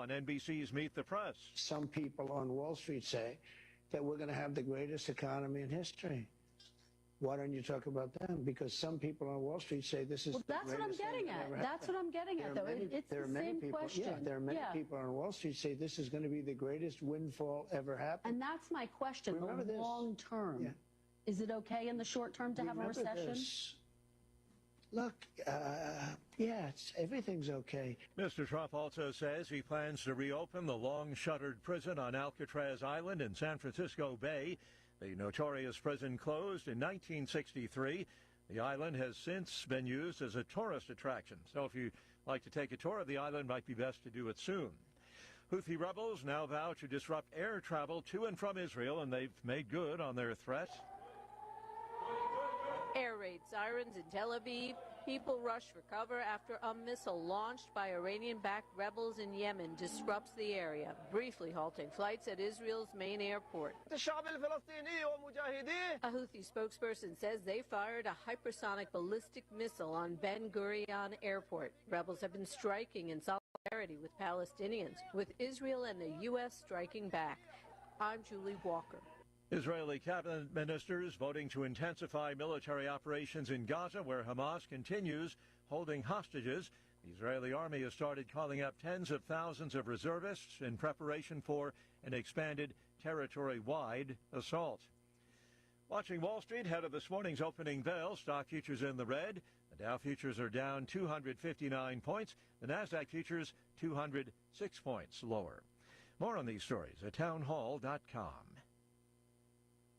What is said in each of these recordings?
on NBC's Meet the Press. Some people on Wall Street say that we're going to have the greatest economy in history. Why don't you talk about them? Because some people on Wall Street say this is that's what I'm getting at. That's what I'm getting at, though. It's the same question. Yeah, there are many people on Wall Street say this is going to be the greatest windfall ever happened. And that's my question. Remember the long term. Yeah. Is it okay in the short term to have a recession? This. Look, yeah, everything's okay. Mr. Trump also says he plans to reopen the long-shuttered prison on Alcatraz Island in San Francisco Bay. The notorious prison closed in 1963. The island has since been used as a tourist attraction. So if you'd like to take a tour of the island, it might be best to do it soon. Houthi rebels now vow to disrupt air travel to and from Israel, and they've made good on their threat. Air raid sirens in Tel Aviv. People rush for cover after a missile launched by Iranian-backed rebels in Yemen disrupts the area, briefly halting flights at Israel's main airport. A Houthi spokesperson says they fired a hypersonic ballistic missile on Ben Gurion Airport. Rebels have been striking in solidarity with Palestinians, with Israel and the U.S. striking back. I'm Julie Walker. Israeli cabinet ministers voting to intensify military operations in Gaza, where Hamas continues holding hostages. The Israeli army has started calling up tens of thousands of reservists in preparation for an expanded territory-wide assault. Watching Wall Street ahead of this morning's opening bell, stock futures in the red. The Dow futures are down 259 points. The Nasdaq futures 206 points lower. More on these stories at townhall.com.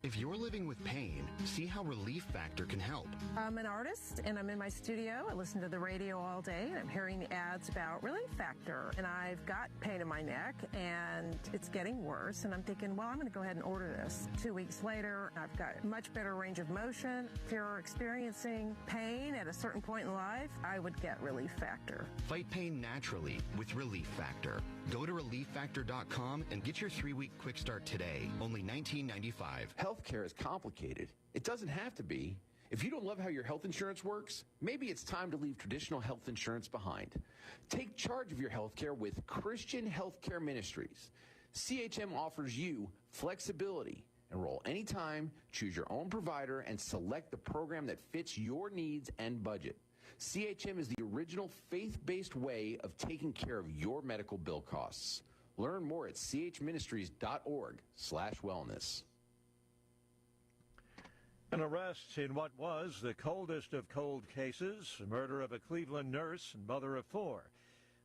If you're living with pain, see how Relief Factor can help. I'm an artist, and I'm in my studio. I listen to the radio all day, and I'm hearing the ads about Relief Factor. And I've got pain in my neck, and it's getting worse. And I'm thinking, well, I'm going to go ahead and order this. 2 weeks later, I've got much better range of motion. If you're experiencing pain at a certain point in life, I would get Relief Factor. Fight pain naturally with Relief Factor. Go to ReliefFactor.com and get your 3-week quick start today. Only $19.95. Healthcare is complicated. It doesn't have to be. If you don't love how your health insurance works, maybe it's time to leave traditional health insurance behind. Take charge of your healthcare with Christian Healthcare Ministries. CHM offers you flexibility. Enroll anytime, choose your own provider, and select the program that fits your needs and budget. CHM is the original faith-based way of taking care of your medical bill costs. Learn more at chministries.org/wellness. An arrest in what was the coldest of cold cases, the murder of a Cleveland nurse and mother of 4.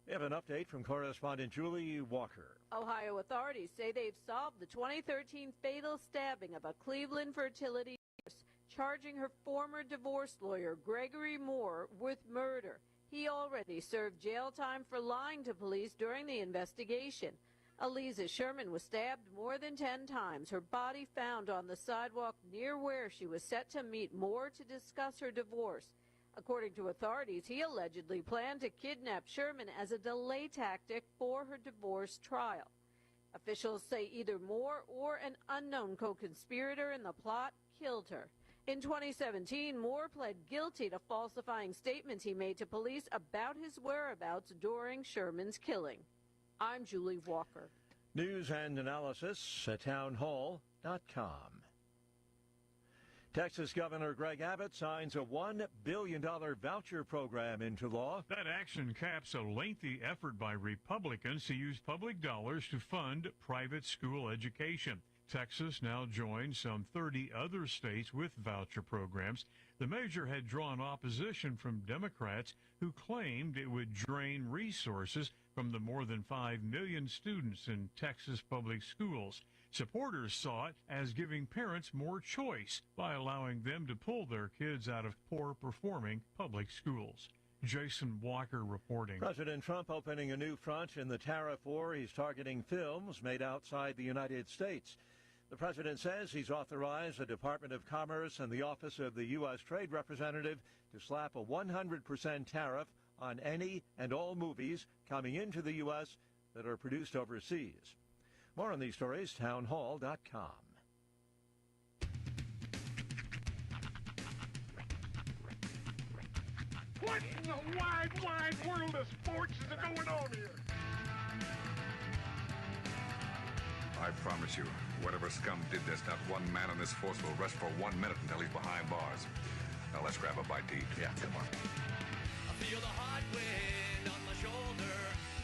We have an update from correspondent Julie Walker. Ohio authorities say they've solved the 2013 fatal stabbing of a Cleveland fertility nurse, charging her former divorce lawyer, Gregory Moore, with murder. He already served jail time for lying to police during the investigation. Eliza Sherman was stabbed more than 10 times, her body found on the sidewalk near where she was set to meet Moore to discuss her divorce. According to authorities, he allegedly planned to kidnap Sherman as a delay tactic for her divorce trial. Officials say either Moore or an unknown co-conspirator in the plot killed her. In 2017, Moore pled guilty to falsifying statements he made to police about his whereabouts during Sherman's killing. I'm Julie Walker. News and analysis at townhall.com. Texas Governor Greg Abbott signs a $1 billion voucher program into law. That action caps a lengthy effort by Republicans to use public dollars to fund private school education. Texas now joins some 30 other states with voucher programs. The measure had drawn opposition from Democrats who claimed it would drain resources from the more than 5 million students in Texas public schools. Supporters saw it as giving parents more choice by allowing them to pull their kids out of poor-performing public schools. Jason Walker reporting. President Trump opening a new front in the tariff war. He's targeting films made outside the United States. The president says he's authorized the Department of Commerce and the Office of the U.S. Trade Representative to slap a 100% tariff on any and all movies coming into the U.S. that are produced overseas. More on these stories, townhall.com. What in the wide, wide world of sports is going on here? I promise you, whatever scum did this, not one man on this force will rest for 1 minute until he's behind bars. Now let's grab a bite to eat. Yeah, come on. I feel the hot wind on my shoulder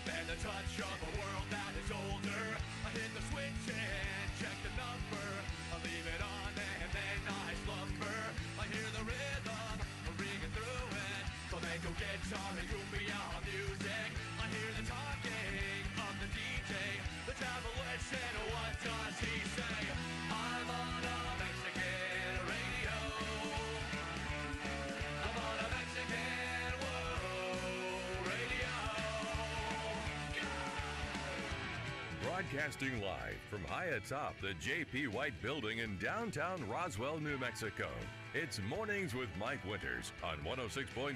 and the touch of a world that is older. I hit the switch and check the number. I leave it on and then I slumber. I hear the rhythm ringing through it. Flamenco guitar and cumbia music. I hear the talking of the DJ. The travel listen, what does he say? I'm on a Mexican radio. I'm on a Mexican radio. Broadcasting live from high atop the J.P. White Building in downtown Roswell, New Mexico. It's Mornings with Mike Winters on 106.5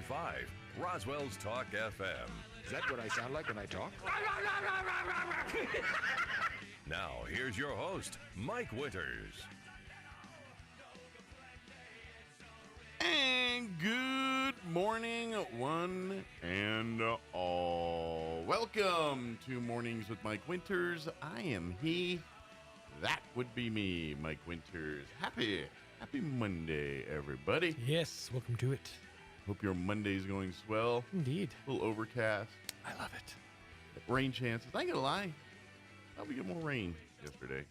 Roswell's Talk FM. Is that what I sound like when I talk? Now, here's your host, Mike Winters. And good morning, one and all. Welcome to Mornings with Mike Winters. I am he. That would be me, Mike Winters. Happy Monday, everybody. Yes, welcome to it. Hope your Monday's going swell. Indeed. A little overcast. I love it. Rain chances. I ain't gonna lie. Thought we get more rain yesterday.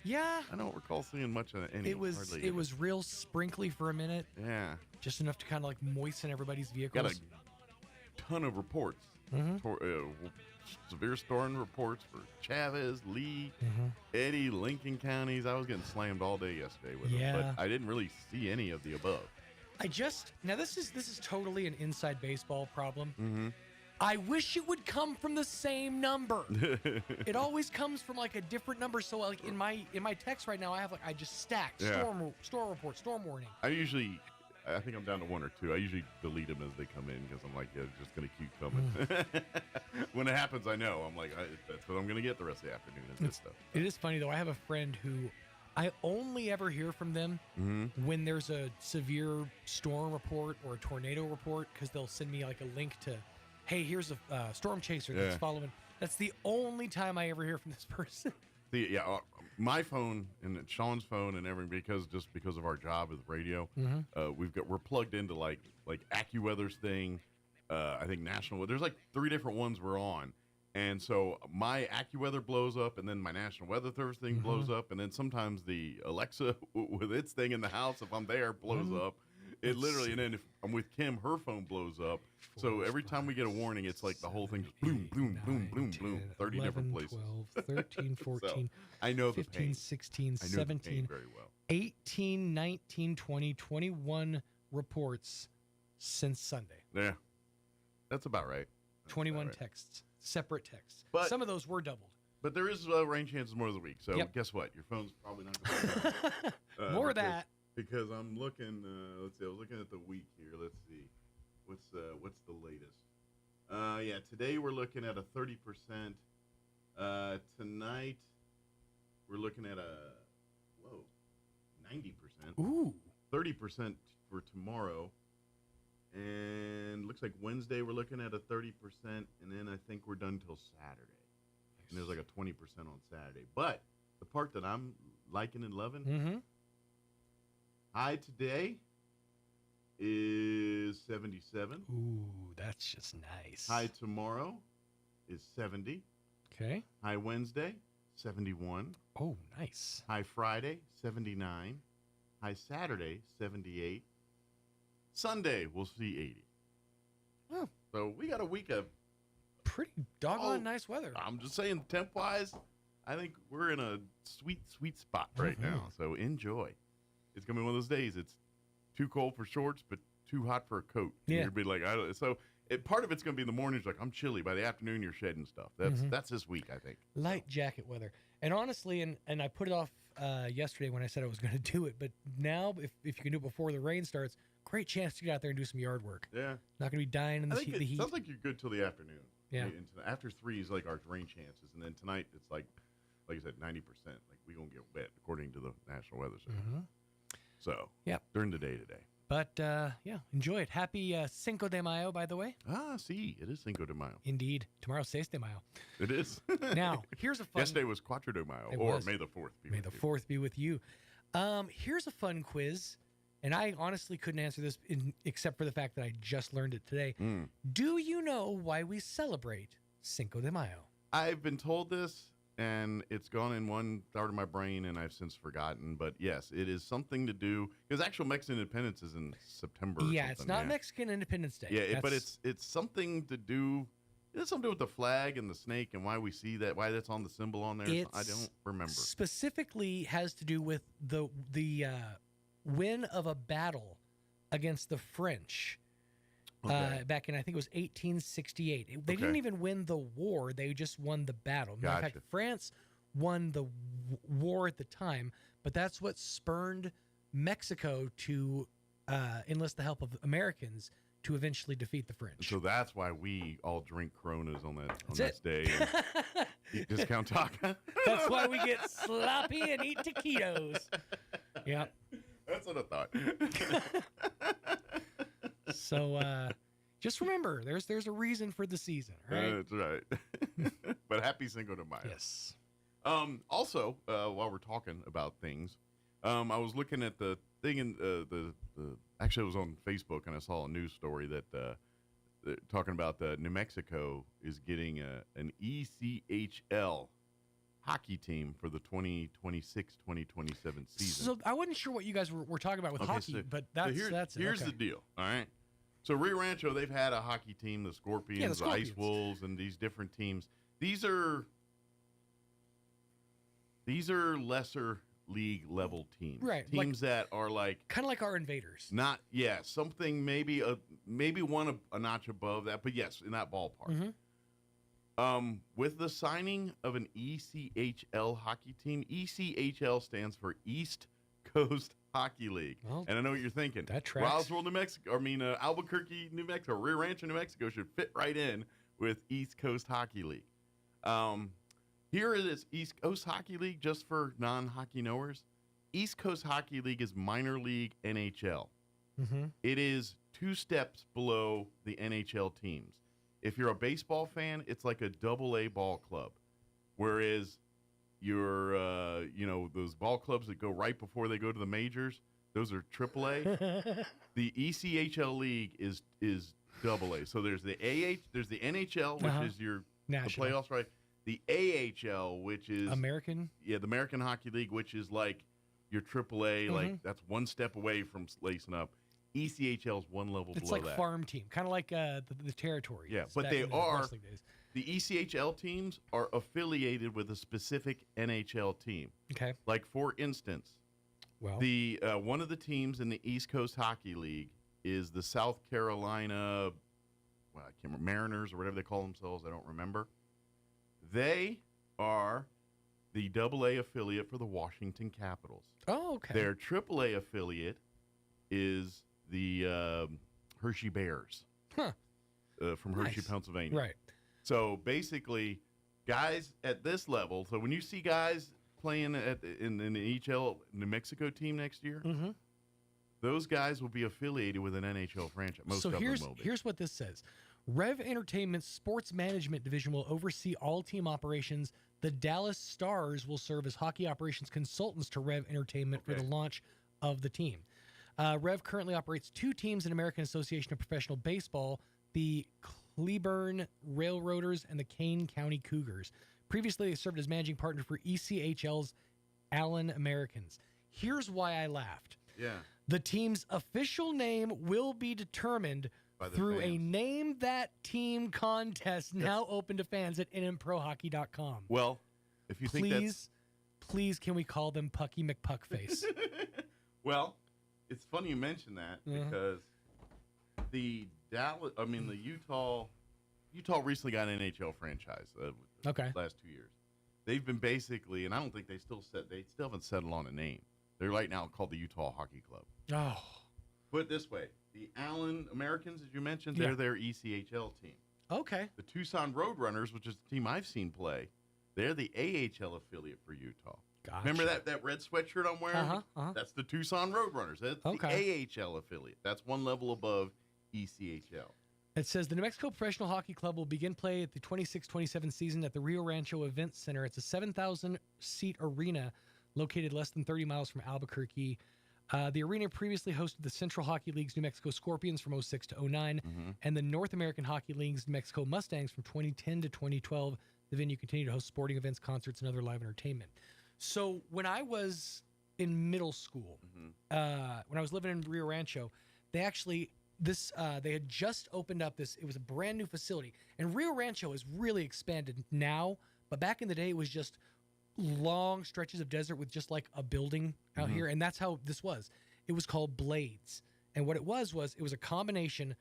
Yeah. I don't recall seeing much of any. It was real sprinkly for a minute. Yeah. Just enough to kind of like moisten everybody's vehicles. Got a ton of reports. Severe storm reports for Chavez, Lee, Eddy, Lincoln counties. I was getting slammed all day yesterday with them, but I didn't really see any of the above. Now this is totally an inside baseball problem. I wish it would come from the same number. It always comes from like a different number. So like in my text right now, I just stacked storm report, storm warning. I think I'm down to one or two. I usually delete them as they come in because I'm like, yeah, it's just going to keep coming. When it happens, I know. I'm like, that's what I'm going to get the rest of the afternoon is this stuff. It is funny, though. I have a friend who I only ever hear from them when there's a severe storm report or a tornado report because they'll send me like a link to, hey, here's a storm chaser that's following. That's the only time I ever hear from this person. My phone and Sean's phone and everything because of our job with radio, we're plugged into like AccuWeather's thing. I think National. There's like 3 different ones we're on, and so my AccuWeather blows up, and then my National Weather Service thing blows up, and then sometimes the Alexa with its thing in the house, if I'm there, blows up. It literally, and then if I'm with Kim, her phone blows up. So every time we get a warning, it's like the whole thing just boom, boom, boom, boom, boom, 30 11, different places. 12, 13, 14, so I know 15, the pain. 16, I know 17, the pain very well. 18, 19, 20, 21 reports since Sunday. Yeah, that's about right. 21 texts, separate texts. But some of those were doubled. But there is rain chances more of the week. So guess what? Your phone's probably not going to more of that. Because I'm looking, let's see, I was looking at the week here. Let's see. What's the latest? Today we're looking at a 30%. Tonight we're looking at 90%. Ooh. 30% for tomorrow. And looks like Wednesday we're looking at a 30%, and then I think we're done till Saturday. And there's like a 20% on Saturday. But the part that I'm liking and loving, high today is 77. Ooh, that's just nice. High tomorrow is 70. Okay. High Wednesday, 71. Oh, nice. High Friday, 79. High Saturday, 78. Sunday, we'll see 80. Oh. So we got a week of pretty doggone nice weather. I'm just saying, temp-wise, I think we're in a sweet, sweet spot right now. So enjoy. It's going to be one of those days. It's too cold for shorts, but too hot for a coat. Yeah. You'll be like, part of it's going to be in the mornings, like, I'm chilly. By the afternoon, you're shedding stuff. That's this week, I think. Light jacket weather. And honestly, and I put it off yesterday when I said I was going to do it, but now, if you can do it before the rain starts, great chance to get out there and do some yard work. Yeah. Not going to be dying in the heat. Sounds like you're good till the afternoon. Yeah. After 3 is like our rain chances. And then tonight, it's like I said, 90%. Like, we're going to get wet, according to the National Weather Service. So, during the day today. But, enjoy it. Happy Cinco de Mayo, by the way. It is Cinco de Mayo. Indeed. Tomorrow's 6 de Mayo. It is. Now, here's a fun... Yesterday was Cuatro de Mayo, May the 4th be May with the you. 4th be with you. Here's a fun quiz, and I honestly couldn't answer this except for the fact that I just learned it today. Do you know why we celebrate Cinco de Mayo? I've been told this, and it's gone in one part of my brain, and I've since forgotten. But yes, it is something to do because actual Mexican independence is in September. Yeah, it's not Mexican Independence Day. Yeah, but it's something to do. It's something to do with the flag and the snake and why we see that, why that's on the symbol on there. I don't remember. Specifically, has to do with the win of a battle against the French. Back in, I think it was 1868. They didn't even win the war. They just won the battle. Matter of fact, France won the war at the time, but that's what spurned Mexico to enlist the help of Americans to eventually defeat the French. So that's why we all drink Coronas on this day and eat discount taco. That's why we get sloppy and eat taquitos. Yeah. That's what I thought. So just remember, there's a reason for the season, right? That's right. But happy Cinco de Mayo. Yes. Also, while we're talking about things, I was looking at the thing in actually it was on Facebook, and I saw a news story that talking about New Mexico is getting an ECHL hockey team for the 2026-2027 season. So I wasn't sure what you guys were talking about with hockey, but that's it. Here's the deal, all right? So Rio Rancho, they've had a hockey team, the Scorpions, the Ice Wolves, and these different teams. These are lesser league level teams. Right. Teams that are like kind of like our Invaders. Something maybe one a notch above that, but yes, in that ballpark. Mm-hmm. With the signing of an ECHL hockey team, ECHL stands for East Coast Hockey League. Well, and I know what you're thinking. That tracks. Roswell, New Mexico, Albuquerque, New Mexico, Rio Rancho, New Mexico should fit right in with East Coast Hockey League. Here it is, East Coast Hockey League, just for non-hockey knowers. East Coast Hockey League is minor league NHL. Mm-hmm. It is 2 steps below the NHL teams. If you're a baseball fan, it's like a AA ball club, whereas your those ball clubs that go right before they go to the majors, those are AAA. The ECHL league is AA. So there's the there's the NHL, which is the playoffs, right? The AHL, which is American, the American Hockey League, which is like your AAA, like that's one step away from lacing up. ECHL is one level below that. It's like farm team, kind of like the territory. Yeah, but they are the ECHL teams are affiliated with a specific NHL team. Okay. Like for instance, the one of the teams in the East Coast Hockey League is the South Carolina, I can't remember, Mariners or whatever they call themselves. I don't remember. They are the AA affiliate for the Washington Capitals. Oh, okay. Their AAA affiliate is the Hershey Bears from Hershey, Pennsylvania. Right. So basically, guys at this level, so when you see guys playing in the EHL New Mexico team next year, those guys will be affiliated with an NHL franchise. Most of them will be. Here's what this says. Rev Entertainment's sports management division will oversee all team operations. The Dallas Stars will serve as hockey operations consultants to Rev Entertainment for the launch of the team. Rev currently operates 2 teams in American Association of Professional Baseball, the Cleburne Railroaders and the Kane County Cougars. Previously, they served as managing partner for ECHL's Allen Americans. Here's why I laughed. Yeah. The team's official name will be determined through a Name That Team contest now open to fans at nmprohockey.com. Well, if you think that's... Please, can we call them Pucky McPuckface? Well, it's funny you mention that because the Utah recently got an NHL franchise. Last 2 years, they've been basically, and I don't think they still haven't settled on a name. They're right now called the Utah Hockey Club. Oh, put it this way: the Allen Americans, as you mentioned, they're their ECHL team. Okay. The Tucson Roadrunners, which is the team I've seen play, they're the AHL affiliate for Utah. Gotcha. Remember that red sweatshirt I'm wearing? That's the Tucson Roadrunners. That's the AHL affiliate. That's one level above ECHL. It says the New Mexico Professional Hockey Club will begin play at the 26-27 season at the Rio Rancho Event Center. It's a 7,000-seat arena located less than 30 miles from Albuquerque. The arena previously hosted the Central Hockey League's New Mexico Scorpions from 06 to 09 and the North American Hockey League's New Mexico Mustangs from 2010 to 2012. The venue continued to host sporting events, concerts, and other live entertainment. So when I was in middle school, when I was living in Rio Rancho, they actually they had just opened up this. It was a brand new facility, and Rio Rancho has really expanded now. But back in the day, it was just long stretches of desert with just like a building out here, and that's how this was. It was called Blades, and what it was it was a combination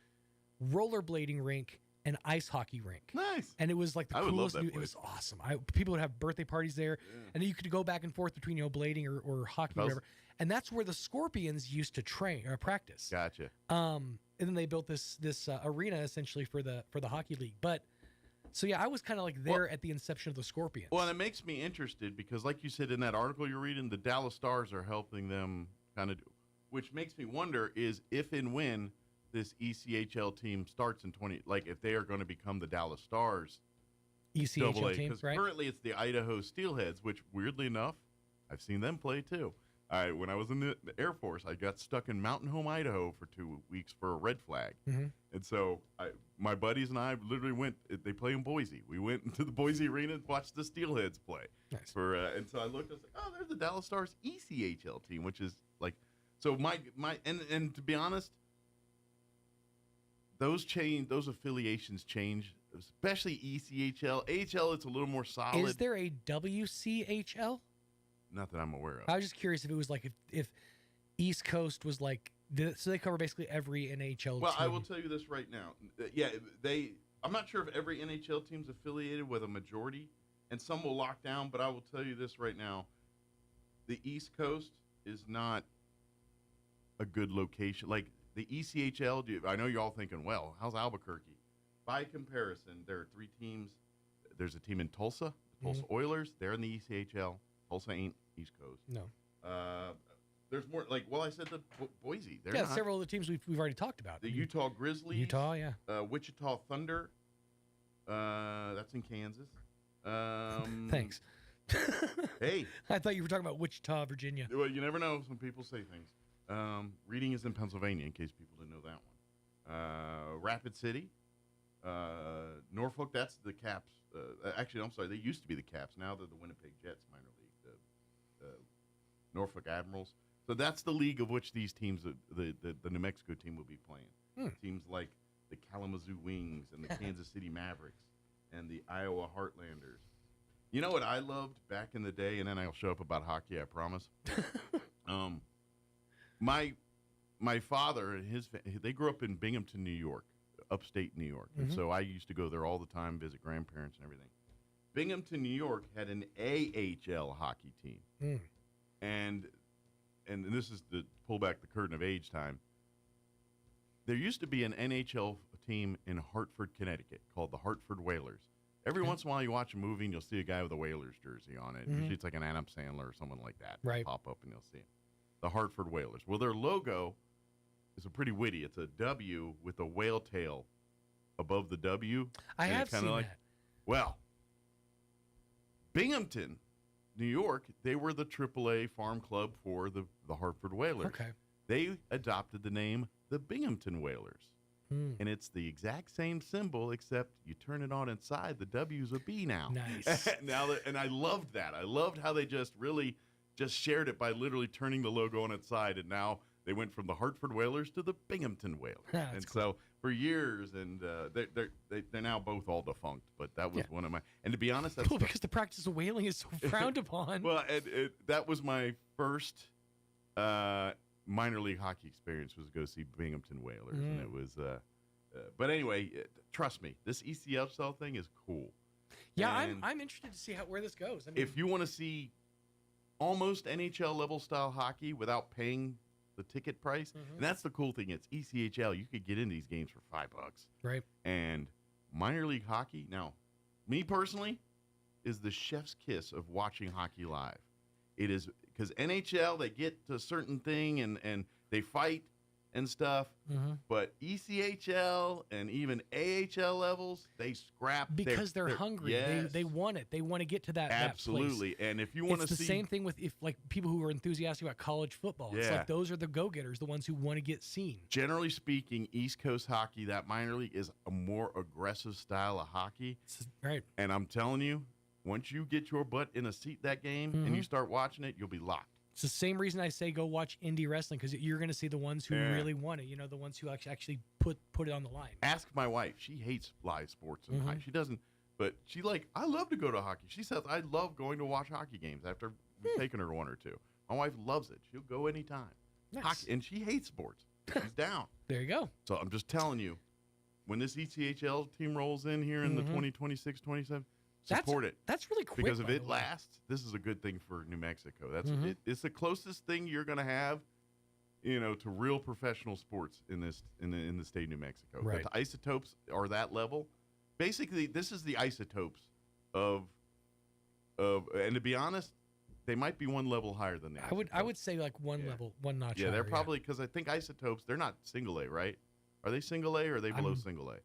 rollerblading rink and ice hockey rink. Nice. And it was like the coolest new, it was awesome. People would have birthday parties there, and then you could go back and forth between blading or hockey or whatever. And that's where the Scorpions used to train or practice. Gotcha. And then they built this arena essentially for the hockey league. But so yeah, I was kind of like there at the inception of the Scorpions. Well, and it makes me interested because, like you said in that article you're reading, the Dallas Stars are helping them kind of do, which makes me wonder is if and when this ECHL team starts in if they are going to become the Dallas Stars ECHL team, because right? currently it's the Idaho Steelheads, which weirdly enough, I've seen them play too. When I was in the Air Force, I got stuck in Mountain Home, Idaho for 2 weeks for a red flag. And so my buddies and I literally went, they play in Boise. We went into the Boise Arena and watched the Steelheads play. Nice. And so I looked, I was like, oh, there's the Dallas Stars ECHL team, which is like, so and to be honest, those affiliations change, especially ECHL. AHL, it's a little more solid. Is there a WCHL? Not that I'm aware of. I was just curious if it was like if East Coast was like so they cover basically every NHL Well, team. I will tell you this right now. Yeah, I'm not sure if every NHL team's affiliated with a majority, and some will lock down, but I will tell you this right now. The East Coast is not a good location. Like the ECHL, I know you're all thinking, well, how's Albuquerque? By comparison, there are 3 teams. There's a team in Tulsa, the Tulsa Oilers. They're in the ECHL. Tulsa ain't East Coast. No. There's more, I said the Boise. They're not. Several of the teams we've already talked about. The Utah Grizzlies. Utah, yeah. Wichita Thunder. That's in Kansas. Thanks. Hey. I thought you were talking about Wichita, Virginia. Well, you never know when people say things. Reading is in Pennsylvania, in case people didn't know that one. Rapid City. Norfolk, that's the Caps. Actually, I'm sorry, they used to be the Caps. Now they're the Winnipeg Jets minor league. Norfolk Admirals. So that's the league of which these teams, the New Mexico team, will be playing. Teams like the Kalamazoo Wings and the Kansas City Mavericks and the Iowa Heartlanders. You know what I loved back in the day, and then I'll show up about hockey, I promise. My father and they grew up in Binghamton, New York, upstate New York. And so I used to go there all the time, visit grandparents and everything. Binghamton, New York had an AHL hockey team. And this is to pull back the curtain of age time. There used to be an NHL team in Hartford, Connecticut called the Hartford Whalers. Every once in a while you watch a movie and you'll see a guy with a Whalers jersey on it. Usually it's like an Adam Sandler or someone like that. Right. Pop up and you'll see it. The Hartford Whalers. Well, their logo is a pretty witty. It's a W with a whale tail above the W. I have seen that. Well, Binghamton, New York, they were the AAA farm club for the Hartford Whalers. Okay. They adopted the name the Binghamton Whalers. And it's the exact same symbol, except you turn it on inside, the W's a B now. Nice. And I loved that. I loved how they just shared it by literally turning the logo on its side, and now they went from the Hartford Whalers to the Binghamton Whalers. And cool. So for years, and they're now both all defunct, but that was one of my, and to be honest, that's cool because the practice of whaling is so frowned upon. Well, that was my first minor league hockey experience, was to go see Binghamton Whalers, and it was but anyway, trust me, this ECHL thing is cool. Yeah, I'm interested to see where this goes. I mean, if you want to see almost NHL level style hockey without paying the ticket price, and that's the cool thing, it's ECHL. You could get in these games for $5, right? And minor league hockey, now, me personally, is the chef's kiss of watching hockey live. It is because NHL, they get to a certain thing and they fight and stuff, but ECHL and even AHL levels, they scrap because they're hungry. Yes. They want it. They want to get to that. Absolutely. That place. And if you want to see, it's the same thing with like people who are enthusiastic about college football. It's like those are the go-getters, the ones who want to get seen. Generally speaking, East Coast hockey, that minor league, is a more aggressive style of hockey. Right. And I'm telling you, once you get your butt in a seat that game and you start watching it, you'll be locked. It's the same reason I say go watch indie wrestling, because you're going to see the ones who really want it. The ones who actually put it on the line. Ask my wife. She hates live sports. And she doesn't, but she I love to go to hockey. She says, I love going to watch hockey games after we've taken her to one or two. My wife loves it. She'll go anytime. Nice. Hockey, and she hates sports. She's down. There you go. So I'm just telling you, when this ECHL team rolls in here in the 2026, 27, support it. That's really quick. Because if it lasts, this is a good thing for New Mexico. That's it's the closest thing you're going to have, to real professional sports in the state of New Mexico. Right. But the isotopes are that level. Basically, this is the isotopes of and to be honest, they might be one level higher than the isotopes. I would say like one level, one notch. Yeah, higher, they're probably, because I think isotopes, they're not single A, right? Are they single A or are they below single A?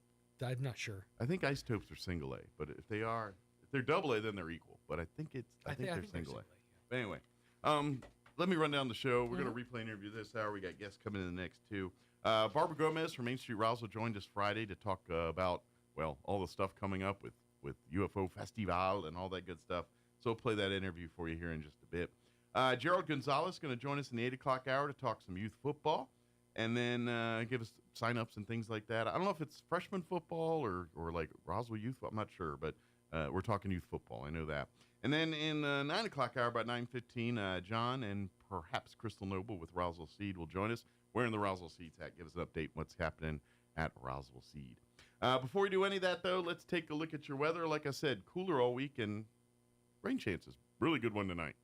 I'm not sure. I think isotopes are single A, but if they're double A, then they're equal. But I think they're single A. But anyway, let me run down the show. We're going to replay an interview this hour. We got guests coming in the next two. Barbara Gomez from Main Street Roswell joined us Friday to talk about, all the stuff coming up with UFO Festival and all that good stuff. So we'll play that interview for you here in just a bit. Gerald Gonzalez is going to join us in the 8 o'clock hour to talk some youth football and then give us sign-ups and things like that. I don't know if it's freshman football or like Roswell youth. I'm not sure, but we're talking youth football. I know that. And then in the 9 o'clock hour, about 9:15, John and perhaps Crystal Noble with Roswell Seed will join us. Wearing the Roswell Seeds hat, give us an update what's happening at Roswell Seed. Before we do any of that, though, let's take a look at your weather. Like I said, cooler all week and rain chances. Really good one tonight.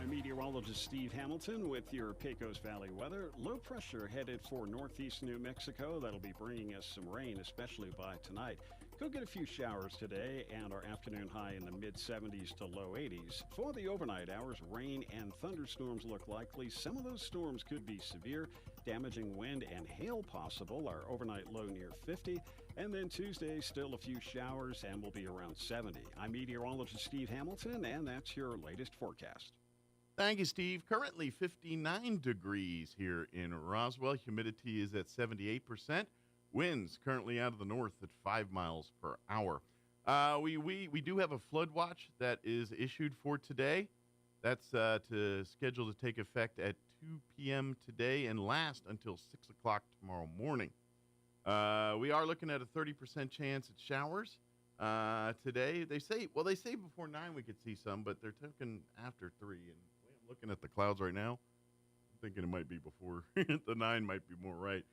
I'm meteorologist Steve Hamilton with your Pecos Valley weather. Low pressure headed for northeast New Mexico. That'll be bringing us some rain, especially by tonight. Could get a few showers today, and our afternoon high in the mid-70s to low 80s. For the overnight hours, rain and thunderstorms look likely. Some of those storms could be severe, damaging wind and hail possible. Our overnight low near 50. And then Tuesday, still a few showers, and we'll be around 70. I'm meteorologist Steve Hamilton, and that's your latest forecast. Thank you, Steve. Currently 59 degrees here in Roswell. Humidity is at 78%. Winds currently out of the north at 5 miles per hour. We do have a flood watch that is issued for today. That's scheduled to take effect at 2 p.m. today and last until 6 o'clock tomorrow morning. We are looking at a 30% chance at showers today. They say before 9 we could see some, but they're talking after 3. And I'm looking at the clouds right now. I'm thinking it might be before the 9 might be more right.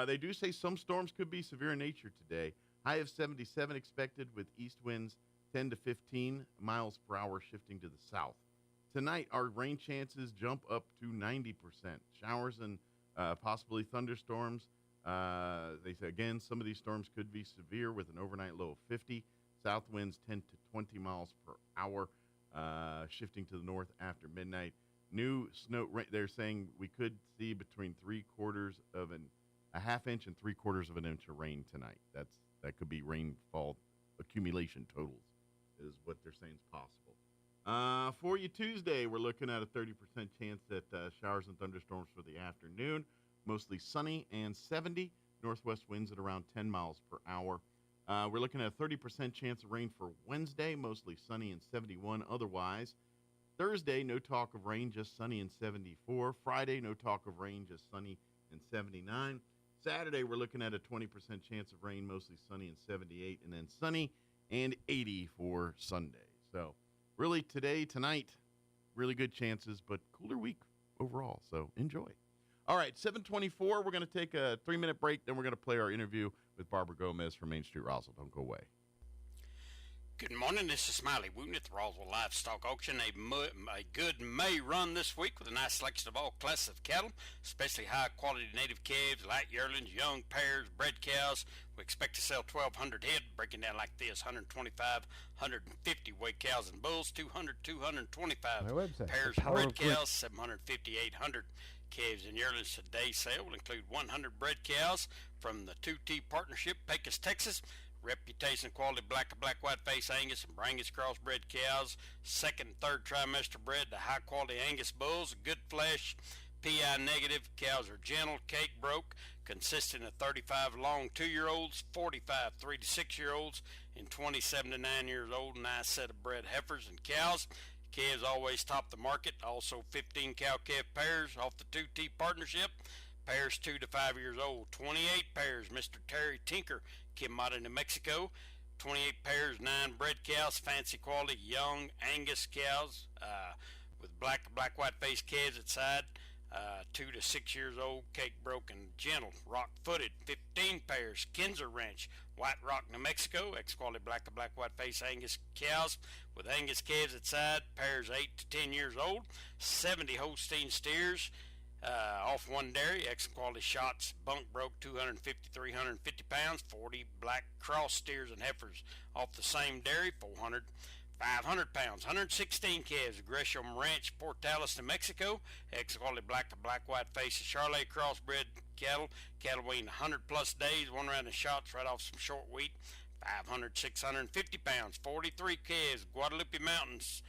They do say some storms could be severe in nature today. High of 77 expected with east winds 10 to 15 miles per hour shifting to the south. Tonight, our rain chances jump up to 90%. Showers and possibly thunderstorms. They say, again, some of these storms could be severe with an overnight low of 50. South winds 10 to 20 miles per hour shifting to the north after midnight. New snow, they're saying we could see between a half inch and 3/4 of an inch of rain tonight. That could be rainfall accumulation totals is what they're saying is possible. For you Tuesday, we're looking at a 30% chance at showers and thunderstorms for the afternoon. Mostly sunny and 70. Northwest winds at around 10 miles per hour. We're looking at a 30% chance of rain for Wednesday. Mostly sunny and 71 otherwise. Thursday, no talk of rain, just sunny and 74. Friday, no talk of rain, just sunny and 79. Saturday, we're looking at a 20% chance of rain, mostly sunny and 78, and then sunny and 80 for Sunday. So really tonight, really good chances, but cooler week overall. So enjoy. All right, 7:24, we're going to take a 3-minute break, then we're going to play our interview with Barbara Gomez from Main Street Roswell. Don't go away. Good morning, this is Smiley Wooten at the Roswell Livestock Auction. A good May run this week with a nice selection of all classes of cattle, especially high-quality native calves, light yearlings, young pairs, bred cows. We expect to sell 1,200 head, breaking down like this: 125, 150 weight cows and bulls, 200, 225 pairs of bred cows, 750, 800 calves and yearlings. Today's sale will include 100 bred cows from the 2T Partnership, Pecos, Texas. Reputation quality black white face Angus and Brangus crossbred cows, second and third trimester bred to high quality Angus bulls, good flesh, PI negative. Cows are gentle, cake broke, consisting of 35 long 2-year-olds, 45 3 to 6 year olds, and 27 to 9 years old. Nice set of bred heifers and cows. Calves always top the market. Also 15 cow-calf pairs off the 2T Partnership. Pairs 2 to 5 years old. 28 pairs, Mr. Terry Tinker, Quemada, New Mexico. 28 pairs, 9 bred cows, fancy quality young Angus cows with black white face calves at side. 2 to 6 years old, cake broken, gentle, rock footed. 15 pairs, Kinzer Ranch, White Rock, New Mexico. Ex-quality black white face Angus cows with Angus calves at side. Pairs 8 to 10 years old. 70 Holstein steers. Off one dairy, excellent quality shots, bunk broke, 250, 350 pounds, 40 black cross steers and heifers off the same dairy, 400, 500 pounds, 116 calves, Gresham Ranch, Portales, New Mexico, excellent quality black white face, Charolais crossbred cattle weighing 100 plus days, one round of shots right off some short wheat, 500, 650 pounds, 43 calves, Guadalupe Mountains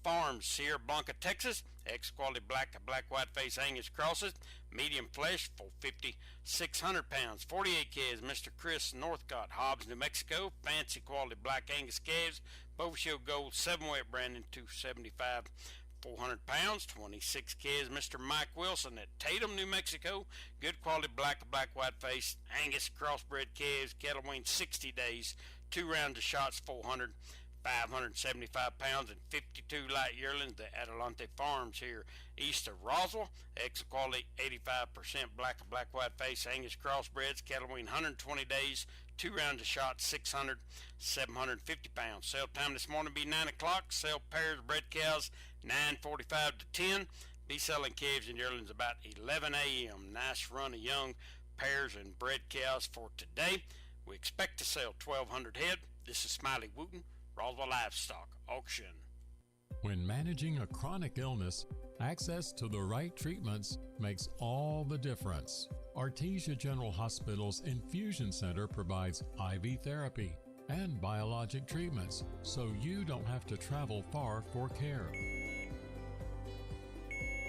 Farms, Sierra Blanca, Texas. Ex-quality black white face Angus crosses, medium flesh, 450, 600 pounds. 48 calves, Mr. Chris Northcott, Hobbs, New Mexico. Fancy quality black Angus calves, Bovill Gold 7-weight Brandon, 275, 400 pounds. 26 calves, Mr. Mike Wilson at Tatum, New Mexico. Good quality black white face Angus crossbred calves, cattle weighing 60 days, 2 rounds of shots, 400, 575 pounds, and 52 light yearlings. The Adelante Farms here east of Roswell. Excellent quality 85% black white face Angus crossbreds, cattle weighing 120 days, 2 rounds of shots, 600, 750 pounds. Sale time this morning be 9 o'clock. Sell pairs bred cows 9:45 to 10. Be selling calves and yearlings about 11 a.m. Nice run of young pairs and bred cows for today. We expect to sell 1,200 head. This is Smiley Wooten, Roswell Livestock Auction. When managing a chronic illness, access to the right treatments makes all the difference. Artesia General Hospital's Infusion Center provides IV therapy and biologic treatments, so you don't have to travel far for care.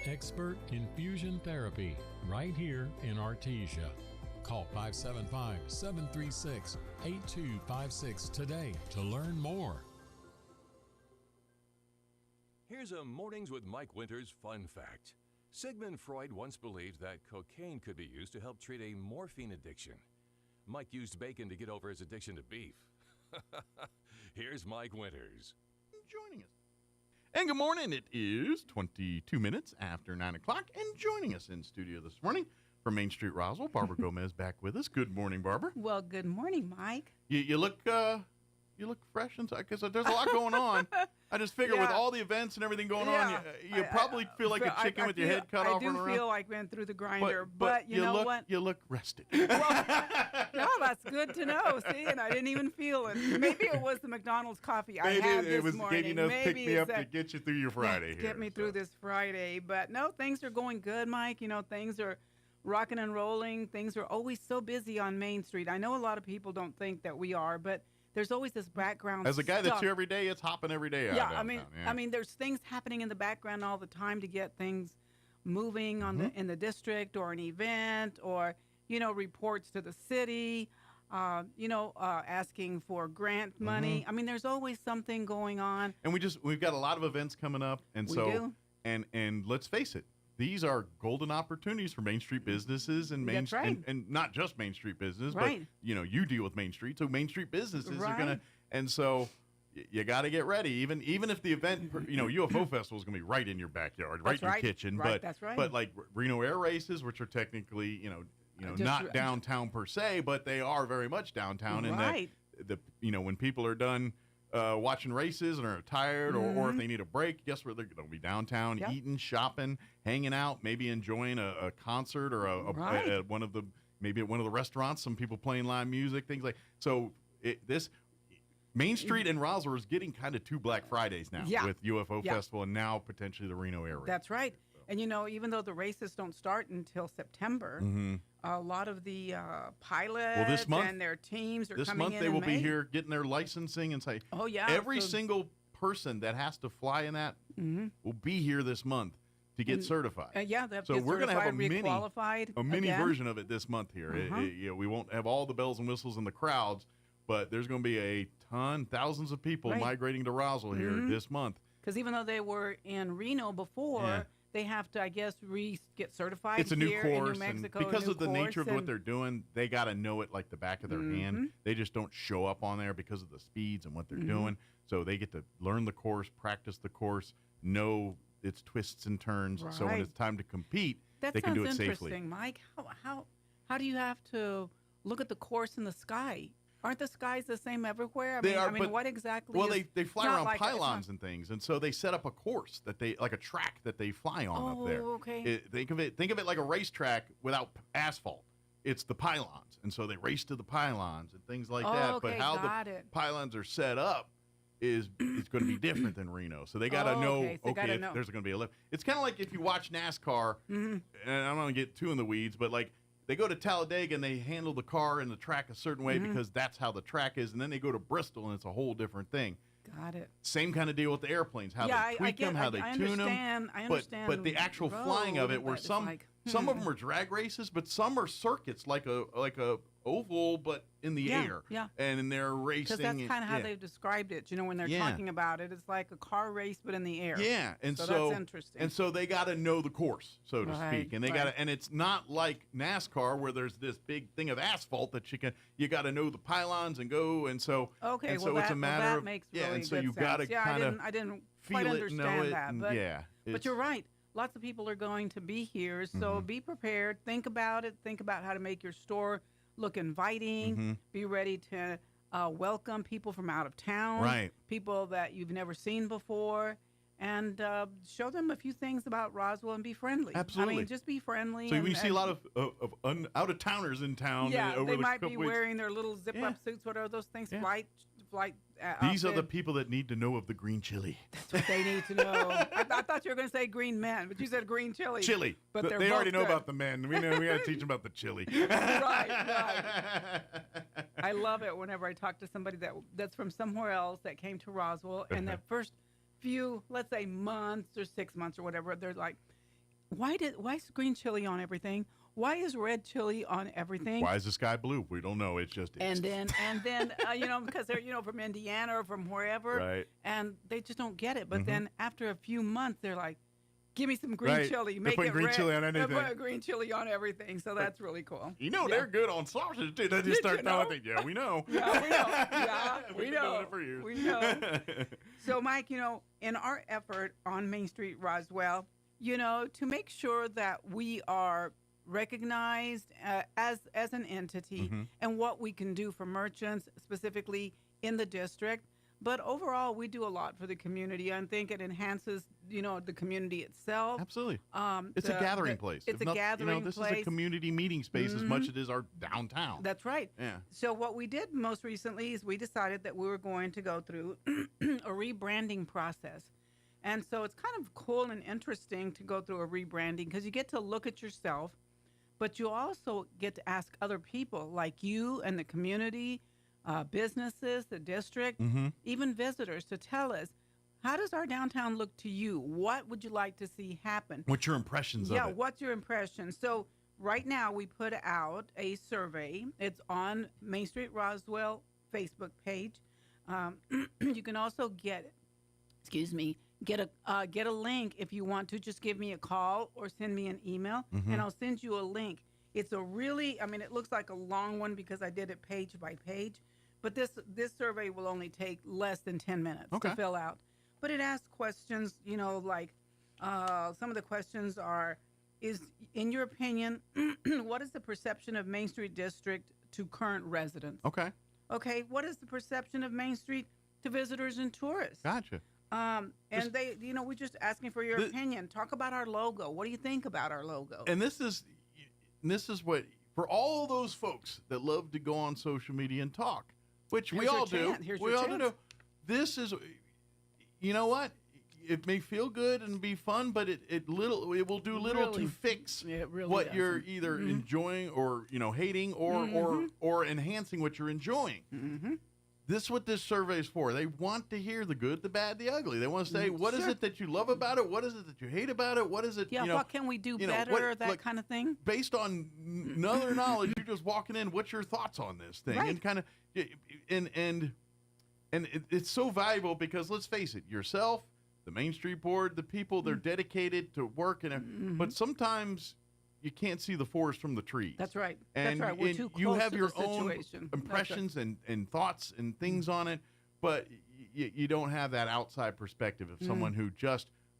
Expert infusion therapy right here in Artesia. Call 575-736-8256 today to learn more. Here's a Mornings with Mike Winters fun fact. Sigmund Freud once believed that cocaine could be used to help treat a morphine addiction. Mike used bacon to get over his addiction to beef. Here's Mike Winters. Joining us. And good morning. It is 22 minutes after 9 o'clock. And joining us in studio this morning from Main Street Roswell, Barbara Gomez back with us. Good morning, Barbara. Well, good morning, Mike. You look fresh inside because there's a lot going on. I just figure with all the events and everything going on, you probably feel like a chicken with your head cut off. I do feel like I went through the grinder, but you know what? You look rested. Well, no, that's good to know. See, and I didn't even feel it. Maybe it was the McDonald's coffee I had this morning. Gave you enough pick me up to get you through your Friday. Get me through this Friday. But no, things are going good, Mike. You know, things are rocking and rolling. Things are always so busy on Main Street. I know a lot of people don't think that we are, but there's always this background As a guy stuff. That's here every day, it's hopping every day out. Yeah, downtown. I mean, there's things happening in the background all the time to get things moving on in the district, or an event, or reports to the city, asking for grant money. I mean, there's always something going on. And we've got a lot of events coming up, and and let's face it, these are golden opportunities for Main Street businesses and and not just Main Street business, but you deal with Main Street, so Main Street businesses are gonna, and so you got to get ready. Even if the event, UFO Festival is gonna be right in your backyard, right in your kitchen, but like Reno Air Races, which are technically not downtown per se, but they are very much downtown, and that when people are done watching races and are tired, or if they need a break, guess where they'll be downtown, eating, shopping, hanging out, maybe enjoying a concert or one of the restaurants. Some people playing live music, things like so. This Main Street in Roswell is getting kind of two Black Fridays now with UFO Festival and now potentially the Reno area. That's right. And, even though the races don't start until September, a lot of the pilots and their teams are coming in. This month they will be here getting their licensing and say, every single person that has to fly in that will be here this month to get certified. So we're going to have a mini again. Version of it this month here. We won't have all the bells and whistles and the crowds, but there's going to be thousands of people migrating to Roswell here this month. Because even though they were in Reno before, they have to, I guess, get certified. It's a new course, in New Mexico, and because of the nature of what they're doing, they got to know it like the back of their hand. They just don't show up on there because of the speeds and what they're doing. So they get to learn the course, practice the course, know its twists and turns. So when it's time to compete, they can do it safely. That sounds interesting, Mike. How do you have to look at the course in the sky? Aren't the skies the same everywhere? I mean, what exactly? Well, they fly around pylons and things, and so they set up a course like a track that they fly on up there. Okay. Think of it like a racetrack without asphalt. It's the pylons, and so they race to the pylons and things like that. Okay, but how the pylons are set up is going to be different than Reno. So they got to know. If there's going to be a lift. It's kind of like if you watch NASCAR, and I'm not going to get too in the weeds, but like. They go to Talladega and they handle the car and the track a certain way because that's how the track is. And then they go to Bristol and it's a whole different thing. Got it. Same kind of deal with the airplanes, how they tweak them, how they tune them. I understand. But the actual flying of it, where some of them are drag races, but some are circuits like a oval, but in the air. Yeah. And they're racing. Because that's kind of how they've described it. When they're talking about it, it's like a car race, but in the air. Yeah. And so that's interesting. And so they got to know the course, so to speak. And they got to, and it's not like NASCAR where there's this big thing of asphalt that you got to know the pylons and go. And so, it's a matter of, makes really and so good you got to kind of I didn't quite understand that. But you're right. Lots of people are going to be here, so be prepared. Think about it. Think about how to make your store look inviting. Be ready to welcome people from out of town, people that you've never seen before, and show them a few things about Roswell and be friendly. Absolutely. I mean, just be friendly. So we see a lot of out-of-towners in town. They might be wearing their little zip-up suits. What are those things? Flight These are the people that need to know of the green chili. That's what they need to know. I thought you were going to say green men, but you said green chili. Chili. But they already know about the men. We got to teach them about the chili. right. I love it whenever I talk to somebody that's from somewhere else that came to Roswell, and that first few, let's say, months or 6 months or whatever, they're like, why is green chili on everything? Why is red chili on everything? Why is the sky blue? We don't know. It's just and then because they're from Indiana or from wherever, and they just don't get it. But then after a few months, they're like, "Give me some green chili. Make it green red. chili on anything. They're putting green chili on everything." So that's really cool. They're good on sausage too. They just start throwing. Yeah, we know. Yeah, we know. Yeah, We've been doing it for years. We know. So, Mike, in our effort on Main Street Roswell, to make sure that we are recognized as an entity and what we can do for merchants specifically in the district, but overall we do a lot for the community. I think it enhances the community itself. Absolutely. It's a gathering place. It's a gathering place. This is a community meeting space as much as it is our downtown. That's right. Yeah. So what we did most recently is we decided that we were going to go through a rebranding process. And so it's kind of cool and interesting to go through a rebranding because you get to look at yourself, but you also get to ask other people like you and the community, businesses, the district, even visitors to tell us, how does our downtown look to you? What would you like to see happen? What's your impressions of it? Yeah, what's your impression? So right now we put out a survey. It's on Main Street Roswell Facebook page. You can also get a link if you want to. Just give me a call or send me an email, and I'll send you a link. It's a really, it looks like a long one because I did it page by page, but this survey will only take less than 10 minutes to fill out. But it asks questions, like some of the questions are, in your opinion, what is the perception of Main Street District to current residents? Okay. Okay, what is the perception of Main Street to visitors and tourists. Gotcha. And they, we're just asking for your opinion. Talk about our logo. What do you think about our logo? And this is what, for all those folks that love to go on social media and talk, which we all do. We all do. This is, you know what? It may feel good and be fun, but it will do little to fix what you're either enjoying or hating or enhancing what you're enjoying. This is what this survey is for. They want to hear the good, the bad, the ugly. They want to say, what is it that you love about it? What is it that you hate about it? What is it? What can we do better? That kind of thing. Based on other knowledge, you're just walking in. What's your thoughts on this thing? Right. And kind of, and it's so valuable because let's face it, yourself, the Main Street Board, the people, they're dedicated to work, but sometimes you can't see the forest from the trees. That's right. And, That's right. We're too close you have to your the own situation. impressions and thoughts and things on it, but you don't have that outside perspective of someone who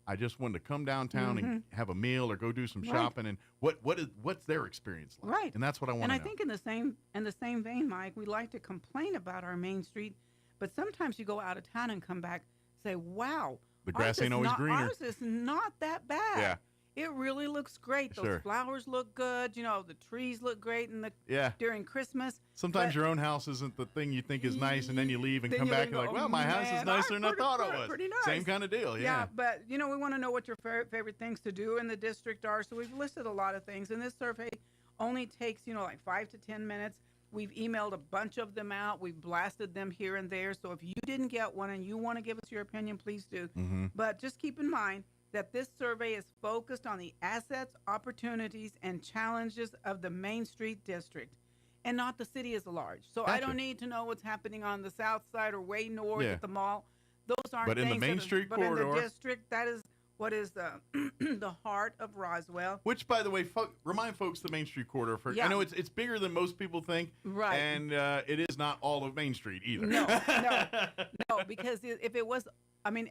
I just wanted to come downtown and have a meal or go do some shopping, and what's their experience like? Right. And that's what I want to know. And I think in the same vein, Mike, we like to complain about our Main Street, but sometimes you go out of town and come back and say, wow, the grass ain't always greener. Ours is not that bad. Yeah. It really looks great. Those flowers look good. The trees look great during Christmas. Sometimes your own house isn't the thing you think is nice, and then you leave and come back and you're like, well, my house is nicer than I thought it was. Pretty nice. Same kind of deal, yeah. But, we want to know what your favorite things to do in the district are. So we've listed a lot of things. And this survey only takes, like 5 to 10 minutes. We've emailed a bunch of them out. We've blasted them here and there. So if you didn't get one and you want to give us your opinion, please do. But just keep in mind that this survey is focused on the assets, opportunities, and challenges of the Main Street District, and not the city as large. So I don't need to know what's happening on the south side or way north at the mall. Those aren't things. But in the Main Street corridor, in the district, that is what is the heart of Roswell. Which, by the way, remind folks the Main Street corridor. I know it's bigger than most people think, right? And it is not all of Main Street either. No, because if it was.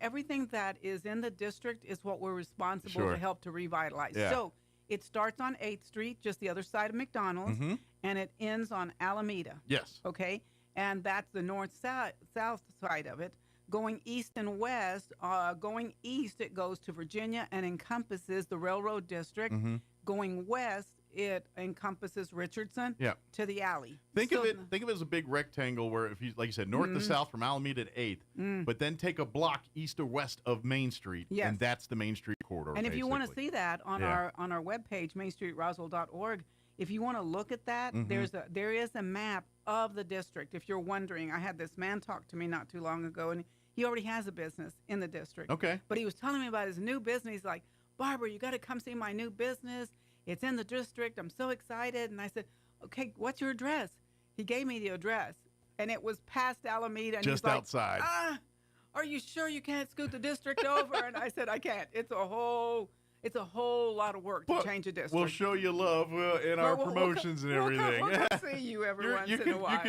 Everything that is in the district is what we're responsible to help to revitalize. Yeah. So it starts on 8th Street, just the other side of McDonald's, and it ends on Alameda. Yes. Okay? And that's the north-south side of it. Going east and west, going east, it goes to Virginia and encompasses the Railroad District. Going west, it encompasses Richardson to the alley. Think of it as a big rectangle where, if you, like you said, north to south from Alameda to 8th, but then take a block east or west of Main Street, and that's the Main Street corridor. And if you want to see that on our webpage, mainstreetroswell.org, if you want to look at that, there is a map of the district. If you're wondering, I had this man talk to me not too long ago, and he already has a business in the district. Okay. But he was telling me about his new business. He's like, Barbara, you got to come see my new business. It's in the district. I'm so excited. And I said, okay, what's your address? He gave me the address, and it was past Alameda. And just he's like, outside. Are you sure you can't scoot the district over? And I said, I can't. It's a whole lot of work to change a district. We'll show you love in our promotions and everything. We'll come see you every once in a while.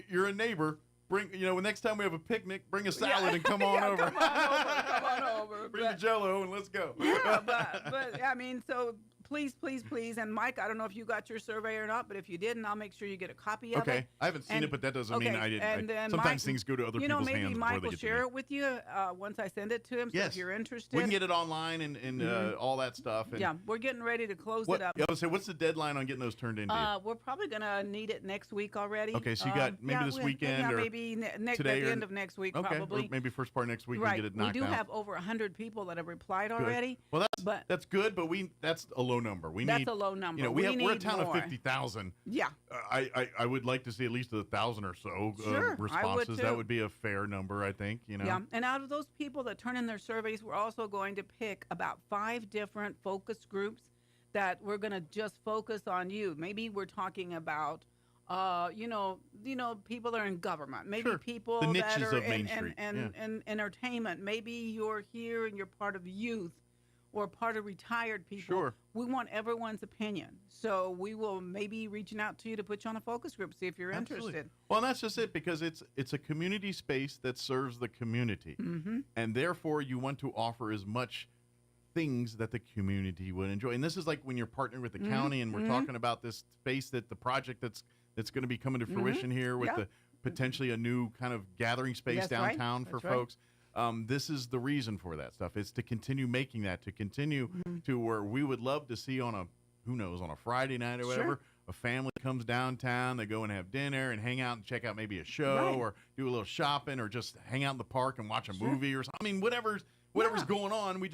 You're a neighbor. Bring, next time we have a picnic, bring a salad and come on over. Come on over. Bring the Jell-O and let's go. Yeah, but so please. And Mike, I don't know if you got your survey or not, but if you didn't, I'll make sure you get a copy of it. Okay. I haven't seen it, but that doesn't mean I didn't. And then sometimes things go to other people's hands before they get to me. maybe Mike will share it with you once I send it to him. So if you're interested. We can get it online and all that stuff. And we're getting ready to close it up. I was say, what's the deadline on getting those turned in? We're probably going to need it next week already. Okay, so you got maybe this weekend or maybe at the end of next week probably. Or maybe first part of next week right. and get it knocked out. We do have over 100 people that have replied already. Well, that's good, but that's a low number. That's a low number. We're a town of 50,000. Yeah. I would like to see at least 1,000 or so responses. I would too. That would be a fair number, I think. Yeah. And out of those people that turn in their surveys, we're also going to pick about 5 different focus groups that we're going to just focus on you. Maybe we're talking about people that are in government. Maybe people the niches that are of Main Street. and entertainment. Maybe you're here and you're part of youth or part of retired people. Sure. We want everyone's opinion. So we will maybe reaching out to you to put you on a focus group, see if you're interested. Well, and that's just it, because it's a community space that serves the community. And therefore you want to offer as much things that the community would enjoy. And this is like when you're partnering with the county and we're talking about this space, that the project that's going to be coming to fruition here with potentially a new kind of gathering space downtown for folks. This is the reason for that stuff. It's to continue making that, to continue to where we would love to see on a Friday night or whatever, a family comes downtown, they go and have dinner and hang out and check out maybe a show or do a little shopping or just hang out in the park and watch a movie or something. I mean, whatever's going on, we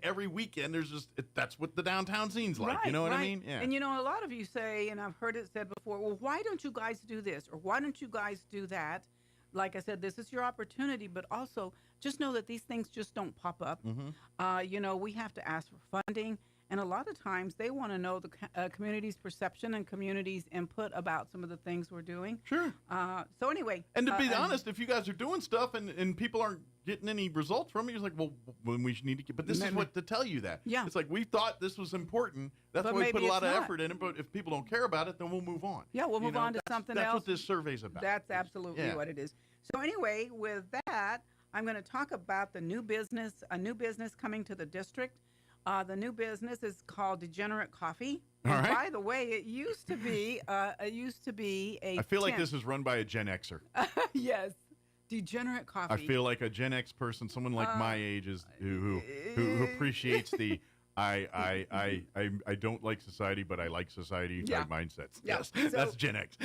every weekend that's what the downtown scene's like. You know what I mean? Yeah. And a lot of you say, and I've heard it said before, well, why don't you guys do this or why don't you guys do that? Like I said, this is your opportunity, but also just know that these things just don't pop up. We have to ask for funding. And a lot of times they want to know the community's perception and community's input about some of the things we're doing. Sure. So anyway. And to be honest, if you guys are doing stuff and people aren't getting any results from it, you're like, well, when we need to get, but this is what to tell you that. Yeah. It's like, we thought this was important. That's why we put a lot of effort in it. But if people don't care about it, then we'll move on. Yeah, we'll move on to something else. That's what this survey's about. That's absolutely what it is. So anyway, with that, I'm going to talk about a new business coming to the district. The new business is called Degenerate Coffee. All right. By the way, it used to be a I feel like this is run by a Gen Xer. Yes. Degenerate Coffee. I feel like a Gen X person, someone like my age, is who appreciates the I don't like society, but I like society type mindsets. Yeah. Yes, that's Gen X.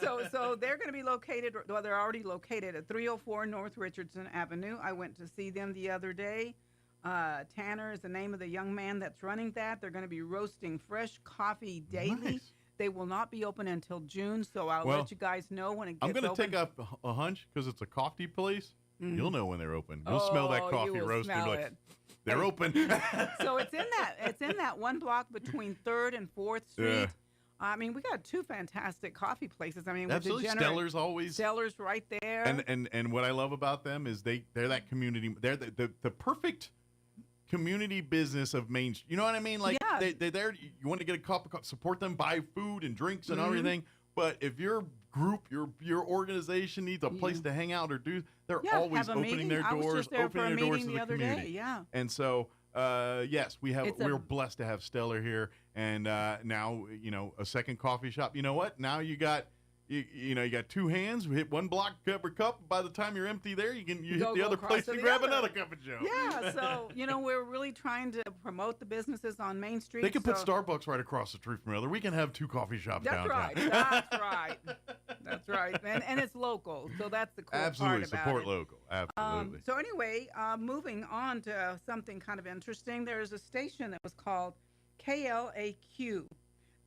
So they're going to be located. Well, they're already located at 304 North Richardson Avenue. I went to see them the other day. Tanner is the name of the young man that's running that. They're going to be roasting fresh coffee daily. Nice. They will not be open until June, so I'll let you guys know when it gets open. I'm going to take a hunch because it's a coffee place. You'll know when they're open. You'll smell that coffee roast and be like, they're open. So it's in that one block between 3rd and 4th Street. Yeah. I mean, we got two fantastic coffee places. I mean, absolutely. Stellar's right there. And what I love about them is they're that community. They're the perfect community business of Main Street. You know what I mean? Like they're there. You want to get a cup of support them, buy food and drinks and everything. But if your group, your organization needs a place to hang out or do, they're always opening their doors, to the community. Yeah. And so, yes, we're blessed to have Stellar here, and now a second coffee shop. You know what? Now you got. You got two hands. We hit one block cup. By the time you're empty there, you hit the other place and grab another cup of Joe. Yeah, so we're really trying to promote the businesses on Main Street. They can put Starbucks right across the street from each other. We can have two coffee shops downtown. That's right. And it's local, so that's the cool part about it. Support local. Absolutely. So anyway, moving on to something kind of interesting. There's a station that was called KLAQ.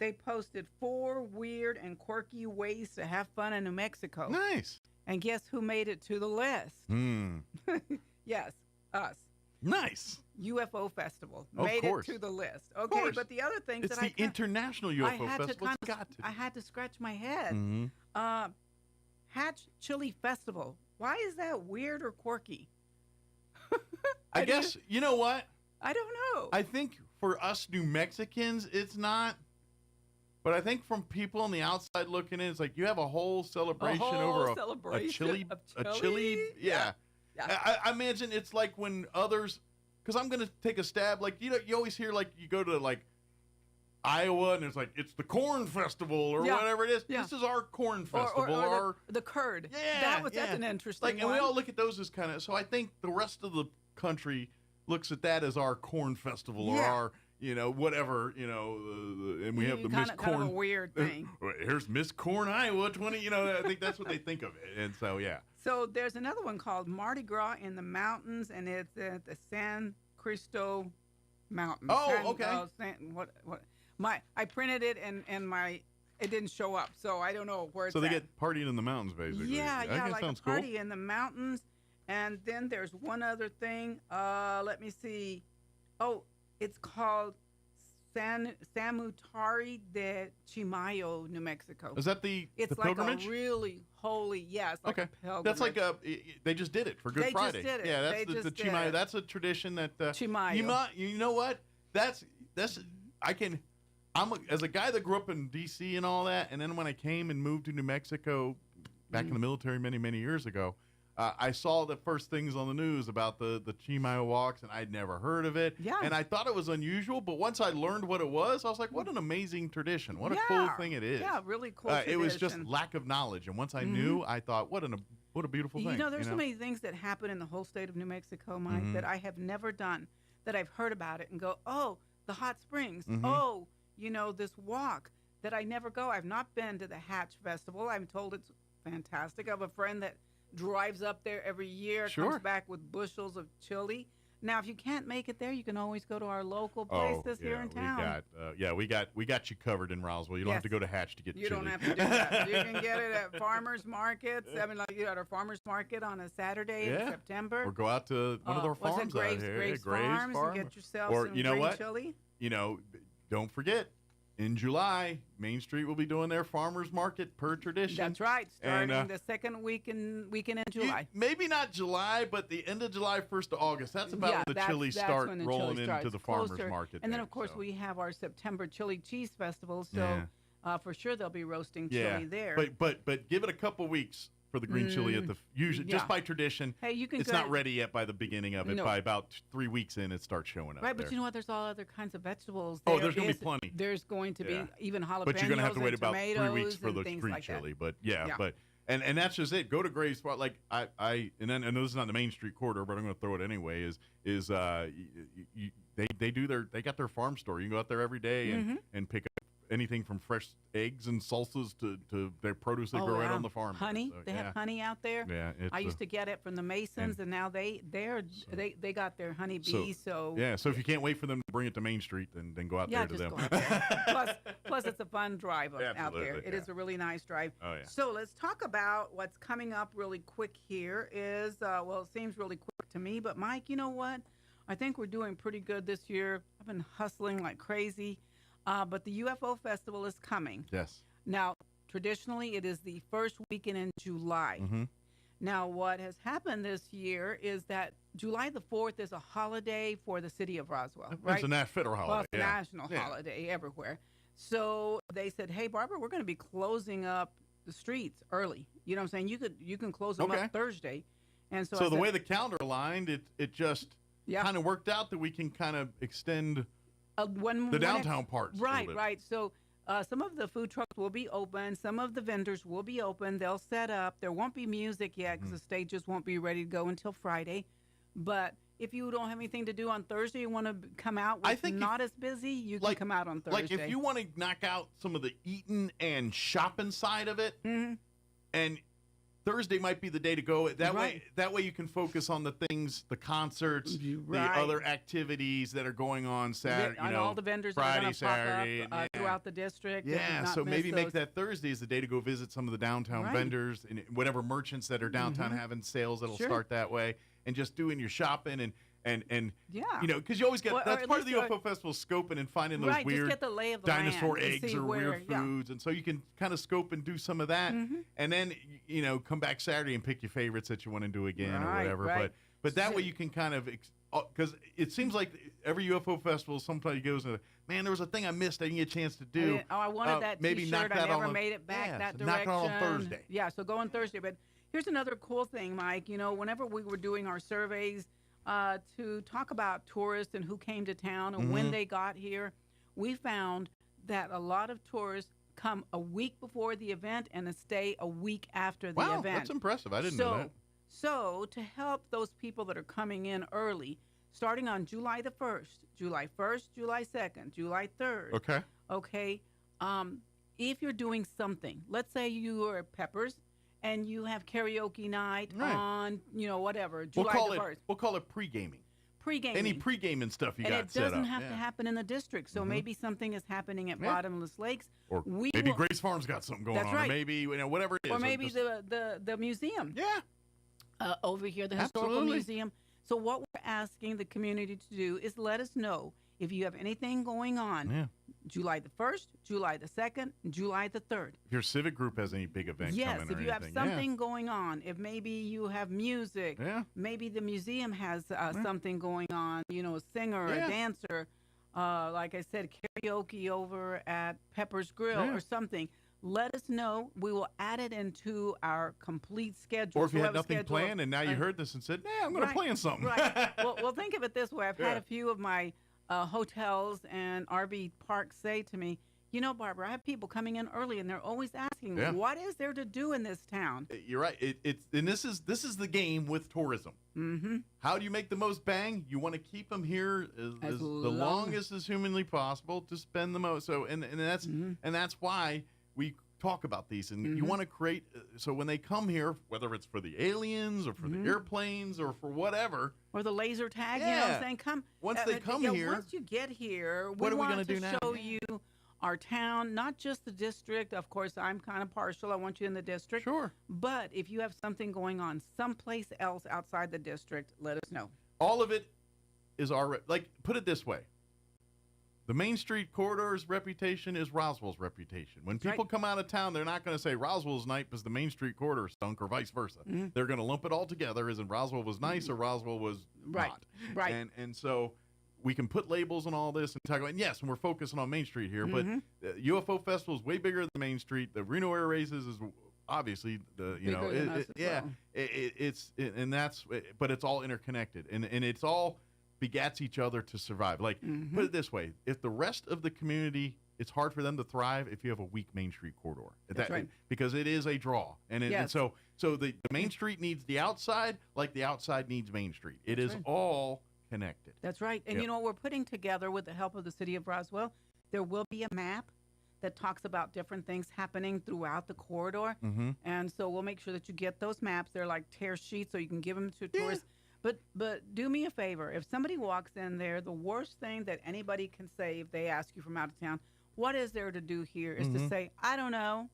They posted 4 weird and quirky ways to have fun in New Mexico. Nice. And guess who made it to the list? Yes, us. Nice. UFO Festival made it to the list. Okay, but the other things it's the International UFO Festival. I had to scratch my head. Hatch Chili Festival. Why is that weird or quirky? I guess, you know what? I don't know. I think for us New Mexicans, it's not. But I think from people on the outside looking in, it's like you have a whole celebration over a chili. Yeah. I imagine it's like when others, because I'm going to take a stab. Like, you always hear, like, you go to, like, Iowa and it's like, it's the corn festival or whatever it is. Yeah. This is our corn festival. Or the curd. Yeah. That's an interesting one. And we all look at those as kind of, so I think the rest of the country looks at that as our corn festival or our, whatever, and we have the Miss Corn. Kind of a weird thing. Here's Miss Corn, Iowa, 20, I think that's what they think of it. And so, yeah. So there's another one called Mardi Gras in the Mountains, and it's at the San Cristo Mountains. Oh, okay. I printed it and it didn't show up, so I don't know where it's at. So they get partying in the mountains, basically. Yeah, like sounds a party in the mountains. And then there's one other thing. Let me see. Oh, it's called Samutari de Chimayo, New Mexico. Is that the It's pilgrimage? like a really holy, it's like a pilgrimage. That's like they just did it for Good Friday. Just did it. Yeah, that's the Chimayo. That's a tradition that Chimayo. You know what? As a guy that grew up in D.C. and all that, and then when I came and moved to New Mexico back in the military many, many years ago, I saw the first things on the news about the Chi-Mai walks, and I'd never heard of it. Yeah. And I thought it was unusual, but once I learned what it was, I was like, what an amazing tradition. What a cool thing it is. Yeah, really cool tradition. It was just lack of knowledge. And once I knew, I thought, what a beautiful thing. There's so many things that happen in the whole state of New Mexico, Mike, that I have never done, that I've heard about it and go, oh, the hot springs. Oh, this walk that I never go. I've not been to the Hatch Festival. I'm told it's fantastic. I have a friend that drives up there every year, comes back with bushels of chili. Now, if you can't make it there, you can always go to our local places here in town. We got you covered in Roswell. You don't have to go to Hatch to get chili. You don't have to do that. You can get it at farmers markets. I mean, like at our farmers market on a Saturday in September. Or go out to one of their farms out here. Graves Farms and get yourself some green chili. Don't forget, in July, Main Street will be doing their farmers market per tradition. That's right, starting the second weekend in July. Maybe not July, but the end of July, 1st of August. That's about when the chili start rolling into the farmers market. And then, of course, we have our September Chili Cheese Festival, so for sure they'll be roasting chili there. But give it a couple weeks for the green chili at the usually just by tradition. Hey, you can. It's not ready yet by the beginning of it. No. By about 3 weeks in, it starts showing up. Right, but there. you know what? There's all other kinds of vegetables. There's going to be plenty. There's going to be even jalapenos. But you're going to have to wait about 3 weeks for the green like chili. But and that's just it. Go to Graves Farm. Like I know this is not the Main Street corridor, but I'm going to throw it anyway. They got their farm store. You can go out there every day and pick up anything from fresh eggs and salsas to their produce they grow right on the farm. Honey, they have honey out there. Yeah, I used to get it from the Masons, and now they got their honey bees. So if you can't wait for them to bring it to Main Street, then go out there to them. Go out there. plus it's a fun drive out there. It is a really nice drive. Oh yeah. So let's talk about what's coming up really quick here. It seems really quick to me, but Mike, you know what? I think we're doing pretty good this year. I've been hustling like crazy. But the UFO Festival is coming. Yes. Now, traditionally, it is the first weekend in July. Now, what has happened this year is that July the 4th is a holiday for the city of Roswell, right? It's a federal holiday. Well, it's a national holiday everywhere. So they said, hey, Barbara, we're going to be closing up the streets early. You know what I'm saying? You can close them up Thursday. And so the way the calendar aligned, it just kind of worked out that we can kind of extend the downtown parts. Right. So some of the food trucks will be open. Some of the vendors will be open. They'll set up. There won't be music yet because the stages won't be ready to go until Friday. But if you don't have anything to do on Thursday, you want to come out not as busy, you can come out on Thursday. Like if you want to knock out some of the eating and shopping side of it, and Thursday might be the day to go. That way you can focus on the things, the concerts, the other activities that are going on Saturday. All the vendors Friday, are Saturday, pop up, throughout the district. Yeah, so maybe make that Thursday as the day to go visit some of the downtown vendors and whatever merchants that are downtown having sales that'll start that way, and just doing your shopping and because you always get that's part of the UFO Festival, scoping and finding those weird just get the lay of the dinosaur land eggs or weird foods, and so you can kind of scope and do some of that, and then come back Saturday and pick your favorites that you want to do again or whatever. But that way you can kind of because it seems like every UFO festival sometimes goes into, man, there was a thing I missed I didn't get a chance to do. I wanted that maybe T-shirt. Knock that I never made it back that direction. Knock it on Thursday. Yeah, so go on Thursday. But here's another cool thing, Mike. Whenever we were doing our surveys to talk about tourists and who came to town and when they got here, we found that a lot of tourists come a week before the event and stay a week after the event. Wow, that's impressive. I didn't know that. So to help those people that are coming in early, starting on July the 1st, July 1st, July 2nd, July 3rd. Okay. If you're doing something, let's say you are at Peppers, and you have karaoke night on, whatever, July the 1st. We'll call it pre-gaming. Pre-gaming. Any pre-gaming stuff you got set up. And it doesn't have to happen in the district. So maybe something is happening at Bottomless Lakes. Or maybe Grace Farms got something going on. Or maybe, whatever it is. Or maybe the museum. Yeah. Over here, the Historical Museum. So what we're asking the community to do is let us know if you have anything going on. July the 1st, July the 2nd, July the 3rd. If your civic group has any big event coming or anything. Yes, if you have something going on, if maybe you have music, maybe the museum has something going on, a singer, a dancer, like I said, karaoke over at Pepper's Grill or something. let us know. We will add it into our complete schedule. Or if you So had nothing planned and now you heard this and said, "Nah, I'm going to plan something." Right. Well, think of it this way. I've had a few of my hotels and RV parks say to me, you know, Barbara, I have people coming in early and they're always asking me, what is there to do in this town? You're right. And this is the game with tourism. Mm-hmm. How do you make the most bang? You want to keep them here as the longest as humanly possible to spend the most. So and that's why we talk about these. And you want to create so when they come here, whether it's for the aliens or for the airplanes or for whatever, or the laser tag, you know what I'm saying? Come once they come here. Once you get here, what are we going to do now? Show you our town, not just the district. Of course, I'm kind of partial. I want you in the district. Sure. But if you have something going on someplace else outside the district, let us know. All of it is put it this way. The Main Street corridor's reputation is Roswell's reputation. When people come out of town, they're not going to say Roswell's nice because the Main Street corridor stunk or vice versa. They're going to lump it all together as in Roswell was nice or Roswell was not. Right. And so we can put labels on all this and talk about, and we're focusing on Main Street here, but UFO Festival is way bigger than Main Street. The Reno Air Races is obviously but it's all interconnected and it's all begats each other to survive. Like, put it this way, if the rest of the community, it's hard for them to thrive if you have a weak Main Street corridor. That's right. Because it is a draw. And so the Main Street needs the outside like the outside needs Main Street. It is all connected. That's right. And you know, we're putting together with the help of the city of Roswell, there will be a map that talks about different things happening throughout the corridor. And so we'll make sure that you get those maps. They're like tear sheets so you can give them to tourists. But do me a favor. If somebody walks in there, the worst thing that anybody can say if they ask you from out of town, what is there to do here, is to say, I don't know,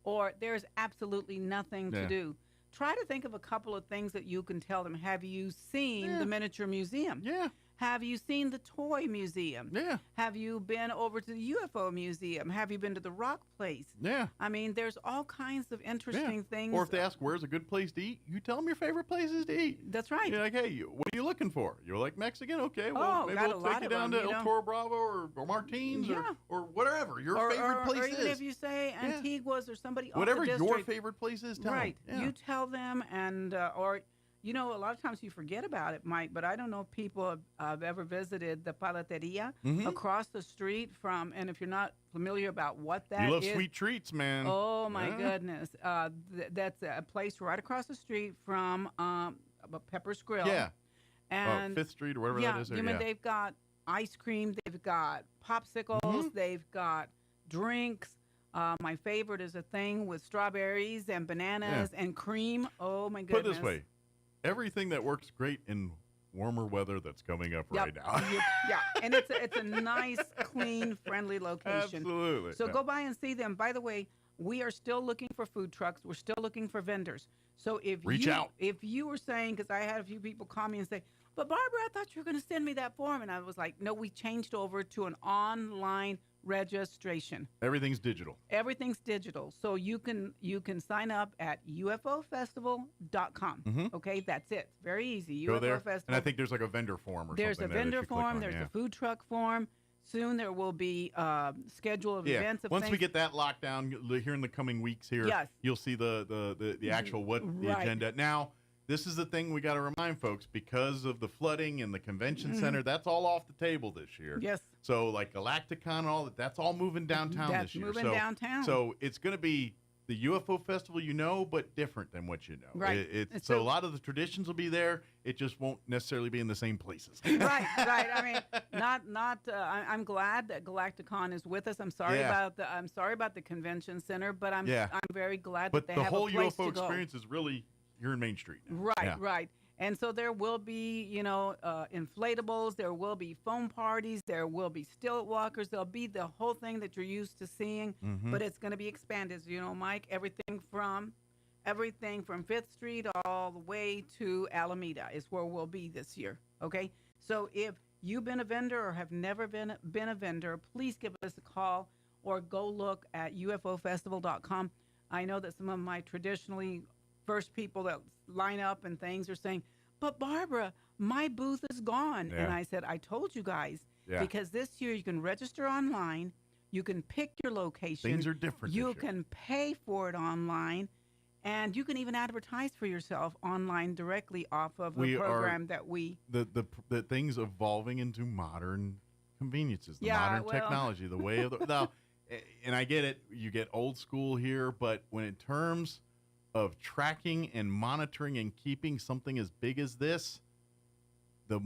or there's absolutely nothing to do. Try to think of a couple of things that you can tell them. Have you seen the miniature museum? Have you seen the toy museum? Have you been over to the UFO museum? Have you been to the rock place? I mean, there's all kinds of interesting things. Or if they ask, where's a good place to eat? You tell them your favorite places to eat. That's right. You're like, hey, what are you looking for? You're like, Mexican? Okay, well, maybe we'll take you down to El Toro Bravo or Martins or whatever your favorite place is. Or even if you say Antiguas or somebody whatever off the district, your favorite place is, tell them. You tell them, and or you know, a lot of times you forget about it, Mike, but I don't know if people have ever visited the Palateria across the street from, and if you're not familiar about what that is. You love sweet treats, man. Oh, my goodness. That's a place right across the street from Pepper's Grill. And 5th Street or whatever that is. I mean, they've got ice cream, they've got popsicles, they've got drinks. My favorite is a thing with strawberries and bananas and cream. Oh, my goodness. Put it this way. Everything that works great in warmer weather that's coming up right now. And it's a nice, clean, friendly location. Absolutely. So go by and see them. By the way, we are still looking for food trucks. We're still looking for vendors. So if you were saying, because I had a few people call me and say, but Barbara, I thought you were going to send me that form. And I was like, no, we changed over to an online registration. Everything's digital. Everything's digital. So you can sign up at ufofestival.com. Okay, that's it. Very easy. Go there. And I think there's like a vendor form or something. There's a vendor form. There's a food truck form. Soon there will be schedule of events. Once we get that locked down here in the coming weeks here, you'll see the actual the agenda. Now, this is the thing we got to remind folks, because of the flooding and the convention center, that's all off the table this year. Yes. So like Galacticon and all that's all moving downtown this year. Moving downtown. So it's going to be the UFO festival, but different than what you know. Right. So a lot of the traditions will be there. It just won't necessarily be in the same places. Right. I mean, I'm glad that Galacticon is with us. I'm sorry about the convention center, but I'm very glad that they have a place to go. But the whole UFO experience is really here in Main Street now. Right. And so there will be, inflatables, there will be foam parties, there will be stilt walkers, there'll be the whole thing that you're used to seeing, but it's going to be expanded. Mike, everything from 5th Street all the way to Alameda is where we'll be this year, okay? So if you've been a vendor or have never been a vendor, please give us a call or go look at ufofestival.com. I know that some of my traditionally first people that line up and things are saying, but Barbara, my booth is gone. And I said, I told you guys, because this year you can register online, You can pick your location. Things are different. You can pay for it online, and you can even advertise for yourself online directly off of a program that we. The things evolving into modern conveniences, modern technology, the way of the now. And I get it. You get old school here, but when in terms of tracking and monitoring and keeping something as big as this, the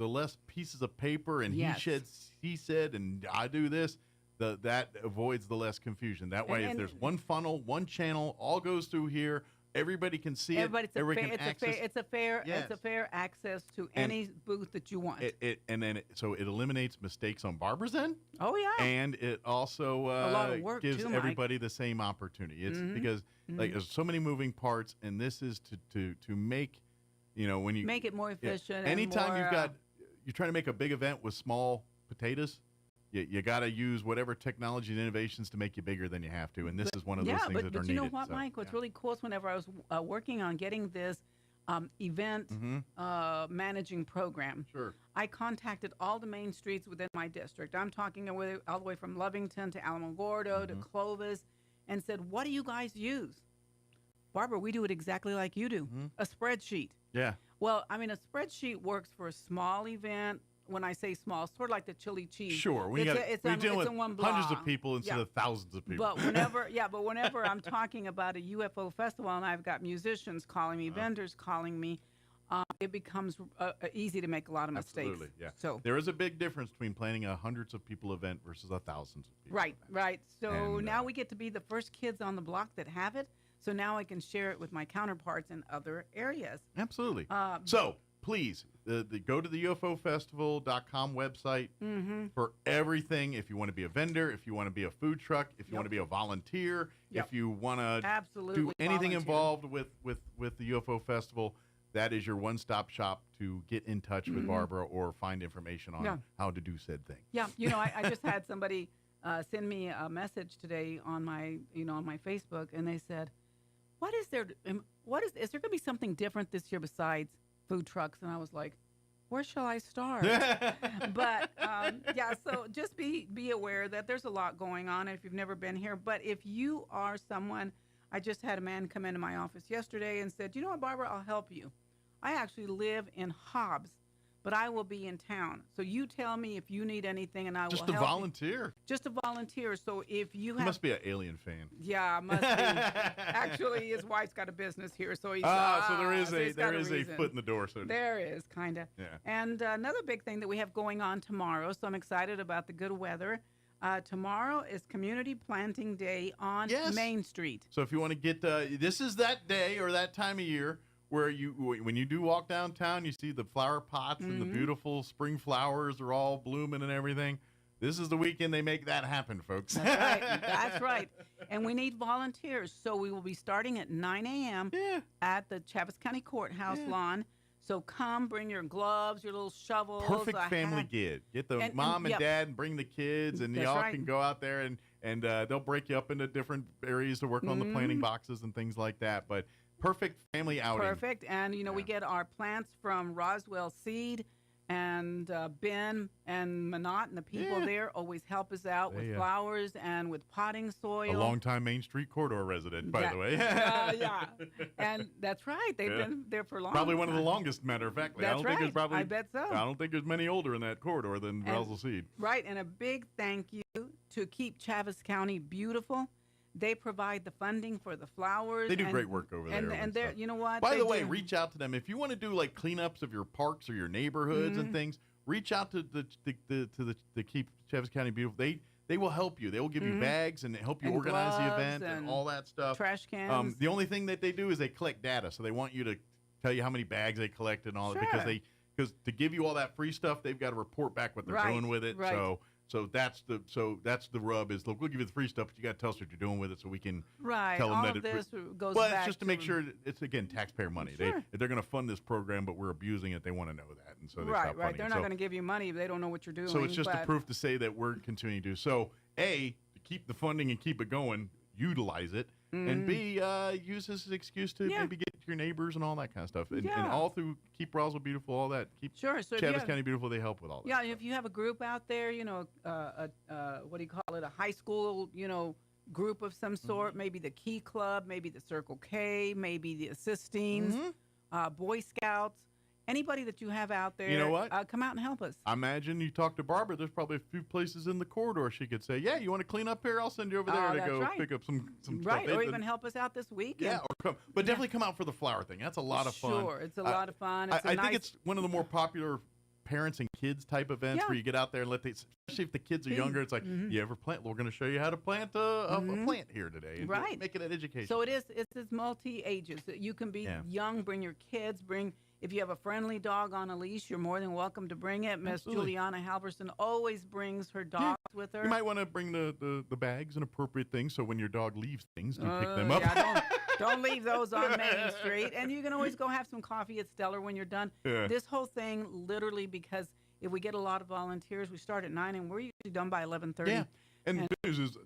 less pieces of paper and he said, and I do this, that avoids the less confusion. That way, if there's one funnel, one channel, all goes through here, everybody can see it. Everybody can access. It's a fair access to any booth that you want. So it eliminates mistakes on Barbara's end. Oh yeah. And it also a lot of work gives too, everybody the same opportunity. It's because there's so many moving parts, and this is to make, when you make it more efficient. Anytime you're trying to make a big event with small potatoes, you got to use whatever technology and innovations to make you bigger than you have to, and this is one of those things that are needed. But you know what, Mike? What's really cool is whenever I was working on getting this event managing program, I contacted all the main streets within my district. I'm talking all the way from Lovington to Alamogordo to Clovis, and said, what do you guys use? Barbara, we do it exactly like you do, a spreadsheet. Yeah. Well, I mean, a spreadsheet works for a small event. When I say small, sort of like the chili cheese. Sure, we're dealing with hundreds of people instead of thousands of people. But whenever I'm talking about a UFO festival and I've got musicians calling me, vendors calling me, it becomes easy to make a lot of mistakes. Absolutely, yeah. So there is a big difference between planning a hundreds of people event versus a thousands of people. Right. So now we get to be the first kids on the block that have it. So now I can share it with my counterparts in other areas. Absolutely. So please, go to the UFOfestival.com website for everything. If you want to be a vendor, if you want to be a food truck, if you want to be a volunteer, if you want to do anything involved with the UFO Festival, that is your one-stop shop to get in touch with Barbara or find information on how to do said thing. Yeah, I just had somebody send me a message today on my Facebook, and they said, is there going to be something different this year besides food trucks? And I was like, where shall I start? But so just be aware that there's a lot going on if you've never been here. But if you are someone, I just had a man come into my office yesterday and said, you know what, Barbara, I'll help you. I actually live in Hobbs, but I will be in town. So you tell me if you need anything, and I will help you. Just a volunteer. Just a volunteer. So if you He must be an Alien fan. Yeah, must be. Actually, his wife's got a business here, so he's so there is a foot in the door. So there is, kind of. Yeah. And another big thing that we have going on tomorrow, so I'm excited about the good weather. Tomorrow is Community Planting Day on Main Street. So if you want to get, this is that day or that time of year where when you do walk downtown, you see the flower pots and the beautiful spring flowers are all blooming and everything. This is the weekend they make that happen, folks. That's right. That's right. And we need volunteers. So we will be starting at 9 a.m. at the Chaves County Courthouse lawn. So come, bring your gloves, your little shovels. Perfect family get the mom and dad and bring the kids, and y'all can go out there and they'll break you up into different areas to work on the planting boxes and things like that. But perfect family outing. Perfect. And, we get our plants from Roswell Seed, and Ben and Manat and the people there always help us out with flowers and with potting soil. A longtime Main Street corridor resident, by the way. And that's right. They've been there for a long Probably one of the longest, matter of fact. That's right. I bet so. I don't think there's many older in that corridor than Roswell Seed. Right. And a big thank you to keep Chaves County beautiful. They provide the funding for the flowers. They do great work over there. And they're, you know what? By the way, reach out to them. If you want to do like cleanups of your parks or your neighborhoods and things, reach out to the Keep Chaves County Beautiful. They will help you. They will give you bags and help you organize the event and all that stuff. Trash cans. The only thing that they do is they collect data. So they want you to tell you how many bags they collected and all that, because to give you all that free stuff, they've got to report back what they're doing with it. Right. So that's the rub is, look, we'll give you the free stuff, but you got to tell us what you're doing with it so we can tell them all that of this goes well, back it's just to make sure it's, again, taxpayer money. If they're going to fund this program, but we're abusing it, they want to know that. And so they stop funding They're not going to give you money if they don't know what you're doing. So it's just a proof to say that we're continuing to do. So, A, to keep the funding and keep it going, utilize it. and B, use this as an excuse to maybe get to your neighbors and all that kind of stuff. And all through Keep Roswell Beautiful, all that. Keep Chavis County Beautiful, they help with all that. Yeah, if you have a group out there, you know, what do you call it, a high school, you know, group of some sort, maybe the Key Club, maybe the Circle K, maybe the Assistings, Boy Scouts. Anybody that you have out there, you know what? Come out and help us. I imagine you talk to Barbara. There's probably a few places in the corridor she could say, "Yeah, you want to clean up here? I'll send you over there to go pick up some right, stuff." Or even help us out this week. Yeah, but definitely come out for the flower thing. That's a lot of fun. Sure, it's a lot of fun. I think it's one of the more popular parents and kids type events where you get out there and especially if the kids are younger, it's like, you ever plant? We're going to show you how to plant a plant here today. And make it an education. So it's multi-ages. You can be young, bring your kids, if you have a friendly dog on a leash, you're more than welcome to bring it. Miss Juliana Halverson always brings her dogs with her. You might want to bring the bags and appropriate things so when your dog leaves things, you pick them up. Yeah, don't leave those on Main Street. And you can always go have some coffee at Stellar when you're done. Yeah. This whole thing, literally, because if we get a lot of volunteers, we start at 9 and we're usually done by 11:30. Yeah, and the good news is,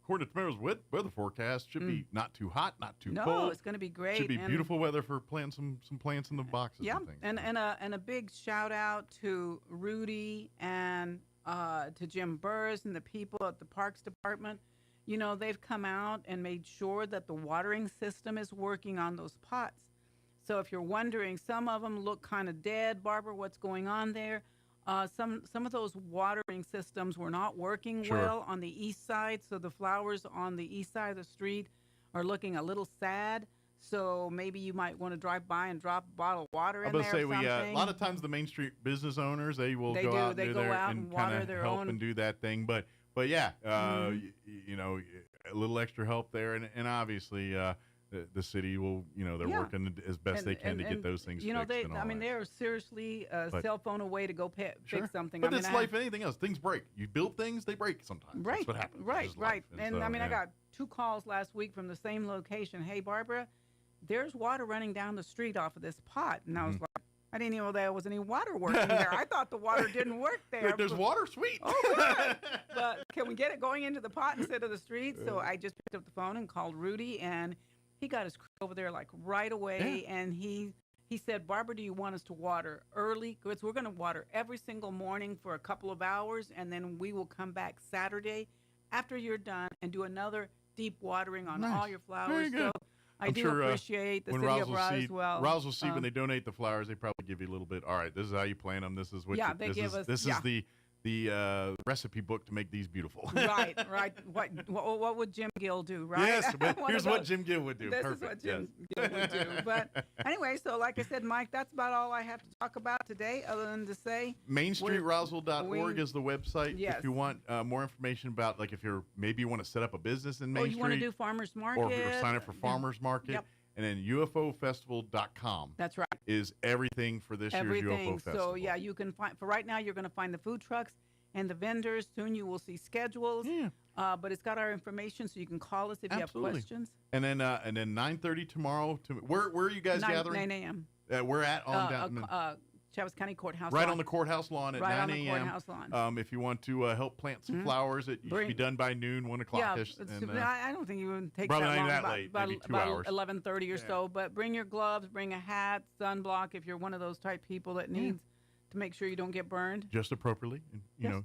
according to tomorrow's weather forecast, should be not too hot, not too cold. No, it's going to be great. Should be beautiful weather for planting some plants in the boxes. Yeah, and things. And a big shout out to Rudy and to Jim Burrs and the people at the Parks Department. You know, they've come out and made sure that the watering system is working on those pots. So if you're wondering, some of them look kind of dead. Barbara, what's going on there? Some of those watering systems were not working well on the east side, so the flowers on the east side of the street are looking a little sad. So maybe you might want to drive by and drop a bottle of water in there. I was going to say, a lot of times the Main Street business owners, they will go out and kind of help and do that thing. But yeah, you know, a little extra help there, and obviously. The city will, you know, they're working as best they can to get those things you know, fixed. They are seriously a cell phone away to go fix something. But it's like anything else. Things break. You build things, they break sometimes. Right. That's what happens. Right. And so, I got 2 calls last week from the same location. Hey, Barbara, there's water running down the street off of this pot. And I was like, I didn't even know there was any water working there. I thought the water didn't work there. There's water, sweet. Oh, good. But can we get it going into the pot instead of the street? So I just picked up the phone and called Rudy, and he got his crew over there like right away, and he said, Barbara, do you want us to water early? Because we're going to water every single morning for a couple of hours, and then we will come back Saturday after you're done and do another deep watering on all your flowers. So I do appreciate the city of Roswell. Roswell Seed, when they donate the flowers, they probably give you a little bit. All right, this is how you plant them. This is what this is the recipe book to make these beautiful. Right. What would Jim Gill do, right? Yes, but here's what Jim Gill would do. This Perfect. is what Jim Gill would do. But anyway, so like I said, Mike, that's about all I have to talk about today, other than to say MainStreetRoswell.org is the website. Yes. If you want more information about, like, if you're maybe you want to set up a business in Main Street, you want to do farmers market, or sign up for farmers market. Yep. And then UFOfestival.com. That's right. Is everything for this year's UFO Festival. So yeah, you can find, for right now, you're going to find the food trucks and the vendors. Soon you will see schedules. Yeah. But it's got our information, so you can call us if you have questions. And then 9:30 tomorrow. Where are you guys gathering? 9 a.m. We're at on Chavis County Courthouse right lawn. On the courthouse lawn at 9 a.m. Right on the courthouse lawn. If you want to help plant some flowers, it should be done by noon, 1 o'clock-ish. Yeah, I don't think it would take that long. Probably not that late, maybe 2 hours. 11:30 or so. But bring your gloves, bring a hat, sunblock if you're one of those type people that needs to make sure you don't get burned. Just appropriately,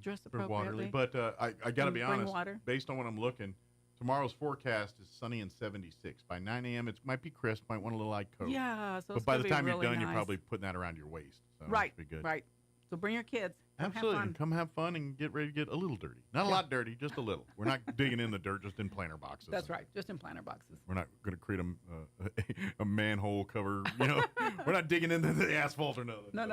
just for waterly. But I got to be honest, based on what I'm looking, tomorrow's forecast is sunny and 76. By 9 a.m., it might be crisp, might want a little light coat. Yeah, so but by the time you're done, you're probably putting that around your waist. So right, be good. Right. So bring your kids. Absolutely. Come have fun and get ready to get a little dirty. Not a lot dirty, just a little. We're not digging in the dirt, just in planter boxes. That's right, just in planter boxes. We're not going to create a manhole cover. We're not digging into the asphalt or nothing. No.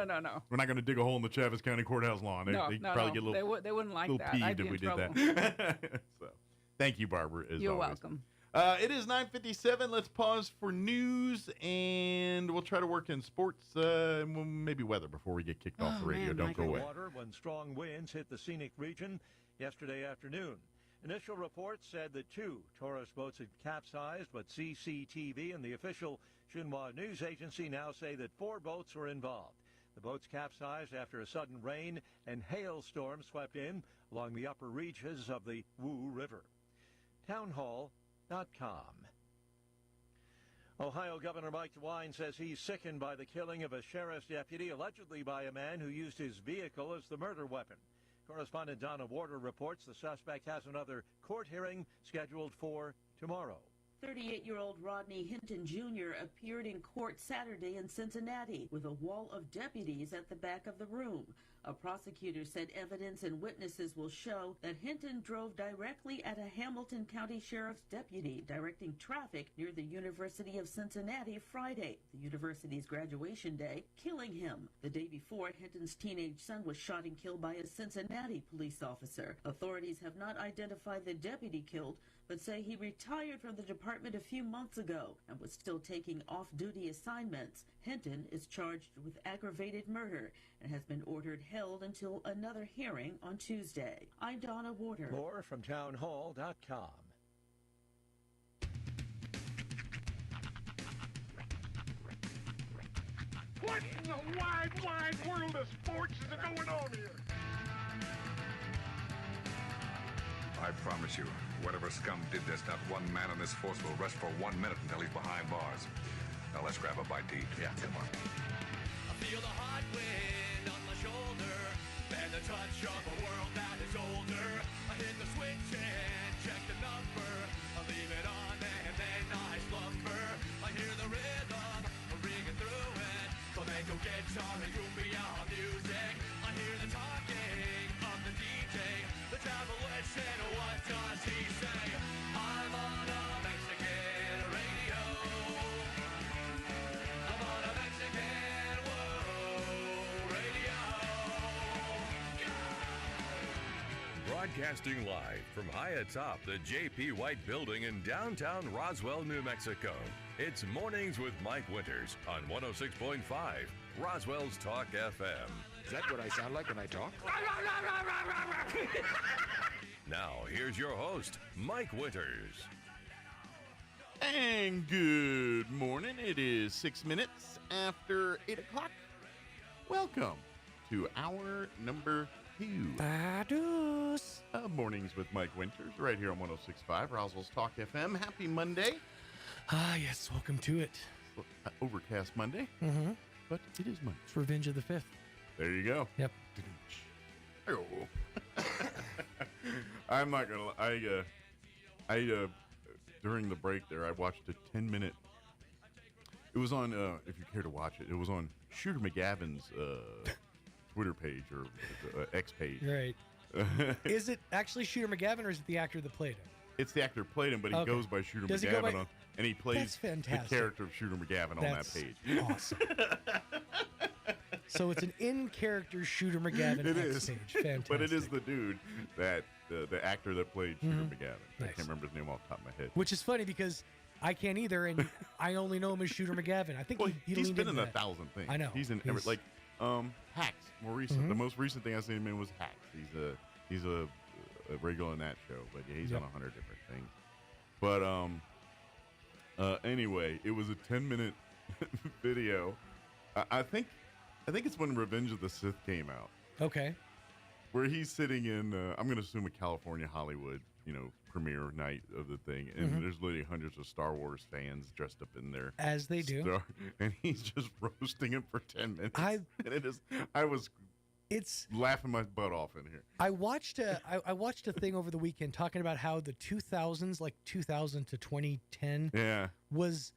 We're not going to dig a hole in the Chavis County Courthouse lawn. They probably get a little. They wouldn't like that. Peeved if we did that. So, thank you, Barbara. You're welcome. It is 9:57. Let's pause for news, and we'll try to work in sports, maybe weather before we get kicked off the radio. Don't go away. Water when strong winds hit the scenic region yesterday afternoon. Initial reports said that 2 tourist boats had capsized, but CCTV and the official Xinhua news agency now say that 4 boats were involved. The boats capsized after a sudden rain and hailstorm swept in along the upper reaches of the Wu River. Townhall.com. Ohio Governor Mike DeWine says he's sickened by the killing of a sheriff's deputy, allegedly by a man who used his vehicle as the murder weapon. Correspondent Donna Warder reports the suspect has another court hearing scheduled for tomorrow. 38-year-old Rodney Hinton Jr. appeared in court Saturday in Cincinnati with a wall of deputies at the back of the room. A prosecutor said evidence and witnesses will show that Hinton drove directly at a Hamilton County Sheriff's deputy directing traffic near the University of Cincinnati Friday, the university's graduation day, killing him. The day before, Hinton's teenage son was shot and killed by a Cincinnati police officer. Authorities have not identified the deputy killed, but say he retired from the department a few months ago and was still taking off-duty assignments. Hinton is charged with aggravated murder and has been ordered held until another hearing on Tuesday. I'm Donna Warder. More from townhall.com. What in the wide world of sports is going on here? I promise you, whatever scum did this, not one man in this force will rest for 1 minute until he's behind bars. Now let's grab a bite to eat. Yeah, come on. I feel the hot wind on my shoulder and the touch of a world that is older. I hit the switch and check the number. I leave it on and then I slumber. I hear the rhythm ringing through it. Flamenco guitar and cumbia music. I hear the talking of the DJ. The travel and what does he say? I'm on a Mexican radio. I'm on a Mexican radio. Broadcasting live from high atop the J.P. White Building in downtown Roswell, New Mexico. It's Mornings with Mike Winters on 106.5 Roswell's Talk FM. Is that what I sound like when I talk? Now, here's your host, Mike Winters. And good morning. It is 6 minutes after 8 o'clock. Welcome to hour number 2 of Mornings with Mike Winters, right here on 106.5 Roswell's Talk FM. Happy Monday. Ah, yes, welcome to it. Overcast Monday, but it is Monday. It's Revenge of the 5th. There you go. Yep. I'm not gonna. I during the break there, I watched a 10-minute. It was on. If you care to watch it, it was on Shooter McGavin's Twitter page or X page. Right. Is it actually Shooter McGavin or is it the actor that played him? It's the actor who played him, but he goes by Shooter Does McGavin he go by... on, and he plays the character of Shooter McGavin on that page. Awesome. So it's an in-character Shooter McGavin X page. Fantastic. But it is the dude that the actor that played Shooter McGavin. Nice. I can't remember his name off the top of my head. Which is funny because I can't either, and I only know him as Shooter McGavin. I think he's been in 1,000 things. I know. He's in Hacks. More recent. The most recent thing I seen him in was Hacks. He's a regular in that show, but yeah, he's on 100 different things. But anyway, it was a 10-minute video. I think it's when Revenge of the Sith came out. Okay. Where he's sitting in, I'm going to assume a California Hollywood, premiere night of the thing, and there's literally hundreds of Star Wars fans dressed up in there. As they do. And he's just roasting him for 10 minutes. I was laughing my butt off in here. I watched a thing over the weekend talking about how the 2000s, like 2000 to 2010, was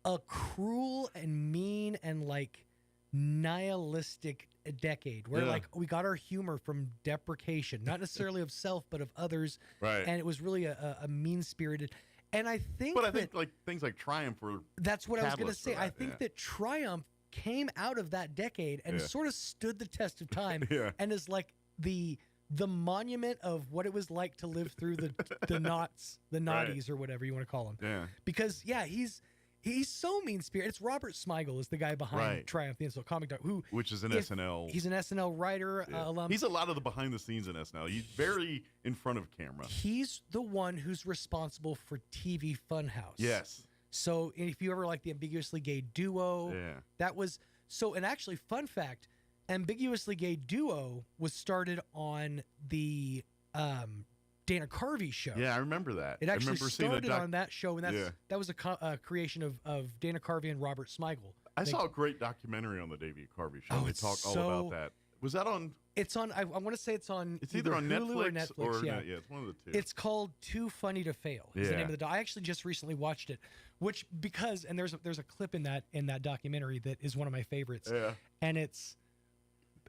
a cruel and mean and like nihilistic decade where like we got our humor from deprecation, not necessarily of self but of others, right? And it was really a mean-spirited, and I think like things like Triumph were that's what I was going to say. I think that Triumph came out of that decade and sort of stood the test of time and is like the monument of what it was like to live through the naughties or whatever you want to call them. Because he's so mean-spirited. It's Robert Smigel is the guy behind Triumph, the Insult Comic Dog, which is an SNL. He's an SNL writer, alum. He's a lot of the behind-the-scenes in SNL. He's very in front of camera. He's the one who's responsible for TV Funhouse. Yes. So if you ever like the Ambiguously Gay Duo, that was so. And actually, fun fact: Ambiguously Gay Duo was started on the Dana Carvey show. Yeah, I remember that. It actually I remember seeing started on that show, and that was a creation of Dana Carvey and Robert Smigel. I saw a great documentary on the David Carvey show. They talk all about that. Was that on? It's on. I want to say it's on. It's either on Hulu Netflix or Netflix. yeah, it's one of the two. It's called Too Funny to Fail. Is the name of the. I actually just recently watched it, and there's a clip in that documentary that is one of my favorites. Yeah. And it's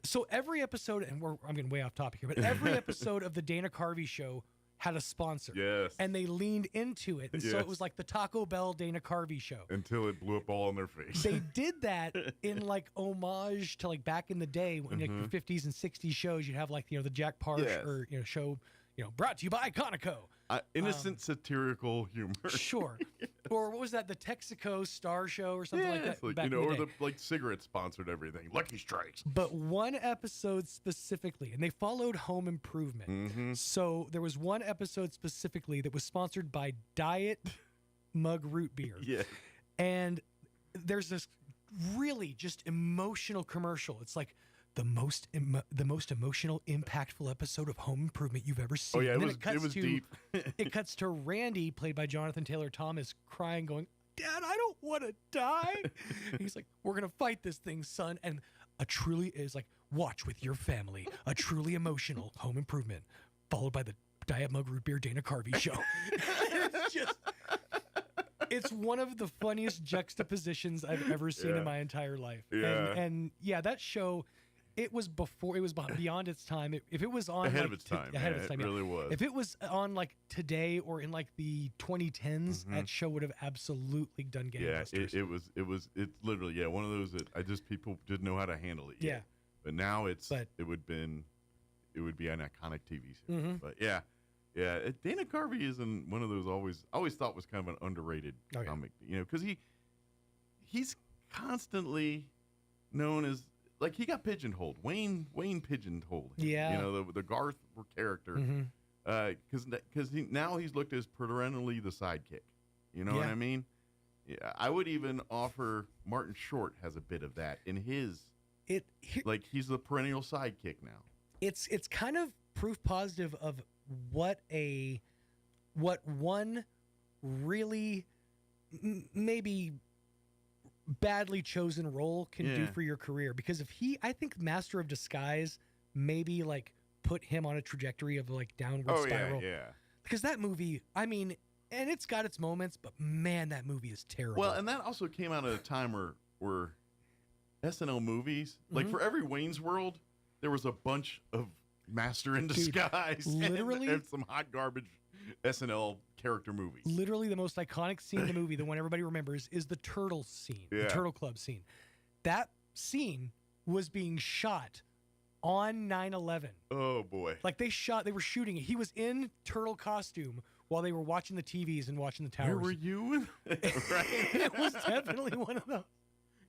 so every episode, and I'm getting way off topic here, but every episode of the Dana Carvey show had a sponsor. Yes. And they leaned into it. And so it was like the Taco Bell Dana Carvey show. Until it blew up all in their face. They did that in like homage to like back in the day when like the 50s and 60s shows, you'd have like, the Jack Parsh or, show, brought to you by Conoco. Innocent satirical humor. Sure. Or what was that? The Texaco Star Show or something like that. Like, back in the or day. the cigarette sponsored everything. Lucky Strikes. But one episode specifically, and they followed Home Improvement. So there was one episode specifically that was sponsored by Diet Mug Root Beer. Yeah. And there's this really just emotional commercial. It's like the most emotional, impactful episode of Home Improvement you've ever seen. Oh yeah, and it was deep. It cuts to Randy, played by Jonathan Taylor Thomas, crying, going, "Dad, I don't want to die." He's like, "We're gonna fight this thing, son." And watch with your family, a truly emotional Home Improvement, followed by the Diet Mug Root Beer Dana Carvey show. It's one of the funniest juxtapositions I've ever seen in my entire life. Yeah. And that show, it was beyond its time. If it was on ahead of its time, it really was. If it was on like today or in like the 2010s, that show would have absolutely done gangbusters. Yeah, it's literally one of those that people didn't know how to handle it yet. Yeah. But now it would be an iconic TV series. But yeah. Yeah, Dana Carvey is one of those always thought was kind of an underrated comic, because he's constantly known as, like, he got pigeonholed. Wayne pigeonholed him. Yeah. The Garth character, because now he's looked as perennially the sidekick. You know what I mean? Yeah, I would even offer Martin Short has a bit of that in his. Like, he's the perennial sidekick now. It's kind of proof positive of what one really maybe badly chosen role can do for your career. Because I think Master of Disguise maybe like put him on a trajectory of like downward spiral. Yeah. Because that movie, and it's got its moments, but man, that movie is terrible. Well, and that also came out at a time where SNL movies, like for every Wayne's World, there was a bunch of Master in Disguise, literally, and some hot garbage SNL character movies. Literally, the most iconic scene in the movie, the one everybody remembers, is the turtle scene, the Turtle Club scene. That scene was being shot on 9/11. Oh boy! Like they were shooting it. He was in turtle costume while they were watching the TVs and watching the towers. Where were you? Right? It was definitely one of those.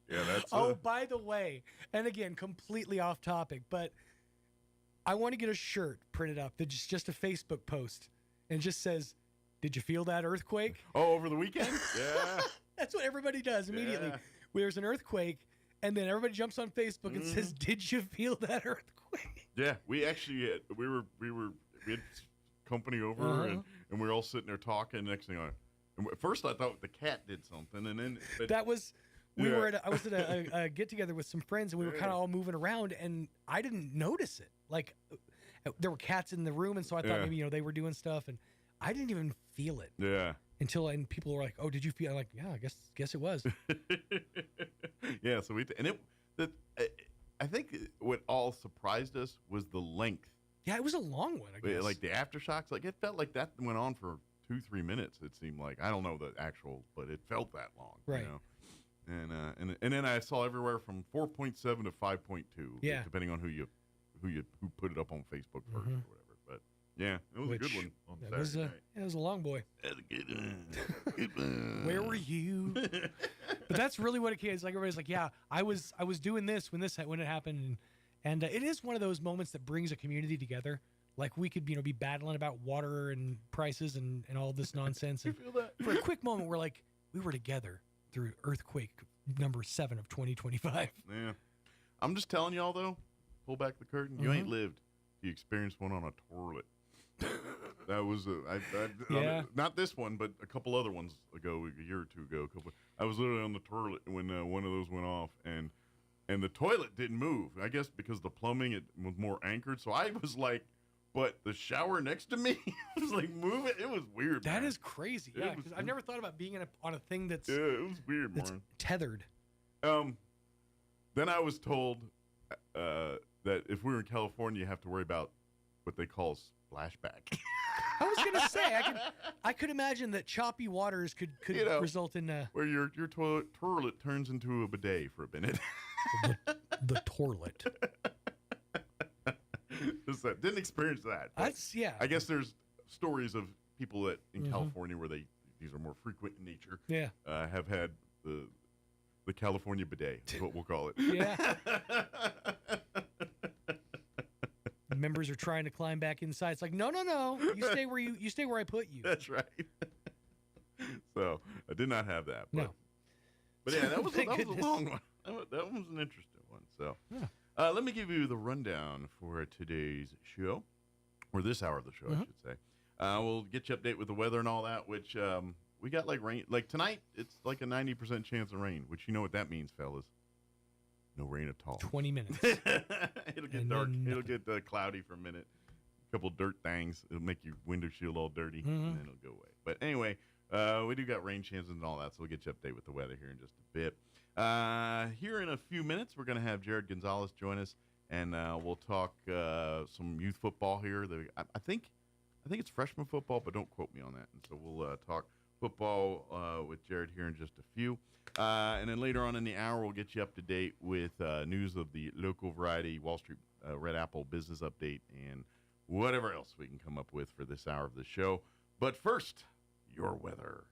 Yeah, that's. By the way, and again, completely off topic, but I want to get a shirt printed up that's just a Facebook post and just says, "Did you feel that earthquake?" Oh, over the weekend? Yeah. That's what everybody does immediately. There's an earthquake, and then everybody jumps on Facebook and says, "Did you feel that earthquake?" Yeah, we actually we had company over and we were all sitting there talking. Next thing at first I thought the cat did something, and then I was at a get together with some friends, and we were kind of all moving around, and I didn't notice it. Like there were cats in the room, and so I thought maybe they were doing stuff, and I didn't even feel it. Yeah. Until people were like, "Oh, did you feel?" I'm like, "Yeah, I guess it was." Yeah. So I think what all surprised us was the length. Yeah, it was a long one. I guess. Like the aftershocks, like it felt like that went on for 2-3 minutes. It seemed like, I don't know the actual, but it felt that long. Right. And then I saw everywhere from 4.7 to 5.2. Yeah. Depending on who put it up on Facebook first or whatever. But yeah, it was a good one on Saturday night. It was a long boy. Good one. Where were you? But that's really what it is. Like everybody's like, yeah, I was doing this when it happened, and it is one of those moments that brings a community together. Like we could be battling about water and prices and all this nonsense. And feel that? For a quick moment, we're like, we were together through earthquake number 7 of 2025. Yeah, I'm just telling y'all though. Pull back the curtain. You ain't lived. You experienced one on a toilet. That was not this one, but a couple other ones ago, a year or two ago. I was literally on the toilet when one of those went off, and the toilet didn't move. I guess because the plumbing it was more anchored. So I was like, but the shower next to me was like moving. It was weird. That man. is crazy. Yeah, because I've never thought about being on a thing that's it was weird, man. Tethered. Then I was told that if we were in California, you have to worry about what they call splashback. I was gonna say I could imagine that choppy waters could result in where your toilet turns into a bidet for a minute. the toilet. Didn't experience that. I guess there's stories of people that in California where these are more frequent in nature. Yeah. Have had the California bidet is what we'll call it. Yeah. Members are trying to climb back inside. It's like, no. You stay where I put you. That's right. So I did not have that. But, no. But yeah, that was a long one. That was an interesting one. So let me give you the rundown for today's show, or this hour of the show, I should say. We'll get you update with the weather and all that, which we got like rain. Like tonight, it's like a 90% chance of rain, which you know what that means, fellas. No rain at all. 20 minutes. It'll get dark. It'll get cloudy for a minute. A couple dirt things. It'll make your window shield all dirty, and then it'll go away. But anyway, we do got rain chances and all that, so we'll get you update with the weather here in just a bit. Here in a few minutes, we're going to have Jared Gonzalez join us, and we'll talk some youth football here. I think it's freshman football, but don't quote me on that. And so we'll talk football with Jared here in just a few. And then later on in the hour, we'll get you up to date with news of the local variety Wall Street Red Apple business update and whatever else we can come up with for this hour of the show. But first, your weather.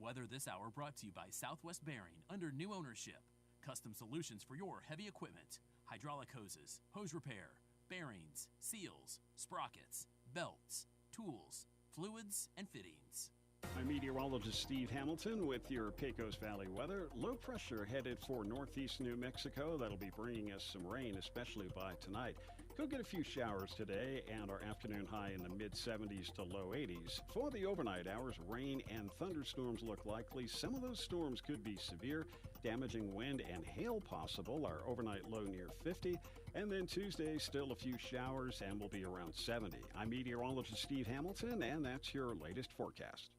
Weather this hour brought to you by Southwest Bearing under new ownership. Custom solutions for your heavy equipment. Hydraulic hoses, hose repair, bearings, seals, sprockets, belts, tools, fluids, and fittings. I'm meteorologist Steve Hamilton with your Pecos Valley weather. Low pressure headed for northeast New Mexico. That'll be bringing us some rain, especially by tonight. Could get a few showers today, and our afternoon high in the mid-70s to low 80s. For the overnight hours, rain and thunderstorms look likely. Some of those storms could be severe, damaging wind and hail possible. Our overnight low near 50. And then Tuesday, still a few showers, and we'll be around 70. I'm meteorologist Steve Hamilton, and that's your latest forecast.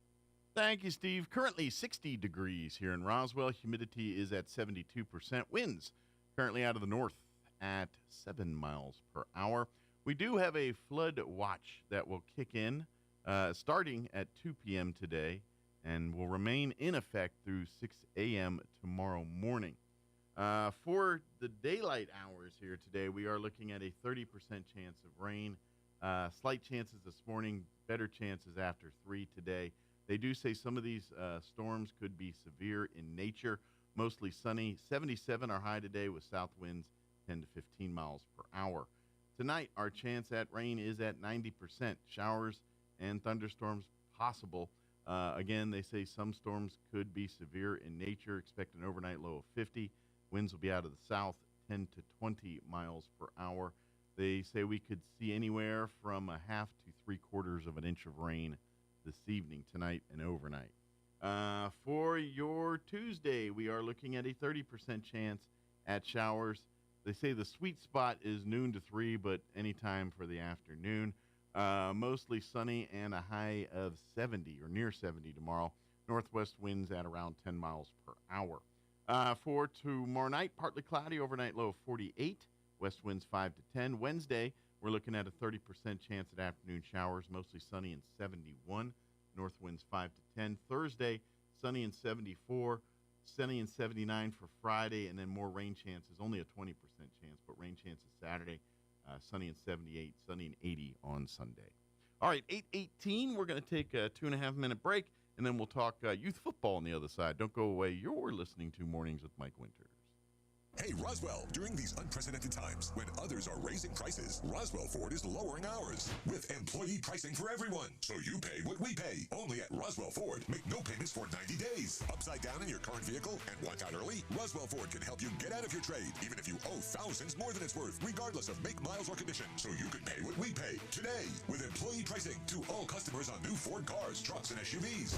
Thank you, Steve. Currently 60 degrees here in Roswell. Humidity is at 72%. Winds currently out of the north at 7 miles per hour. We do have a flood watch that will kick in starting at 2 p.m. today and will remain in effect through 6 a.m. tomorrow morning. For the daylight hours here today, we are looking at a 30% chance of rain. Slight chances this morning, better chances after 3 today. They do say some of these storms could be severe in nature, mostly sunny. 77 are high today with south winds 10 to 15 miles per hour. Tonight, our chance at rain is at 90%. Showers and thunderstorms possible. Again, they say some storms could be severe in nature. Expect an overnight low of 50. Winds will be out of the south 10 to 20 miles per hour. They say we could see anywhere from a half to 3/4 of an inch of rain this evening, tonight, and overnight. For your Tuesday, we are looking at a 30% chance at showers. They say the sweet spot is noon to 3, but anytime for the afternoon. Mostly sunny and a high of 70 or near 70 tomorrow. Northwest winds at around 10 miles per hour. For tomorrow night, partly cloudy, overnight low of 48. West winds 5 to 10. Wednesday, we're looking at a 30% chance at afternoon showers, mostly sunny and 71. North winds 5 to 10. Thursday, sunny and 74. Sunny and 79 for Friday, and then more rain chances. Only a 20% chance, but rain chances Saturday. Sunny and 78, sunny and 80 on Sunday. All right, 8:18. We're going to take a 2.5-minute break, and then we'll talk youth football on the other side. Don't go away. You're listening to Mornings with Mike Winters. Hey, Roswell, during these unprecedented times when others are raising prices, Roswell Ford is lowering ours with employee pricing for everyone. So you pay what we pay. Only at Roswell Ford. Make no payments for 90 days. Upside down in your current vehicle and want out early? Roswell Ford can help you get out of your trade, even if you owe thousands more than it's worth, regardless of make, miles, or condition. So you can pay what we pay today with employee pricing to all customers on new Ford cars, trucks, and SUVs.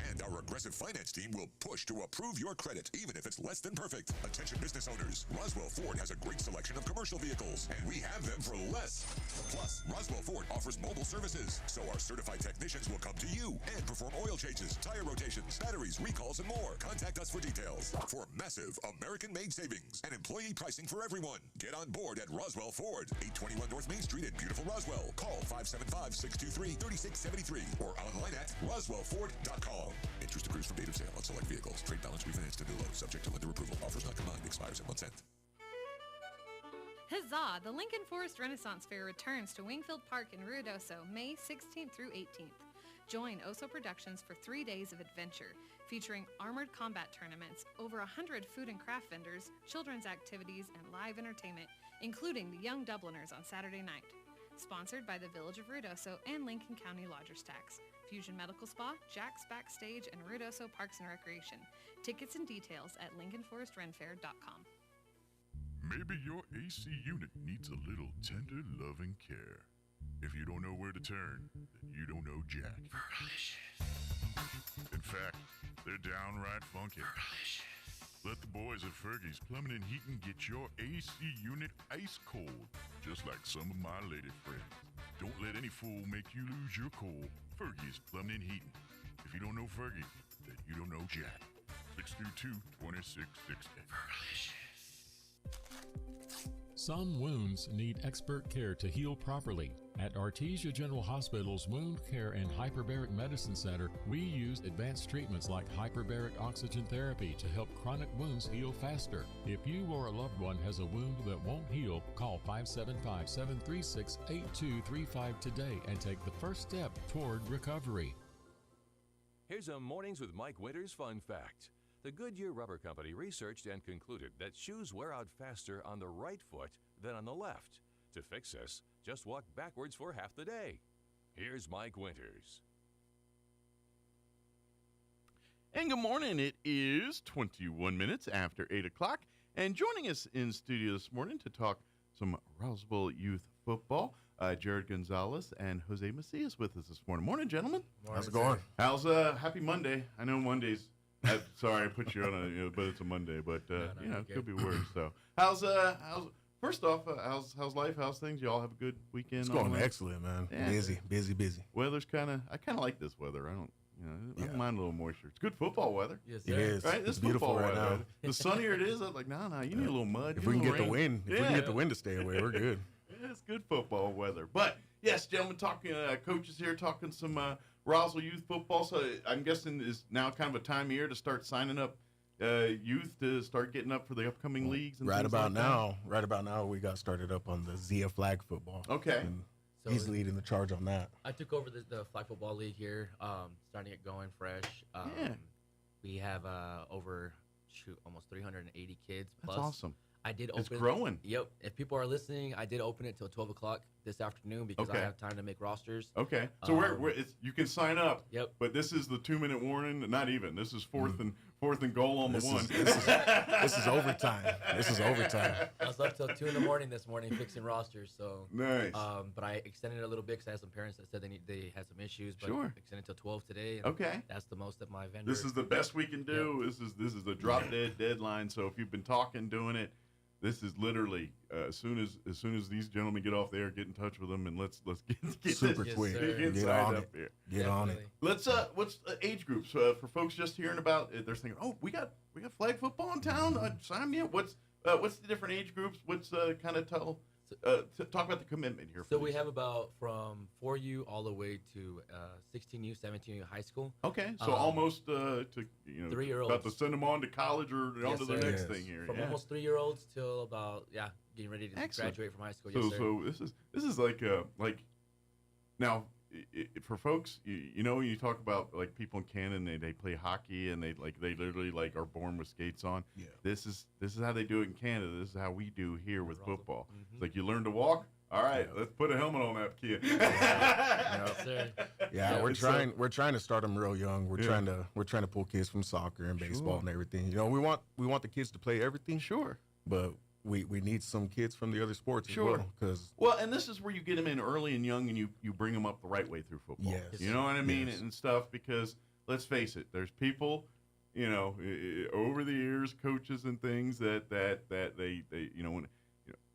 And our aggressive finance team will push to approve your credit, even if it's less than perfect. Attention business owners, Roswell Ford has a great selection of commercial vehicles, and we have them for less. Plus, Roswell Ford offers mobile services, so our certified technicians will come to you and perform oil changes, tire rotations, batteries, recalls, and more. Contact us for details. For massive American-made savings and employee pricing for everyone, get on board at Roswell Ford, 821 North Main Street in beautiful Roswell. Call 575-623-3673 or online at roswellford.com. Interest accrues from date of sale on select vehicles. Trade balance refinanced to new low, subject to lender approval. Offers not combined. Expires in month's end. Huzzah! The Lincoln Forest Renaissance Fair returns to Wingfield Park in Ruidoso, May 16th through 18th. Join Oso Productions for 3 days of adventure, featuring armored combat tournaments, over 100 food and craft vendors, children's activities, and live entertainment, including the Young Dubliners on Saturday night. Sponsored by the Village of Ruidoso and Lincoln County Lodgers Tax. Fusion Medical Spa, Jack's Backstage, and Ruidoso Parks and Recreation. Tickets and details at LincolnForestRenFair.com. Maybe your AC unit needs a little tender loving care. If you don't know where to turn, then you don't know Jack. In fact, they're downright funky. Let the boys at Fergie's Plumbing and Heating get your AC unit ice cold, just like some of my lady friends. Don't let any fool make you lose your cool. Fergie's Plumbing and Heating. If you don't know Fergie, then you don't know Jack. 632-2660. Some wounds need expert care to heal properly. At Artesia General Hospital's Wound Care and Hyperbaric Medicine Center, we use advanced treatments like hyperbaric oxygen therapy to help chronic wounds heal faster. If you or a loved one has a wound that won't heal, call 575-736-8235 today and take the first step toward recovery. Here's a Mornings with Mike Winters fun fact. The Goodyear Rubber Company researched and concluded that shoes wear out faster on the right foot than on the left. To fix this, just walk backwards for half the day. Here's Mike Winters. And good morning. It is 21 minutes after 8 o'clock. And joining us in studio this morning to talk some Roswell youth football, Jared Gonzalez and Jose Macias with us this morning. Morning, gentlemen. How's it going? How's happy Monday? I know Mondays. Sorry, I put you on a, but it's a Monday. But it could be worse. So, first off, how's life? How's things? Y'all have a good weekend? It's going excellent, man. Yeah. Busy. Weather's I kind of like this weather. I don't mind a little moisture. It's good football weather. Yes, it is. Right? It's beautiful right now. The sunnier it is, I'm like, no, you need a little mud. If we can get the wind, to stay away, we're good. Yeah, it's good football weather. But yes, gentlemen, talking coaches here, talking some Roswell youth football. So I'm guessing is now kind of a time of year to start signing up youth to start getting up for the upcoming leagues. And right about now, we got started up on the Zia flag football. Okay. And he's leading the charge on that. I took over the flag football league here, starting it going fresh. We have almost 380 kids. Plus. That's awesome. I did open. It's growing. Yep. If people are listening, I did open it till 12 o'clock this afternoon because I have time to make rosters. Okay. So you can sign up. Yep. But this is the 2-minute warning. Not even. This is fourth and goal on the one. This is overtime. This is overtime. I was up till 2 in the morning this morning fixing rosters. So nice. But I extended it a little bit because I had some parents that said they had some issues. But extended till 12 today. And okay. That's the most that my vendor. This is the best we can do. Yep. This is the drop dead deadline. So if you've been doing it. This is literally as soon as these gentlemen get off there, get in touch with them, and let's get super this, quick. Get on up it. here. Get on it. Let's what's age groups for folks just hearing about it? They're thinking, oh, we got flag football in town. Sign me up. What's the different age groups? What's kind of talk about the commitment here. So we have about from 4U all the way to 16U, 17U high school. Okay, so almost to 3-year-olds. About to send them on to college or on to the next thing here. From almost 3-year-olds till about getting ready to graduate from high school. So this is like now for folks, you know, when you talk about like people in Canada, they play hockey and they literally like are born with skates on. Yeah. This is how they do it in Canada. This is how we do here with football. It's like you learn to walk. All right, let's put a helmet on that kid. Yeah, we're trying to start them real young. We're trying to pull kids from soccer and baseball and everything. You know, we want the kids to play everything. Sure. But we need some kids from the other sports as well. Well, and this is where you get them in early and young, and you bring them up the right way through football. Yes. You know what I mean? Yes. And stuff, because let's face it, there's people, you know, over the years, coaches and things that they you know, when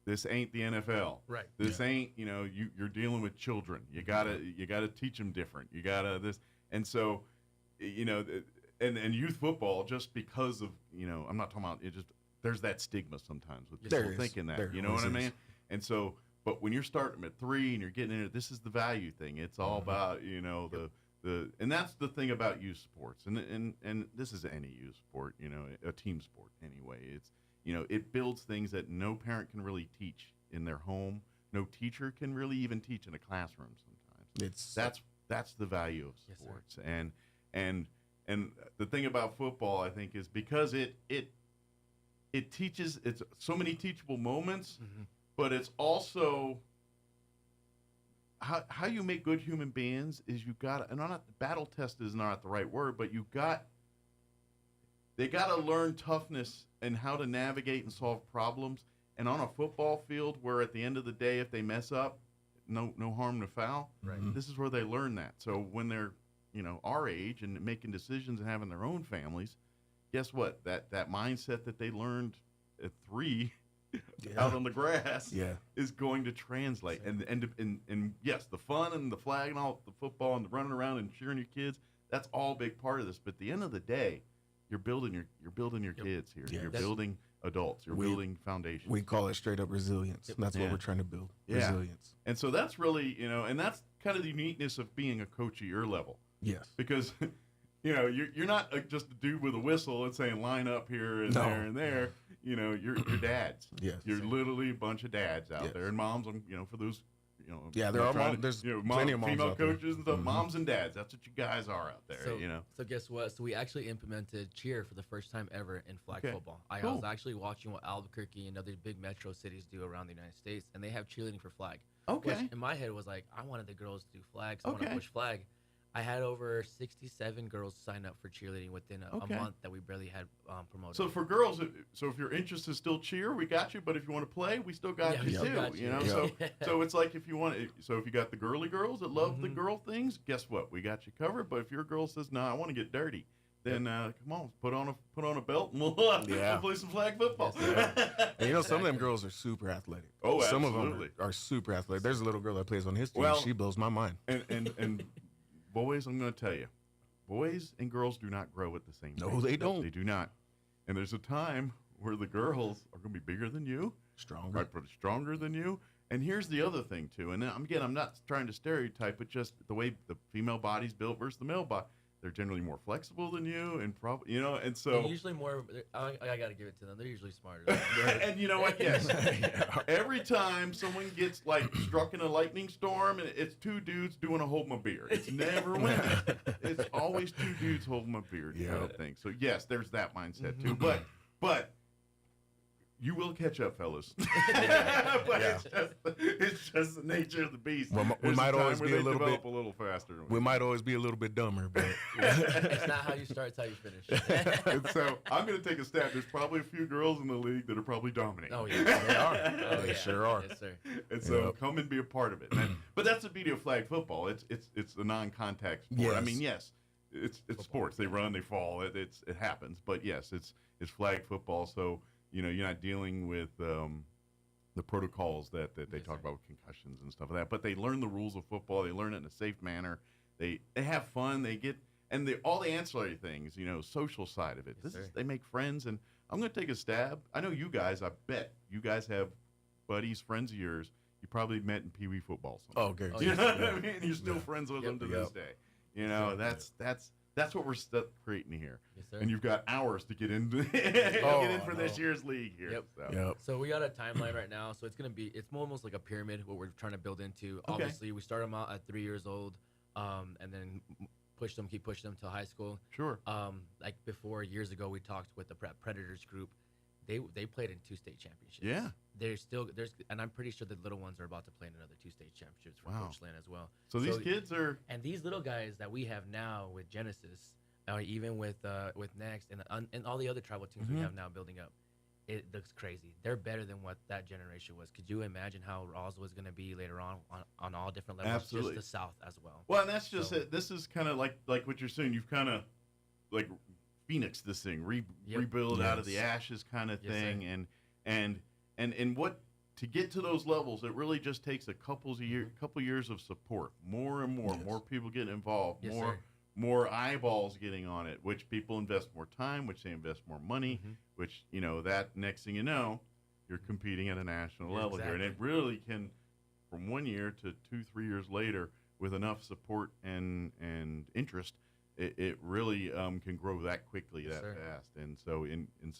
this ain't the NFL. Right. This ain't, you know, you're dealing with children. You gotta teach them different. You gotta this, and so, you know, and youth football, just because of, you know, I'm not talking about it, just there's that stigma sometimes with people thinking that. You know what I mean? And so, but when you're starting at 3 and you're getting in it, this is the value thing. It's all about, you know, and that's the thing about youth sports, and this is any youth sport, you know, a team sport anyway. It's, you know, it builds things that no parent can really teach in their home. No teacher can really even teach in a classroom sometimes. That's the value of sports. And the thing about football, I think, is because it teaches, it's so many teachable moments, but it's also how you make good human beings is you got, and battle test is not the right word, but they got to learn toughness and how to navigate and solve problems. And on a football field, where at the end of the day, if they mess up, no harm, no foul. Right. This is where they learn that. So when they're, you know, our age and making decisions and having their own families, guess what? That mindset that they learned at 3 out on the grass is going to translate. And yes, the fun and the flag and all the football and the running around and cheering your kids, that's all a big part of this. But at the end of the day, you're building your kids here. Yeah, you're building adults. You're building foundations. We call it straight up resilience. That's what we're trying to build. Yeah. Resilience. And so that's really, you know, and that's kind of the uniqueness of being a coach at your level. Yes. Because, you know, you're not just a dude with a whistle and saying line up here and there and there. You know, you're dads. Yes. You're literally a bunch of dads out there, and moms. You know, for those, you know. Yeah, there are there's plenty of moms female out there. coaches and stuff. Moms and dads. That's what you guys are out there. So, you know. So guess what? So we actually implemented cheer for the first time ever in flag football. I was actually watching what Albuquerque and other big metro cities do around the United States, and they have cheerleading for flag. Okay. Which in my head was like, I wanted the girls to do flags. I want to push flag. I had over 67 girls sign up for cheerleading within a month that we barely had promoted. So for girls, so if your interest is still cheer, we got you. But if you want to play, we still got you too. You know, so it's like if you want, so if you got the girly girls that love the girl things, guess what? We got you covered. But if your girl says, "No, I want to get dirty," then come on, put on a belt and we'll play some flag football. And you know, some of them girls are super athletic. Oh, some absolutely. of them are super athletic. There's a little girl that plays on his team. Well, she blows my mind. And boys, I'm going to tell you, boys and girls do not grow at the same No, rate. they don't. They do not. And there's a time where the girls are going to be bigger than you, stronger than you. And here's the other thing too. And again, I'm not trying to stereotype, but just the way the female body's built versus the male body. They're generally more flexible than you, and probably, you know, and so they're usually more. I got to give it to them. They're usually smarter. And you know what? Yes. Every time someone gets like struck in a lightning storm, and it's 2 dudes doing a hold my beer. It's never women. It's always 2 dudes holding my beer. You know, thing. So yes, there's that mindset too. But you will catch up, fellas. But it's just the nature of the beast. We might always be a little faster. We might always be a little bit dumber, but it's not how you start, it's how you finish. And so I'm going to take a stab. There's probably a few girls in the league that are probably dominating. Oh yeah, they are. They sure are. Yes, sir. And so come and be a part of it. But that's the beauty of flag football. It's a non-contact sport. Yes. I mean, yes, it's sports. They run, they fall. It happens. But yes, it's flag football. So, you know, you're not dealing with the protocols that they talk about with concussions and stuff like that. But they learn the rules of football. They learn it in a safe manner. They have fun. They get all the ancillary things. You know, social side of it. They make friends. And I'm going to take a stab. I know you guys. I bet you guys have buddies, friends of yours. You probably met in Pee Wee football. Oh, okay. You know what I mean? You're still friends with them to this day. You know, that's That's what we're creating here. Yes, sir. And you've got hours to get in, for this year's league here. Yep. So we got a timeline right now. So it's almost like a pyramid what we're trying to build into. Okay. Obviously, we start them out at 3 years old, and then keep pushing them till high school. Sure. Like before, years ago, we talked with the Predators group. They played in 2 state championships. Yeah. And I'm pretty sure the little ones are about to play in another 2 state championships for Coach Lynn as well. So these kids are, and these little guys that we have now with Genesis, even with Next and all the other tribal teams we have now building up, it looks crazy. They're better than what that generation was. Could you imagine how Roswell is going to be later on all different levels? Absolutely. Just the South as well. Well, and that's just it. This is kind of like what you're saying. You've kind of like Phoenix this thing, rebuild out of the ashes kind of thing, and what to get to those levels, it really just takes a couple years of support, more and more people getting involved, more eyeballs getting on it, which people invest more time, which they invest more money, which that next thing you know, you're competing at a national level here, and it really can, from 1 year to 2-3 years later, with enough support and interest. It really can grow that quickly, that fast, and so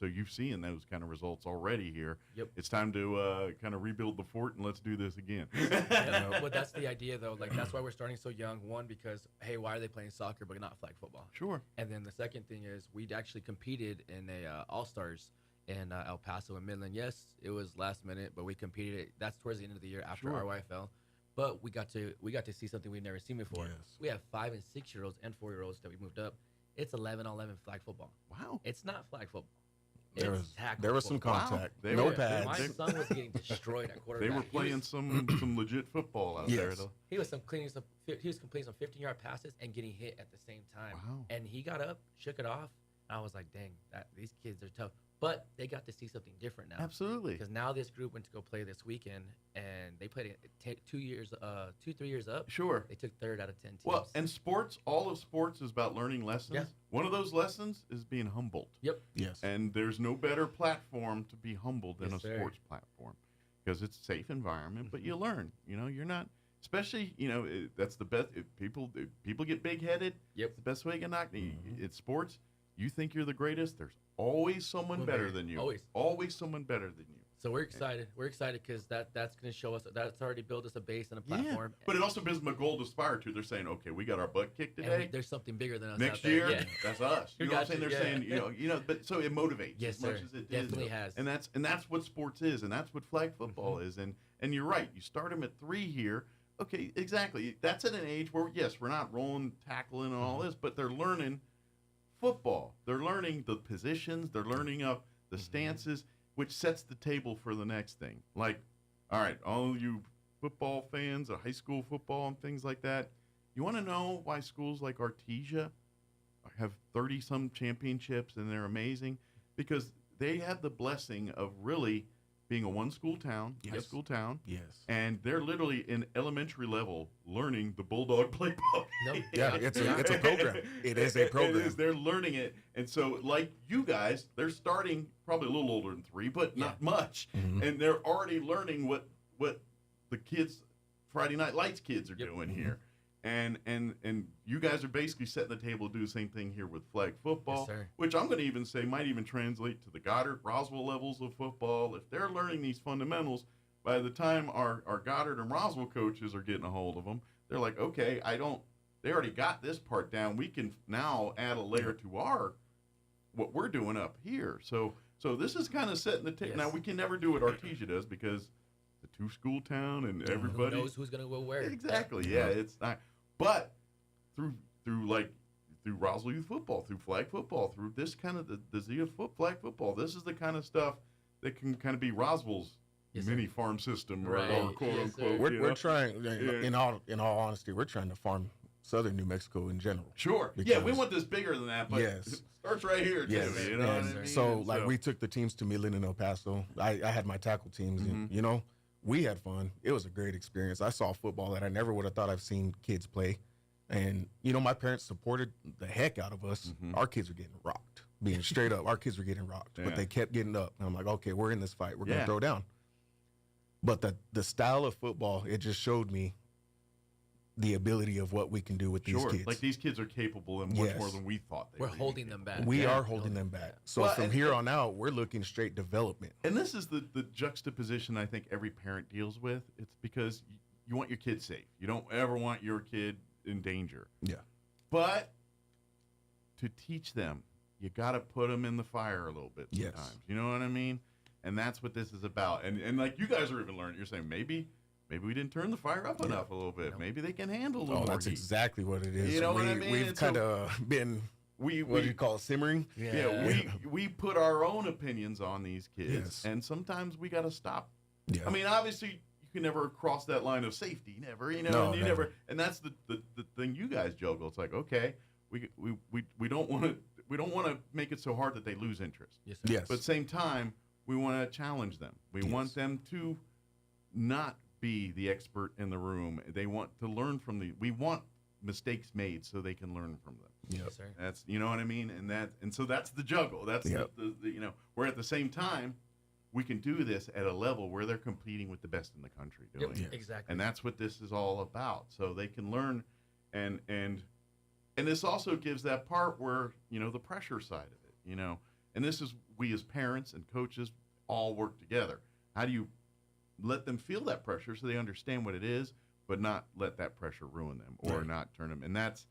you've seen those kind of results already here. Yep. It's time to kind of rebuild the fort and let's do this again. But that's the idea, though. Like that's why we're starting so young. One, because hey, why are they playing soccer but not flag football? Sure. And then the second thing is we actually competed in a All-Stars in El Paso and Midland. Yes, it was last minute, but we competed. That's towards the end of the year after RYFL. But we got to see something we've never seen before. Yes. We have 5- and 6-year-olds and 4-year-olds that we moved up. It's 11-on-11 flag football. Wow. It's not flag football. There was some contact. Wow. No pads. My son was getting destroyed at quarterback. They were playing some legit football out there. Though. He was completing some 15-yard passes and getting hit at the same time. Wow. And he got up, shook it off, and I was like, dang, these kids are tough. But they got to see something different now. Absolutely. Because now this group went to go play this weekend, and they played it 3 years up. Sure. They took 3rd out of 10 teams. Well, and all of sports is about learning lessons. Yeah. One of those lessons is being humbled. Yep. Yes. And there's no better platform to be humbled than a sports platform, because it's a safe environment, but you learn. You're not, especially, that's the best. If people get big-headed, the best way you can knock it's sports. You think you're the greatest, there's always someone better than you. Always someone better than you. So we're excited. We're excited because that's going to show us that's already built us a base and a platform. Yeah. But it also gives them a goal to aspire to. They're saying, okay, we got our butt kicked today. And there's something bigger than us. Next year, that's us. You know what I'm saying? They're saying, but so it motivates as much as it definitely is. Has. And that's what sports is, and that's what flag football is. And you're right. You start them at 3 here. Okay, exactly. That's at an age where yes, we're not rolling, tackling, and all this, but they're learning football. They're learning the positions. They're learning up the stances, which sets the table for the next thing. Like, all right, all you football fans of high school football and things like that, you want to know why schools like Artesia have 30-some championships and they're amazing? Because they have the blessing of really being a one-school town, high school town. Yes. And they're literally in elementary level learning the Bulldog playbook. Yeah, it's a program. It is a program. It is. They're learning it. And so, like you guys, they're starting probably a little older than 3, but not much. Mm-hmm. And they're already learning what the kids, Friday Night Lights kids are doing here. And you guys are basically setting the table to do the same thing here with flag football, which I'm going to even say might even translate to the Goddard, Roswell levels of football. If they're learning these fundamentals, by the time our Goddard and Roswell coaches are getting a hold of them, they're like, okay, they already got this part down. We can now add a layer to what we're doing up here. So this is kind of setting the table. Now, we can never do what Artesia does because the 2-school town and everybody who knows who's going to go where. Exactly. Yeah, it's not. But through Roswell Youth Football, through flag football, through this kind of the Zia flag football, this is the kind of stuff that can kind of be Roswell's mini farm system, or quote unquote. We're trying, in all honesty, we're trying to farm southern New Mexico in general. Sure. Yeah, we want this bigger than that, but it starts right here, too. You know what I mean? So, we took the teams to Midland and El Paso. I had my tackle teams, and, we had fun. It was a great experience. I saw football that I never would have thought I've seen kids play. And, my parents supported the heck out of us. Our kids were getting rocked. Being straight up, our kids were getting rocked. But they kept getting up. And I'm like, okay, we're in this fight. We're going to throw down. But the style of football, it just showed me the ability of what we can do with these kids. Like these kids are capable and much more than we thought they were. We're holding them back. We are holding them back. So from here on out, we're looking straight development. And this is the juxtaposition I think every parent deals with. It's because you want your kid safe. You don't ever want your kid in danger. Yeah. But to teach them, you got to put them in the fire a little bit sometimes. Yes. You know what I mean? And that's what this is about. And like you guys are even learning. You're saying maybe we didn't turn the fire up enough a little bit. Maybe they can handle a little more that's heat. exactly what it is. You know what I mean? We've kind of been, what do you call it, simmering? We put our own opinions on these kids, and sometimes we got to stop. Yeah. I mean, obviously, you can never cross that line of safety, never. You know, No, and you never. and that's the thing you guys juggle. It's like, okay, we don't want to make it so hard that they lose interest. Yes, sir. Yes. But at the same time, we want to challenge them. We want them to not be the expert in the room. They want to learn from we want mistakes made so they can learn from them. Yes, sir. That's, you know what I mean? And so that's the juggle. That's the where at the same time we can do this at a level where they're competing with the best in the country doing it. Exactly. And that's what this is all about. So they can learn and this also gives that part where, the pressure side of it, and this is we as parents and coaches all work together. How do you let them feel that pressure so they understand what it is, but not let that pressure ruin them or not turn them. And that's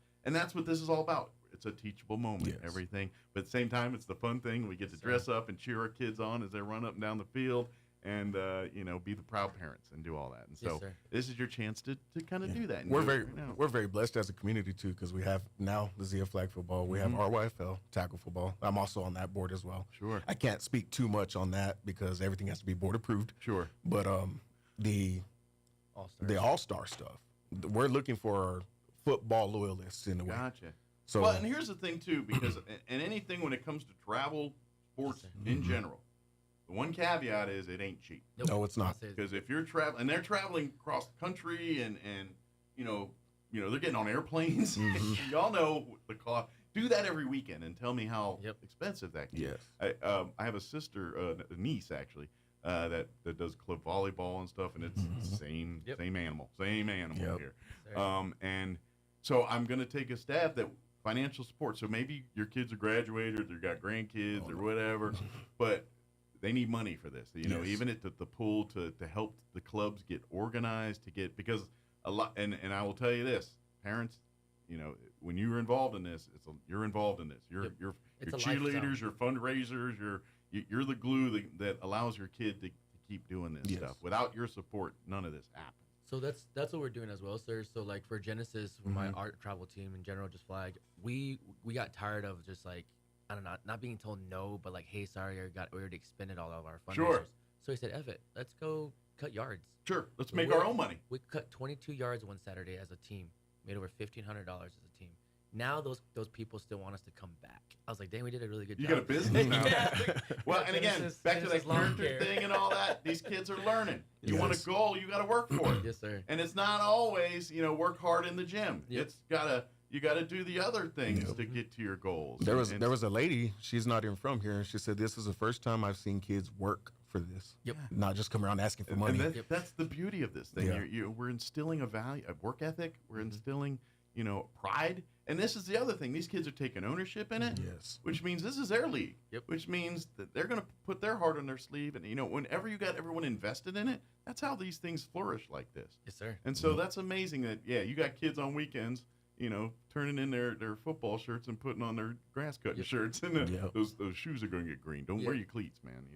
what this is all about. It's a teachable moment, everything. But at the same time, it's the fun thing. We get to dress up and cheer our kids on as they run up and down the field and, be the proud parents and do all that. And so this is your chance to kind of do that. And We're very blessed as a community, too, because we have now the Zia Flag Football. We have RYFL, tackle football. I'm also on that board as well. Sure. I can't speak too much on that because everything has to be board approved. Sure. But the All-Star stuff, we're looking for football loyalists in a way. Gotcha. So, well, and here's the thing, too, because in anything when it comes to travel sports in general, the one caveat is it ain't cheap. No, it's not. Because if you're traveling, and they're traveling across the country and they're getting on airplanes, y'all know the cost. Do that every weekend and tell me how expensive that can be. Yes. I have a sister, a niece, actually, that does club volleyball and stuff, and it's the same animal here. And so I'm going to take a stab that financial support. So maybe your kids are graduated or they've got grandkids or whatever, but they need money for this. Even at the pool to help the clubs get organized because a lot. And I will tell you this, parents, when you're involved in this, you're involved in this. You're cheerleaders, you're fundraisers, you're the glue that allows your kid to keep doing this stuff. Without your support, none of this happens. So that's what we're doing as well, sir. So like for Genesis, for my art travel team in general, just Flag, we got tired of just like, I don't know, not being told no, but like, hey, sorry, we already expended all of our fundraisers. Sure. So he said, Ev it, let's go cut yards. Sure, let's make our own money. We cut 22 yards one Saturday as a team, made over $1,500 as a team. Now those people still want us to come back. I was like, dang, we did a really good job. You got a business now. Well, and again, Genesis, back to that lawn character care. thing and all that, these kids are learning. You want a goal, you got to work for it. Yes, sir. And it's not always, work hard in the gym. It's you got to do the other things to get to your goals. There was a lady, she's not even from here, and she said, this is the first time I've seen kids work for this. Yep. Not just come around asking for money. And that's the beauty of this thing. Yeah. We're instilling a value, a work ethic. We're instilling, pride. And this is the other thing. These kids are taking ownership in it. Yes. Which means this is their league. Yep. Which means that they're going to put their heart on their sleeve. And, whenever you got everyone invested in it, that's how these things flourish like this. Yes, sir. And so that's amazing that, you got kids on weekends, turning in their football shirts and putting on their grass cutting shirts. And those shoes are going to get green. Don't wear your cleats, man.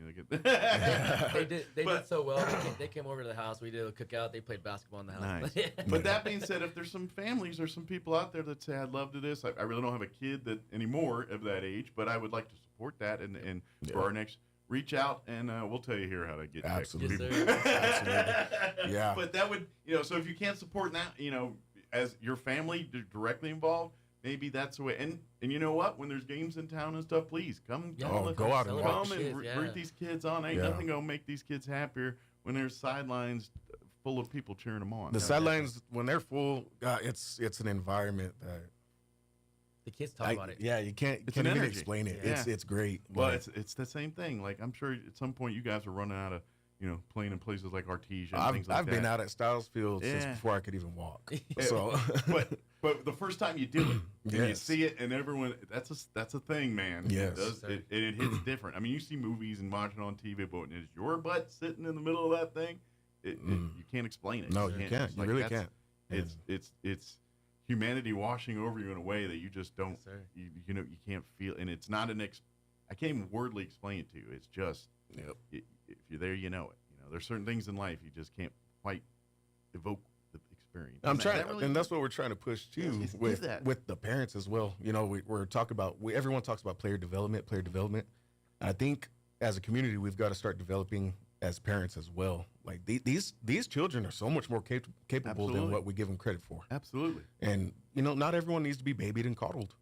They did so well. They came over to the house. We did a cookout. They played basketball in the house. Nice. But that being said, if there's some families or some people out there that say, I'd love to do this, I really don't have a kid that anymore of that age, but I would like to support that. And for our next, reach out and we'll tell you here how to get Absolutely. people. Absolutely. Yeah. But that would, so if you can't support that, as your family directly involved, maybe that's the way. And you know what? When there's games in town and stuff, please come. Go out and watch. Come and root these kids on. Ain't nothing gonna make these kids happier when there's sidelines full of people cheering them on. The sidelines, when they're full, it's an environment that the kids talk about it. Yeah, you can't even explain it. Yeah. It's great. Well, it's the same thing. Like I'm sure at some point you guys are running out of playing in places like Artesia and things like I've that. been out at Styles Field since before I could even walk. So, but the first time you do it, and you Yes. see it, and everyone, that's a thing, man. Yes. It hits different. I mean, you see movies and watch it on TV, but when it's your butt sitting in the middle of that thing, you can't explain it. No, you can't. It's You really can't. It's humanity washing over you in a way that you just don't. You can't feel, and it's not I can't even wordly explain it to you. It's just if you're there, you know it. There's certain things in life you just can't quite evoke the experience. I'm trying, and that's what we're trying to push too with the parents as well. We're talking about everyone talks about player development. I think as a community, we've got to start developing as parents as well. Like these children are so much more capable Absolutely. than what we give them credit for. Absolutely. And not everyone needs to be babied and coddled.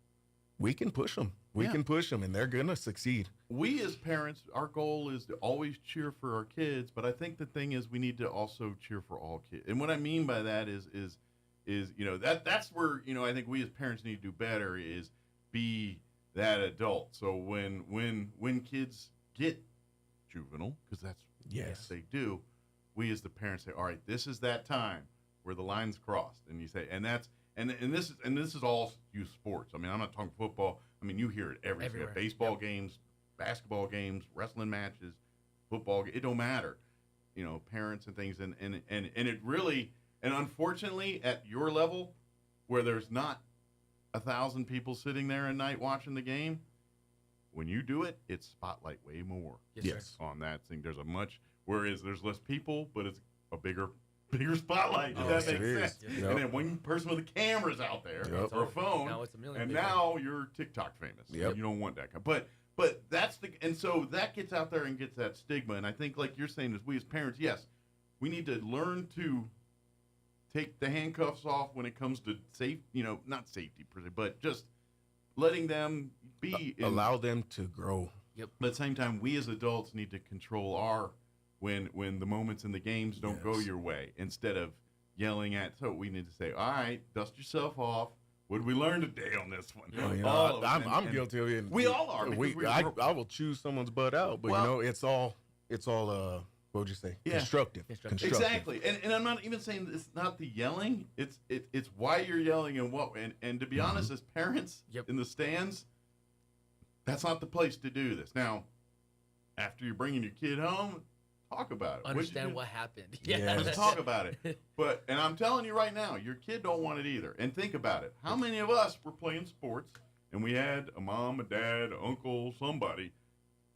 We can push them. We can push them, and they're gonna succeed. We as parents, our goal is to always cheer for our kids, but I think the thing is we need to also cheer for all kids. And what I mean by that is that's where I think we as parents need to do better is be that adult. So when kids get juvenile, because that's what they do, we as the parents say, all right, this is that time where the line's crossed, and you say, and this is all youth sports. I mean, I'm not talking football. I mean, you hear it everywhere. Baseball games, basketball games, wrestling matches, football. It don't matter. Parents and things, and it really, and unfortunately, at your level, where there's not 1,000 people sitting there at night watching the game, when you do it, it's spotlight way more. Yes. On that thing, whereas there's less people, but it's a bigger spotlight. Oh, Does that it make is. sense? Yep. And then one person with a camera's out there or a phone, Now it's a million and bigger. now you're TikTok famous. Yep. You don't want that. But that's and so that gets out there and gets that stigma. And I think, like you're saying, as we as parents, yes, we need to learn to take the handcuffs off when it comes to not safety per se, but just letting them be. Allow them to grow. Yep. But at the same time, we as adults need to control our when the moments in the games don't go your way, instead of yelling at. So we need to say, all right, dust yourself off. What did we learn today on this one? I'm guilty of it. We all are. I will choose someone's butt out, but it's all what would you say? Constructive. Exactly. And I'm not even saying it's not the yelling. It's why you're yelling and what. And to be honest, as parents in the stands, that's not the place to do this. Now, after you're bringing your kid home, talk about it. Understand what happened. Let's talk about it. And I'm telling you right now, your kid don't want it either. And think about it. How many of us were playing sports and we had a mom, a dad, uncle, somebody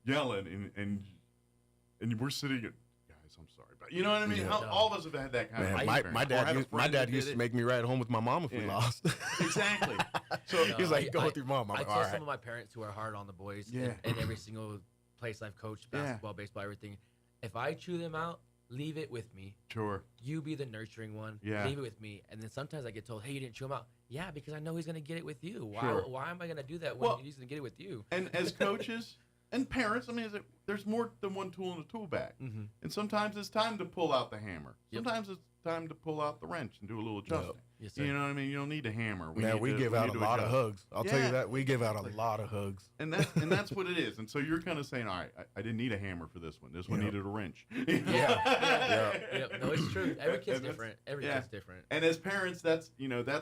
yelling, and we're sitting at, guys, I'm sorry, but you know what I mean? All of us have had that kind of experience. My dad used to make me ride home with my mom if we lost. Exactly. So he's like, go with your mom. I I'm like, tell all right. some of my parents who are hard on the boys Yeah. in every single place I've coached, basketball, baseball, everything. If I chew them out, leave it with me. Sure. You be the nurturing one. Yeah. Leave it with me. And then sometimes I get told, hey, you didn't chew him out. Yeah, because I know he's going to get it with you. Why am I going to do that when he's going to get it with you? And as coaches and parents, I mean, there's more than one tool in the tool bag. Mm-hmm. And sometimes it's time to pull out the hammer. Sometimes it's time to pull out the wrench and do a little adjustment. Yes, sir. You know what I mean? You don't need a hammer. We give out a lot of hugs. I'll tell you that. We give out a lot of hugs. And that's what it is. And so you're kind of saying, all right, I didn't need a hammer for this one. This one needed a wrench. No, it's true. Every kid's different. Every kid's different. And as parents, that's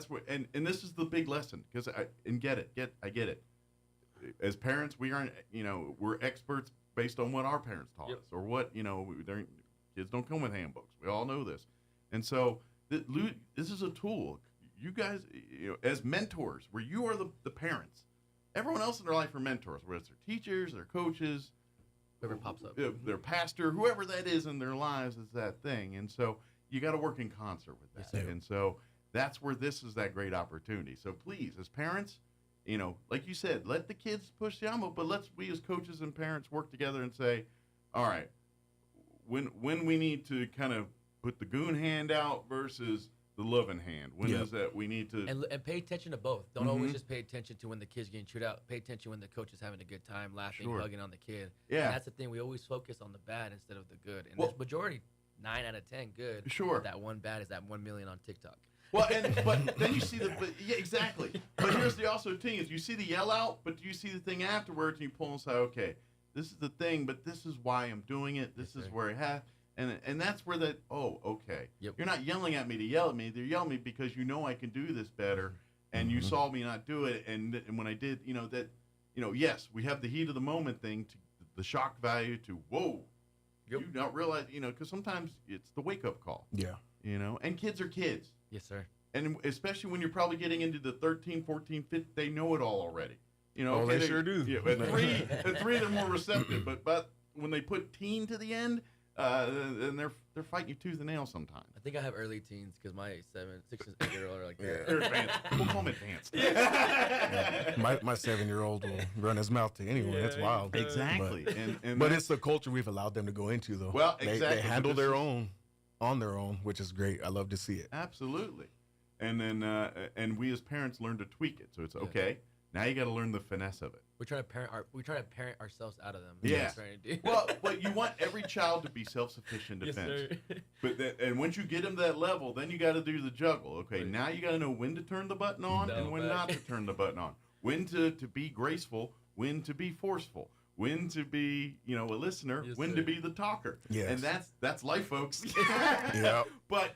what, and this is the big lesson, because I get it. As parents, we aren't, we're experts based on what our parents taught us, or what, kids don't come with handbooks. We all know this. And so this is a tool. You guys, as mentors, where you are the parents, everyone else in their life are mentors, whether it's their teachers, their coaches, whoever pops up, their pastor, whoever that is in their lives is that thing. And so you got to work in concert with that. Yes, and so that's where this is that great opportunity. So please, as parents, like you said, let the kids push the envelope, but we as coaches and parents work together and say, all right, when we need to kind of put the goon hand out versus the loving hand. When is that we need to... And pay attention to both. Don't always just pay attention to when the kid's getting chewed out. Pay attention when the coach is having a good time, laughing, hugging on the kid. Yeah. And that's the thing. We always focus on the bad instead of the good. And there's majority, 9 out of 10 good. Sure. That one bad is that 1 million on TikTok. Well, but then you see exactly. But here's the also thing is you see the yell out, but you see the thing afterwards and you pull and say, okay, this is the thing, but this is why I'm doing it. This is where it has. And that's where okay. Yep. You're not yelling at me to yell at me. They're yelling at me because you know I can do this better, and you saw me not do it. And when I did, yes, we have the heat of the moment thing, to the shock value to, whoa, you don't realize, because sometimes it's the wake-up call. Yeah. And kids are kids. Yes, sir. And especially when you're probably getting into the 13, 14, 15, they know it all already. They sure do. Yeah, at three, they're more receptive. But when they put teen to the end, then they're fighting you tooth and nail sometimes. I think I have early teens because my 6 and 8 year old are like that. They're advanced. We'll call them advanced. Yeah. My 7-year-old will run his mouth to anyone. It's wild. Exactly. But it's the culture we've allowed them to go into, though. Well, exactly. They handle their own on their own, which is great. I love to see it. Absolutely. And then and we as parents learn to tweak it. So it's okay. Now you got to learn the finesse of it. We're trying to parent ourselves out of them. Yeah. But you want every child to be self-sufficient defense. Yes, sir. And once you get them to that level, then you got to do the juggle. Okay, now you got to know when to turn the button on and when not to turn the button on. When to be graceful, when to be forceful, when to be, a listener, when to be the talker. Yes. And that's life, folks. Yep. But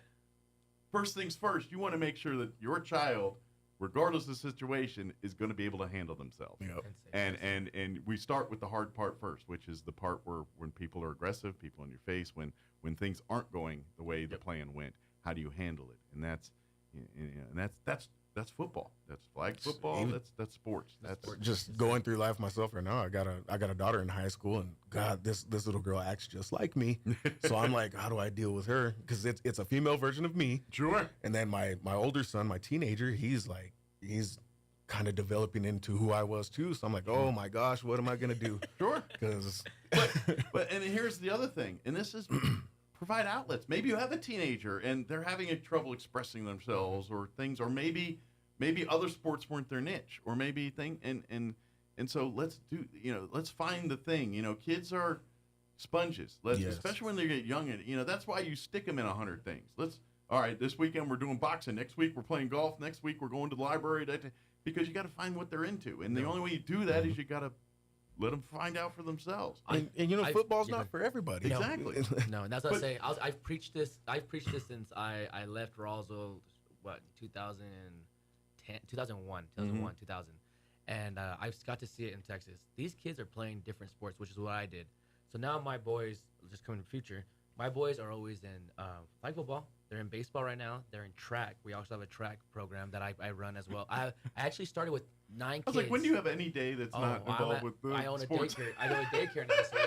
first things first, you want to make sure that your child, regardless of the situation, is going to be able to handle themselves. Yep. And we start with the hard part first, which is the part where when people are aggressive, people in your face, when things aren't going the way the plan went, how do you handle it? And that's football. That's flag football. That's sports. That's just going through life myself right now. I got a daughter in high school, and God, this little girl acts just like me. So I'm like, how do I deal with her? Because it's a female version of me. Sure. And then my older son, my teenager, he's kind of developing into who I was too. So I'm like, oh my gosh, what am I gonna do? Sure. Because but and here's the other thing, and this is provide outlets. Maybe you have a teenager and they're having trouble expressing themselves or things, or maybe other sports weren't their niche, or maybe and so let's find the thing. Kids are sponges. Especially when they get young, and that's why you stick them in 100 things. All right, this weekend we're doing boxing. Next week we're playing golf. Next week we're going to the library. Because you got to find what they're into, and the only way you do that is you got to let them find out for themselves. And football's not for everybody. Exactly. No, and that's what I say. I've preached this since I left Roswell, 2001, 2000. And I got to see it in Texas. These kids are playing different sports, which is what I did. So now my boys, just coming in the future, my boys are always in flag football. They're in baseball right now. They're in track. We also have a track program that I run as well. I actually started with 9 kids. I was like, when do you have any day that's not involved with the I own sports? a daycare. I own a daycare now. So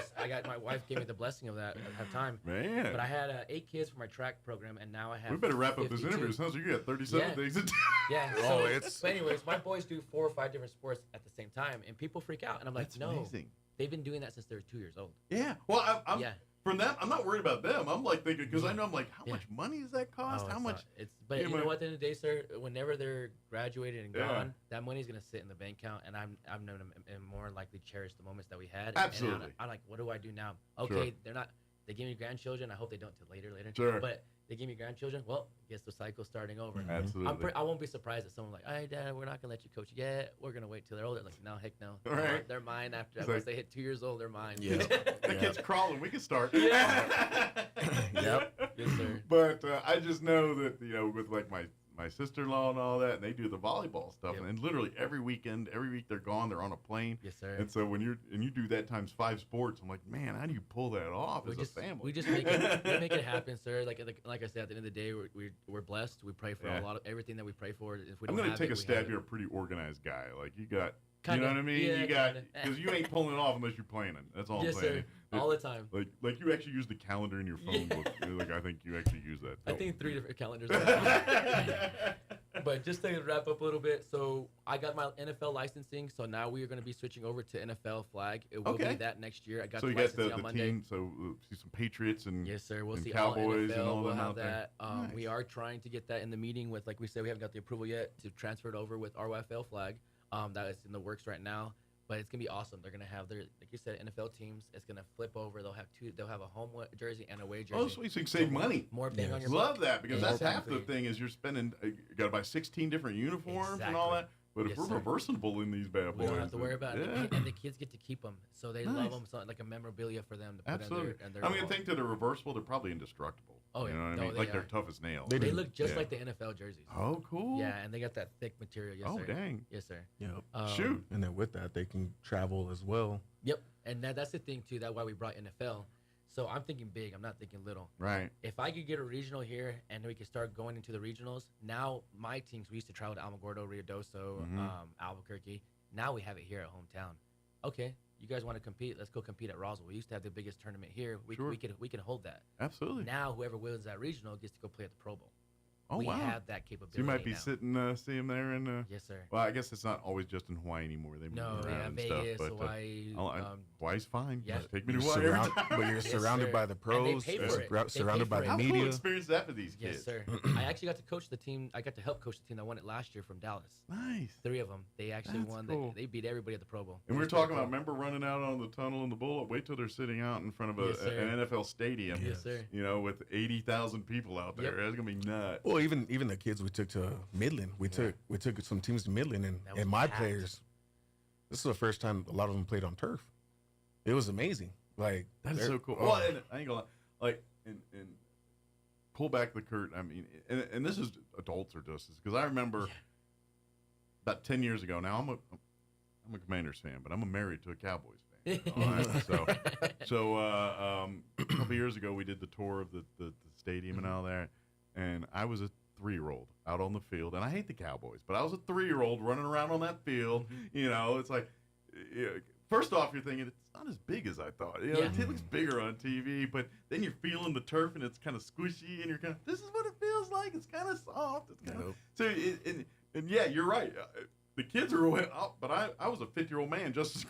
my wife gave me the blessing of that. I have time. Man. But I had 8 kids for my track program, and now I have. We better wrap 52. up this interview. Sounds like you got 37 things to do. Yeah. So anyways, my boys do 4 or 5 different sports at the same time, and people freak out. And I'm like, that's no. amazing. They've been doing that since they were 2 years old. Yeah. Well, from that, I'm not worried about them. I'm like thinking, because I know, I'm like, how much money does that cost? How much? But you know what? At the end of the day, sir, whenever they're graduated and gone, that money's gonna sit in the bank account, and I'm gonna more likely cherish the moments that we had. Absolutely. And I'm like, what do I do now? Okay, Sure. they're not. They give me grandchildren. I hope they don't till later. Sure. But they give me grandchildren. Well, I guess the cycle's starting over. Absolutely. I won't be surprised if someone like, hey, Dad, we're not gonna let you coach yet. We're gonna wait till they're older. Like, no, heck no. Right. They're mine after It's once like- they hit 2 years old. They're mine. Yeah. The kid's crawling. We can start. Yep. Yes, sir. But I just know that, with like my sister-in-law and all that, and they do the volleyball stuff, and literally every week they're gone. They're on a plane. Yes, sir. And so when you do that times 5 sports, I'm like, man, how do you pull that off as a family? We just make it happen, sir. Like I said, at the end of the day, we're blessed. We pray for everything that we pray for. If we I'm don't gonna have take it, a we stab. have it. You're a pretty organized guy. Like you got. Kinda. You know what I mean? Yeah, you got, kinda. because you ain't pulling it off unless you're planning. That's all Yes, I'm saying. sir. All the time. Like you actually use the calendar in your phone book. Like I think you actually use that. I think 3 different calendars. But just to wrap up a little bit, so I got my NFL licensing, so now we are going to be switching over to NFL flag. It will be that next year. I got so the you got licensing the on Monday. team. So see some Patriots and Yes, sir. We'll and see Cowboys all NFL. and all We'll them have out that. there. Nice. We are trying to get that in the meeting with, like we said, we haven't got the approval yet to transfer it over with RYFL flag. That is in the works right now. But it's gonna be awesome. They're gonna have their, like you said, NFL teams. It's gonna flip over. They'll have a home jersey and a away jersey. Oh, sweet! So you can save money. More bang on your Love buck. that, because that's half Exactly. the thing is you're spending. You got to buy 16 different uniforms and all that. But if Yes, we're sir. reversible in these bad We boys, don't have to worry about it. yeah. And the kids get to keep them, so they Nice. love them. So like a memorabilia for them to put Absolutely. in their I mean, I wall. think that are reversible, they're probably indestructible. Oh, yeah. You know what I No, mean? they Like they're are. tough as nails. They look just Yeah. like the NFL jerseys. Oh, cool. Yeah, and they got that thick material. Yes, Oh, sir. dang. Yes, sir. Yep. Shoot. And then with that, they can travel as well. Yep, and that's the thing too. That's why we brought NFL. So I'm thinking big. I'm not thinking little. Right. If I could get a regional here and we could start going into the regionals, now my teams, we used to travel to Alamogordo, Ruidoso, Mhm. Albuquerque. Now we have it here at hometown. Okay, you guys want to compete? Let's go compete at Roswell. We used to have the biggest tournament here. We Sure. we can hold that. Absolutely. Now whoever wins that regional gets to go play at the Pro Bowl. Oh, we wow. have that capability. So you might be now. sitting, see him there in. Yes, sir. Well, I guess it's not always just in Hawaii anymore. They move No, around yeah, and Vegas, stuff. But, Hawaii, Hawaii's fine. yeah. Just take me to You're Hawaii every surround- time. but you're Yes, surrounded sir. by the And pros. they pay You're for it. They surrounded pay by for the it. How media. cool experience is that for these Yes, kids? sir. I actually got to coach the team. I got to help coach the team that won it last year from Dallas. Nice. 3 of them. They actually That's won. cool. They beat everybody at the Pro Bowl. And It we were was pretty talking about, cool. remember running out on the tunnel in the bullet? Wait till they're sitting out in front of Yes, sir. an NFL stadium. Yes, sir. You know, with 80,000 people out there. Yep. That's going to be nuts. Well, even the kids we took to Midland, we took some teams to Midland, That was and my packed. players. This is the first time a lot of them played on turf. It was amazing. Like That is they're- so cool. oh. Well, and I ain't gonna lie, like, and pull back the curtain. I mean, and this is adults or just because I remember about 10 years ago. Now I'm a Commanders fan, but I'm married to a Cowboys fan. All right? So a couple of years ago we did the tour of the stadium and all that, and I was a 3-year-old out on the field, and I hate the Cowboys, but I was a 3-year-old running around on that field. You know, it's like. First off, you're thinking it's not as big as I thought. You know, Yeah. it looks bigger on TV, but then you're feeling the turf and it's kind of squishy, and you're kind of, this is what it feels like. It's kind of soft. It's kind of so. And yeah, you're right. The kids are going up, but I was a 50-year-old man just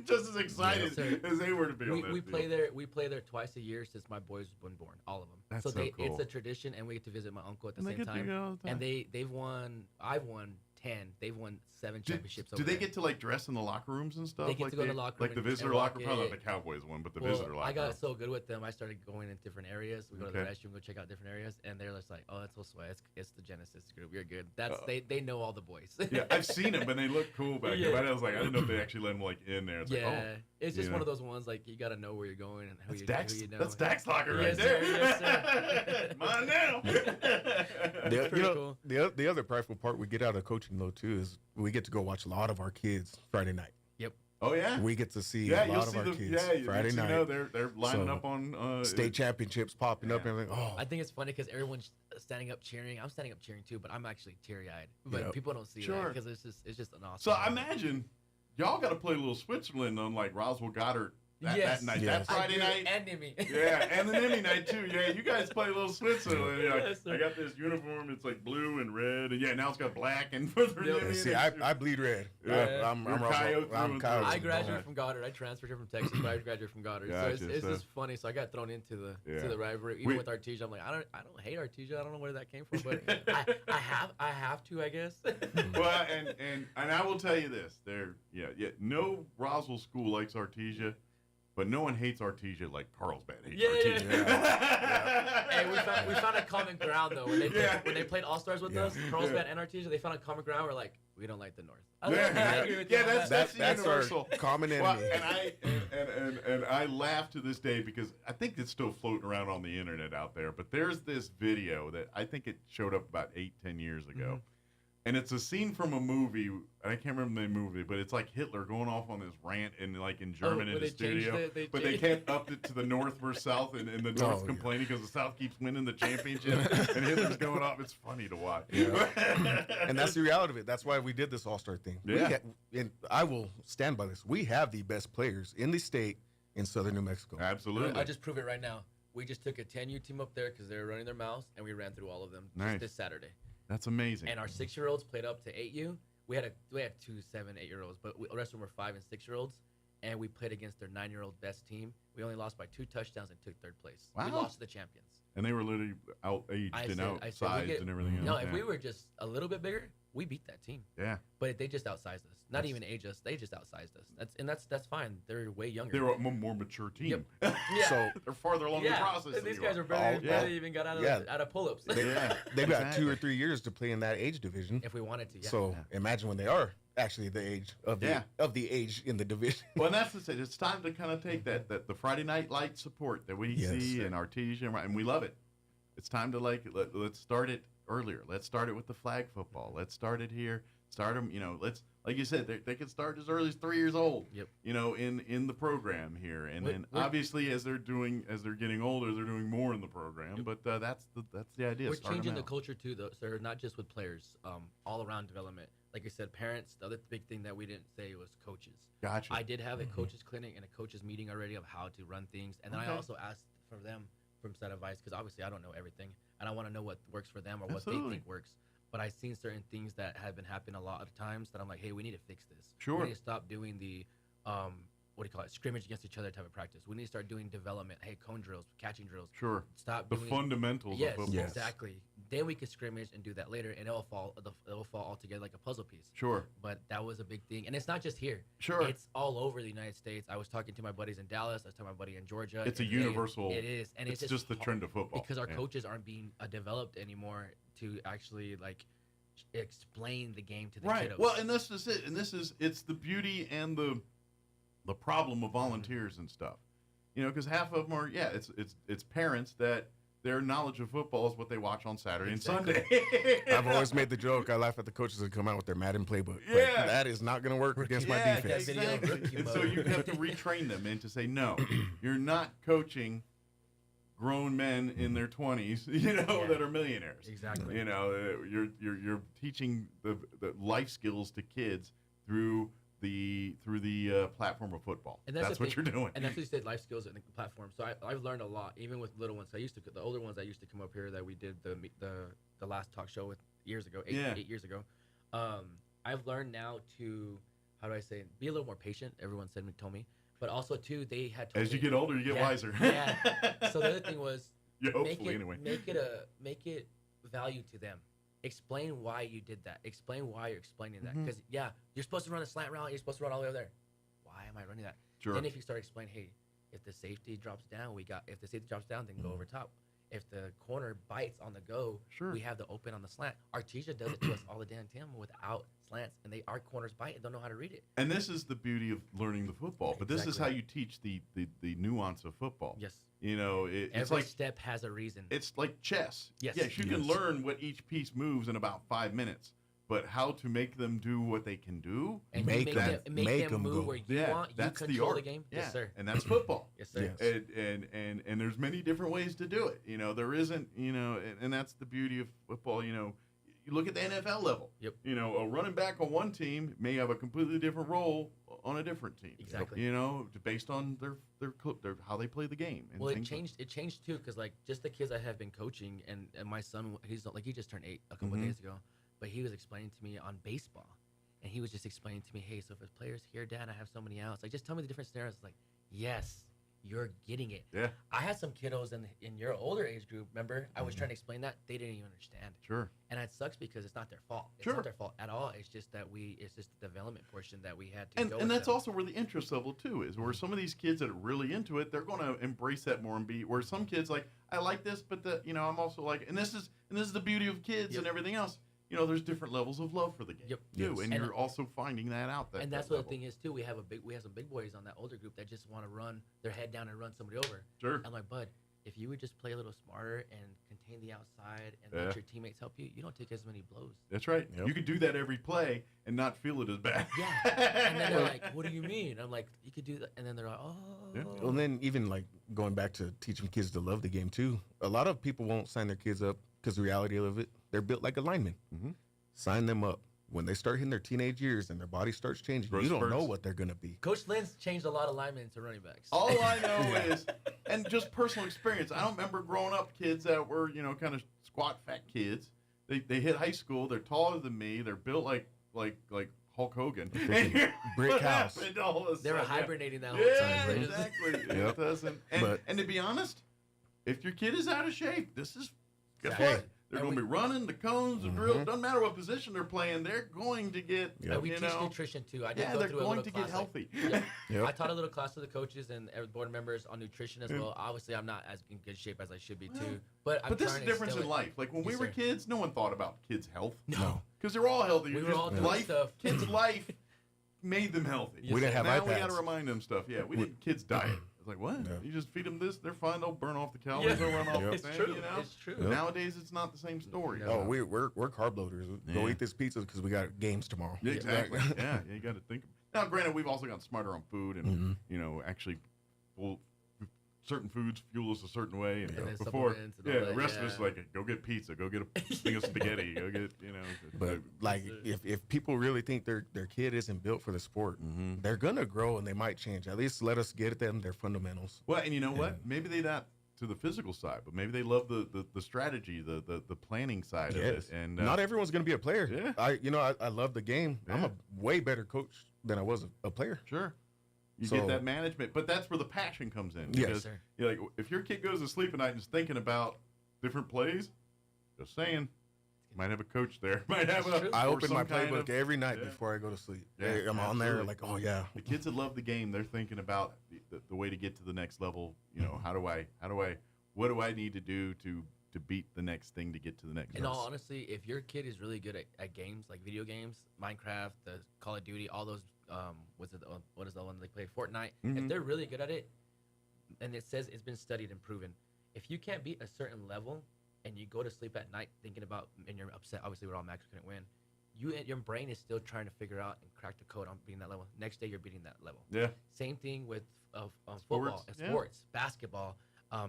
as excited Yes, sir. as they were to be on that We field. play there. We play there twice a year since my boys have been born. All of them. That's so so they, cool. it's a tradition, and we get to visit my uncle at the And they same get to time. go all the And time. they've won. I've won 10. They've won 7 championships. Do over they there. get to like dress in the locker rooms and stuff? They get like to go to the locker room like the and visitor walk locker room. Probably in. not the Cowboys one, but the Well, visitor locker I got room. so good with them. I started going in different areas. We go to the Okay. restroom, go check out different areas, and they're just like, "Oh, that's so sweat. It's the Genesis group. You're good." That's they know all the boys. Yeah, I've seen them, but they look cool back Yeah. there. I was like, I didn't know if they actually let them like in there. It's yeah, like, oh, it's just you one know. of those ones like you got to know where you're going and who, That's who you know. That's Dak's locker right Yes, there. sir, yes, sir. Mine now. The, pretty you know, cool. the other prideful part we get out of coaching though too is we get to go watch a lot of our kids Friday night. Yep. Oh yeah. We get to see Yeah, a you'll lot of see our the kids Friday you night. know, they're lining So, up on state championships popping up and everything. Oh, I think it's funny because everyone's standing up cheering. I'm standing up cheering too, but I'm actually teary-eyed. But Yep. people don't see that Sure. because it's just an awesome. So I moment. imagine y'all got to play a little Switzerland on like Roswell Goddard that Yes. night, Yes. that Friday I do, night. and Nimmy. Yeah, and the Nimmy night too. Yeah, you guys play a little Switzerland. You're like, Yes, sir. I got this uniform. It's like blue and red, and yeah, now it's got black and further. Yep. Nimmy see, and I bleed red. Yeah. I'm You're Russell. coyote through I'm and coyote. through. I graduated Yeah. from Goddard. I transferred here from Texas, but I graduated from Goddard. Gotcha, so it's so- just funny. So I got thrown into the Yeah. to the rivalry, even We- with Artesia. I'm like, I don't hate Artesia. I don't know where that came from, but I have to, I guess. Well, and I will tell you this: no Roswell school likes Artesia, but no one hates Artesia like Carlsbad hates Artesia. Hey, we found a common ground though when they when they played All Stars with us, Carlsbad and Artesia. They found a common ground. We're like, we don't like the North. I agree with you on that. That's our universal common Well, enemy. and I laugh to this day because I think it's still floating around on the internet out there. But there's this video that I think it showed up about 8-10 years ago. And it's a scene from a movie. I can't remember the movie, but it's like Hitler going off on this rant in German in where the they changed studio. it, they But they changed- can't up it to the North versus South, and the North's Oh, yeah. complaining because the South keeps winning the championship, and Hitler's going off. It's funny to watch. And that's the reality of it. That's why we did this All-Star thing. Yeah. And I will stand by this. We have the best players in the state in southern New Mexico. Absolutely. I just prove it right now. We just took a 10U team up there because they were running their mouths, and we ran through all of them Nice. just this Saturday. That's amazing. And our 6-year-olds played up to 8U. We had 2 7, 8-year-olds, but the rest of them were 5 and 6-year-olds. And we played against their 9-year-old best team. We only lost by 2 touchdowns and took 3rd place. We Wow. lost to the champions. And they were literally out-aged and I said we outsized get- and everything else. No, if yeah. we were just a little bit bigger, we beat that team. Yeah. But they just outsized us. Not even age us. They just outsized us. That's fine. They're way younger. They're a more mature team. Yep. So they're farther along the process. And these guys are barely even got out of pull-ups. They've got 2 or 3 years to play in that age division. If we wanted to, So imagine when they are actually the age of the age in the division. Well, and that's it. It's time to kind of take that the Friday night light support that we see in Artesia, and we love it. It's time to let's start it earlier. Let's start it with the flag football. Let's start it here. Start them, let's, like you said, they can start as early as 3 years old. Yep. In the program here, and then obviously as they're getting older, they're doing more in the program. Yep. But that's the idea. We're changing the culture too, though, sir. Not just with players, all around development. Like I said, parents. The other big thing that we didn't say was coaches. Gotcha. I did have a coaches clinic and a coaches meeting already of how to run things, and then I also asked for them from set advice because obviously I don't know everything, and I want to know what works for them or what they think works. But I've seen certain things that have been happening a lot of times that I'm like, hey, we need to fix this. Sure. We need to stop doing the, scrimmage against each other type of practice. We need to start doing development. Hey, cone drills, catching drills. Sure. Stop the doing fundamentals of football. Yes, exactly. Then we can scrimmage and do that later, and it'll fall all together like a puzzle piece. Sure. But that was a big thing, and it's not just here. Sure. It's all over the United States. I was talking to my buddies in Dallas. I was talking to my buddy in Georgia. It's a universal. It is, and it's just the trend of football because our coaches aren't being developed anymore to actually explain the game to the kiddos. Well, and this is it. And it's the beauty and the problem of volunteers and stuff. Because half of them are it's parents that their knowledge of football is what they watch on Saturday and Sunday. I've always made the joke. I laugh at the coaches that come out with their Madden playbook. Yeah. That is not going to work against my defense. Exactly. And so you have to retrain them and to say, no, you're not coaching grown men in their 20s, that are millionaires. Exactly. You're teaching the life skills to kids through the platform of football. And that's what you're doing. And that's what you said, life skills in the platform. So I've learned a lot, even with little ones. The older ones I used to come up here that we did the last talk show with years ago, 8 years ago. I've learned now to, be a little more patient. Everyone told me. But also, too, they had told as you get older, you get wiser. Yeah. So the other thing was, make it value to them. Explain why you did that. Explain why you're explaining that. Because you're supposed to run a slant route. You're supposed to run all the way over there. Why am I running that? Sure. Then if you start explaining, hey, if the safety drops down, then go over top. If the corner bites on the go, we have the open on the slant. Artesia does it to us all the damn time without slants, and our corners bite and don't know how to read it. And this is the beauty of learning the football. But this is how you teach the nuance of football. Yes. It's every like step has a reason. It's like chess. Yes. Yes, you can learn what each piece moves in about 5 minutes. But how to make them do what they can do, and make them move where you want, you that's control the the game. Yeah. Yes, sir. And that's football. Yes, sir. Yes. And there's many different ways to do it. There isn't, and that's the beauty of football. You look at the NFL level. Yep. A running back on one team may have a completely different role on a different team. Exactly. Based on their how they play the game. And it changed. It changed too, because just the kids I have been coaching, and my son, he just turned 8 a couple of days ago. But he was explaining to me on baseball, and he was just explaining to me, hey, so if a player's here, Dad, I have so many outs. Just tell me the different scenarios. Yes, you're getting it. Yeah. I had some kiddos in your older age group. Remember, I was trying to explain that. They didn't even understand. Sure. And it sucks because it's not their fault. It's Sure. not their fault at all. It's just that it's just the development portion that we had to go and with that's them. also where the interest level too is, where some of these kids that are really into it, they're going to embrace that more and be where some kids I like this, but I'm also and this is the beauty of kids and everything else. There's different levels of love for the game too, and you're also finding that out. And that's what the thing is too. We have some big boys on that older group that just want to run their head down and run somebody over. Sure. I'm like, bud, if you would just play a little smarter and contain the outside and let your teammates help you, you don't take as many blows. That's right. Yep. You could do that every play and not feel it as bad. Yeah. And then they're like, what do you mean? I'm like, you could do that. And then they're like, oh. Yeah. Well, then even going back to teaching kids to love the game too. A lot of people won't sign their kids up because the reality of it, they're built like a lineman. Mm-hmm. Sign them up. When they start hitting their teenage years and their body starts changing, you don't know what they're going to be. Coach Lynn's changed a lot of linemen to running backs. All I know is, and just personal experience, I don't remember growing up kids that were, kind of squat, fat kids. They hit high school. They're taller than me. They're built like Hulk Hogan. Brick house. They were hibernating that whole time. Right? Exactly. Yep. It doesn't. And to be honest, if your kid is out of shape, this is guess Hey. what? They're going to be running the cones, the drill. Doesn't matter what position they're playing. They're going to get, we teach nutrition too. I did go they're through a going little to get class, healthy. I taught a little class to the coaches and board members on nutrition as well. Obviously, I'm not as in good shape as I should be too. But this is the difference in life. Like when we were kids, no one thought about kids' health. No. Because they're all healthy. We were all doing life, stuff. Kids' life made them healthy. We didn't have now iPads. we got to remind them stuff. Yeah, we didn't. Kids diet. It's like, what? You just feed them this, they're fine. They'll burn off the calories. They'll run off the thing, true. you know? It's true. Nowadays, it's not the same story. Oh, we're carb loaders. Go eat this pizza because we got games tomorrow. Yeah, exactly. Yeah, you got to think. Now, granted, we've also gotten smarter on food and, you know, actually certain foods fuel us a certain way. And then before, supplements and all the that, rest of us like, go get pizza, go get a thing of spaghetti, go get, you know. But like, if people really think their kid isn't built for the sport, they're gonna grow and they might change. At least let us get them their fundamentals. Well, and you know what? Maybe they not to the physical side, but maybe they love the strategy, the planning side of it. And not everyone's gonna be a player. Yeah. I love the game. Yeah. I'm a way better coach than I was a player. Sure. You get that management, but that's where the passion comes in. Yes, Because you're like, if your kid goes to sleep at night and is thinking about different plays, just saying, might have a coach there. Might have I open my playbook every night before I go to sleep. Yeah, I'm on there like, oh yeah. The kids that love the game, they're thinking about the way to get to the next level. You know, what do I need to do to beat the next thing to get to the next In level? all honesty, if your kid is really good at games like video games, Minecraft, the Call of Duty, all those, what is the one they play, Fortnite? If they're really good at it, and it says it's been studied and proven, if you can't beat a certain level and you go to sleep at night thinking about, and you're upset, obviously we're all Max couldn't win, your brain is still trying to figure out and crack the code on beating that level. Next day you're beating that level. Yeah. Same thing with football, sports, basketball.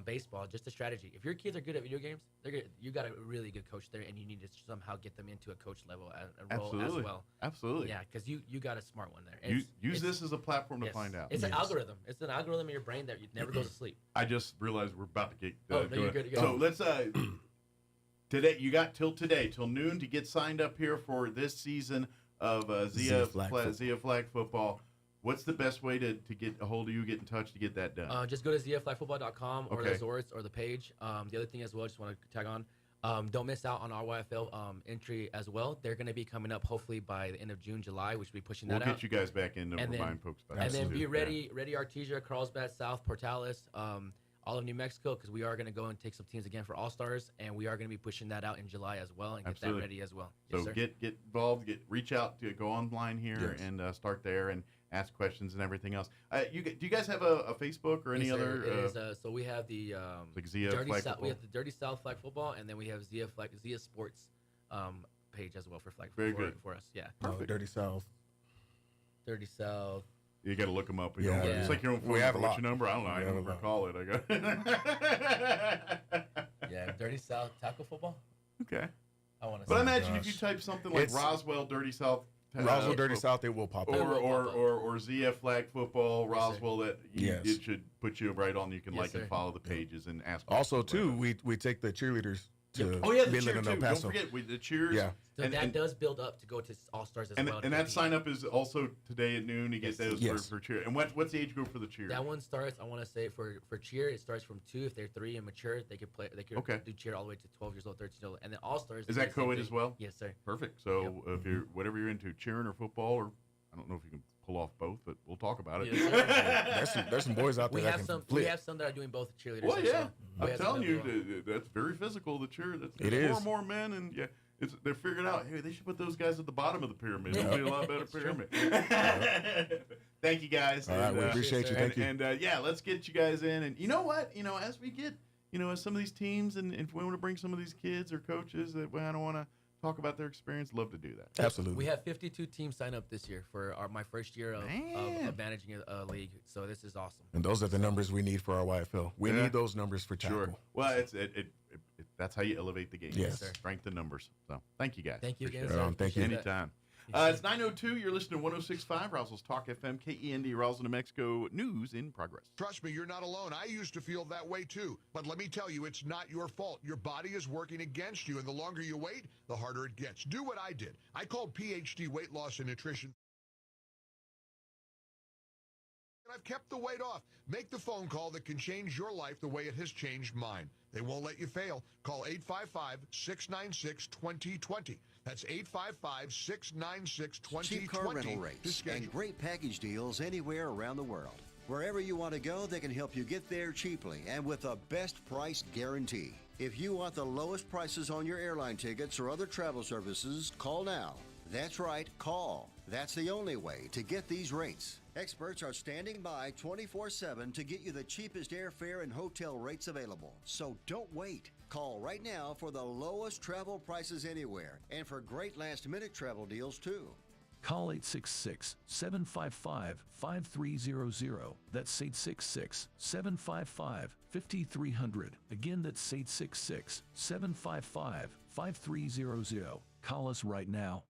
Baseball, just a strategy. If your kids are good at video games, they're good. You got a really good coach there, and you need to somehow get them into a coach level and role as well. Absolutely. Yeah, because you got a smart one there. Use this as a platform to find out. It's an algorithm. It's an algorithm in your brain that never goes to sleep. I just realized we're about to get. You're good. So let's. Today you got till noon to get signed up here for this season of Zia Flag Football. What's the best way to get a hold of you, get in touch to get that done? Just go to ziaflagfootball.com or the Zords or the page. The other thing as well, just want to tag on, don't miss out on our YFL entry as well. They're going to be coming up hopefully by the end of June, July. We should be pushing that out. We'll get you guys back in to remind folks about that. And then be ready Artesia, Carlsbad, South, Portales, all of New Mexico, because we are going to go and take some teams again for All-Stars, and we are going to be pushing that out in July as well and get that ready as well. So get involved, reach out, go online here and start there and ask questions and everything else. Do you guys have a Facebook or any other? So we have the like Zia Flag Football. We have the Dirty South Flag Football, and then we have Zia Sports page as well for flag for us. Yeah, perfect. Dirty South. Dirty South. You got to look them up. It's like your own phone. We have what's your number? I don't know. I don't recall it. Yeah, Dirty South Tackle Football. Okay. But I imagine if you type something like Roswell Dirty South. Roswell Dirty South, it will pop up. Or Zia Flag Football, Roswell, it should put you right on. You can and follow the pages and ask. Also, too, we take the cheerleaders to the cheer, too. Don't forget, the cheers. Yeah. So that does build up to go to All-Stars as well. And that sign-up is also today at noon. You get those for cheer. And what's the age group for the cheer? That one starts, I want to say, for cheer, it starts from 2. If they're 3 and mature, they could play. They could do cheer all the way to 12 years old, 13 years old. And then All-Stars. Is that co-ed as well? Yes, sir. Perfect. So if you're whatever you're into, cheering or football, or I don't know if you can pull off both, but we'll talk about it. Yes, there's some boys out there that can flip. We have some that are doing both cheerleaders. Well, yeah. I'm telling you, that's very physical, the cheer. There's more and more men, and they're figuring out, hey, they should put those guys at the bottom of the pyramid. It'll be a lot better pyramid. Thank you, guys. All right, we appreciate you. Thank you. And let's get you guys in. And you know what? As we get, as some of these teams, and if we want to bring some of these kids or coaches that I don't want to talk about their experience, love to do that. Absolutely. We have 52 teams sign up this year for my first year of managing a league. So this is awesome. And those are the numbers we need for our YFL. We need those numbers for tackle. Sure. Well, that's how you elevate the game. Yes. Strength in numbers. So thank you guys. Thank you again. Thank you. Anytime. It's 9:02. You're listening to 106.5 Roswell's Talk FM, KEND, Roswell, New Mexico. News in progress. Trust me, you're not alone. I used to feel that way too. But let me tell you, it's not your fault. Your body is working against you, and the longer you wait, the harder it gets. Do what I did. I called PhD Weight Loss and Nutrition. I've kept the weight off. Make the phone call that can change your life the way it has changed mine. They won't let you fail. Call 855-696-2020. That's 855-696-2020. Cheap car rental rates and great package deals anywhere around the world. Wherever you want to go, they can help you get there cheaply and with a best price guarantee. If you want the lowest prices on your airline tickets or other travel services, call now. That's right, call. That's the only way to get these rates. Experts are standing by 24/7 to get you the cheapest airfare and hotel rates available. So don't wait. Call right now for the lowest travel prices anywhere and for great last-minute travel deals, too. Call 866-755-5300. That's 866-755-5300. Again, that's 866-755-5300. Call us right now.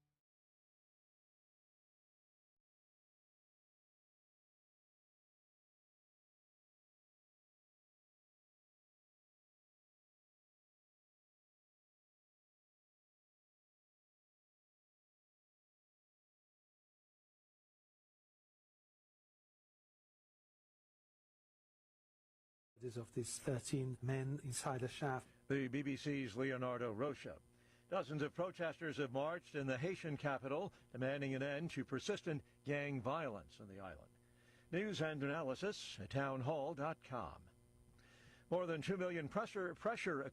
Of these 13 men inside the shaft. The BBC's Leonardo Rocha. Dozens of protesters have marched in the Haitian capital, demanding an end to persistent gang violence in the island. News and analysis at townhall.com. More than 2 million pressure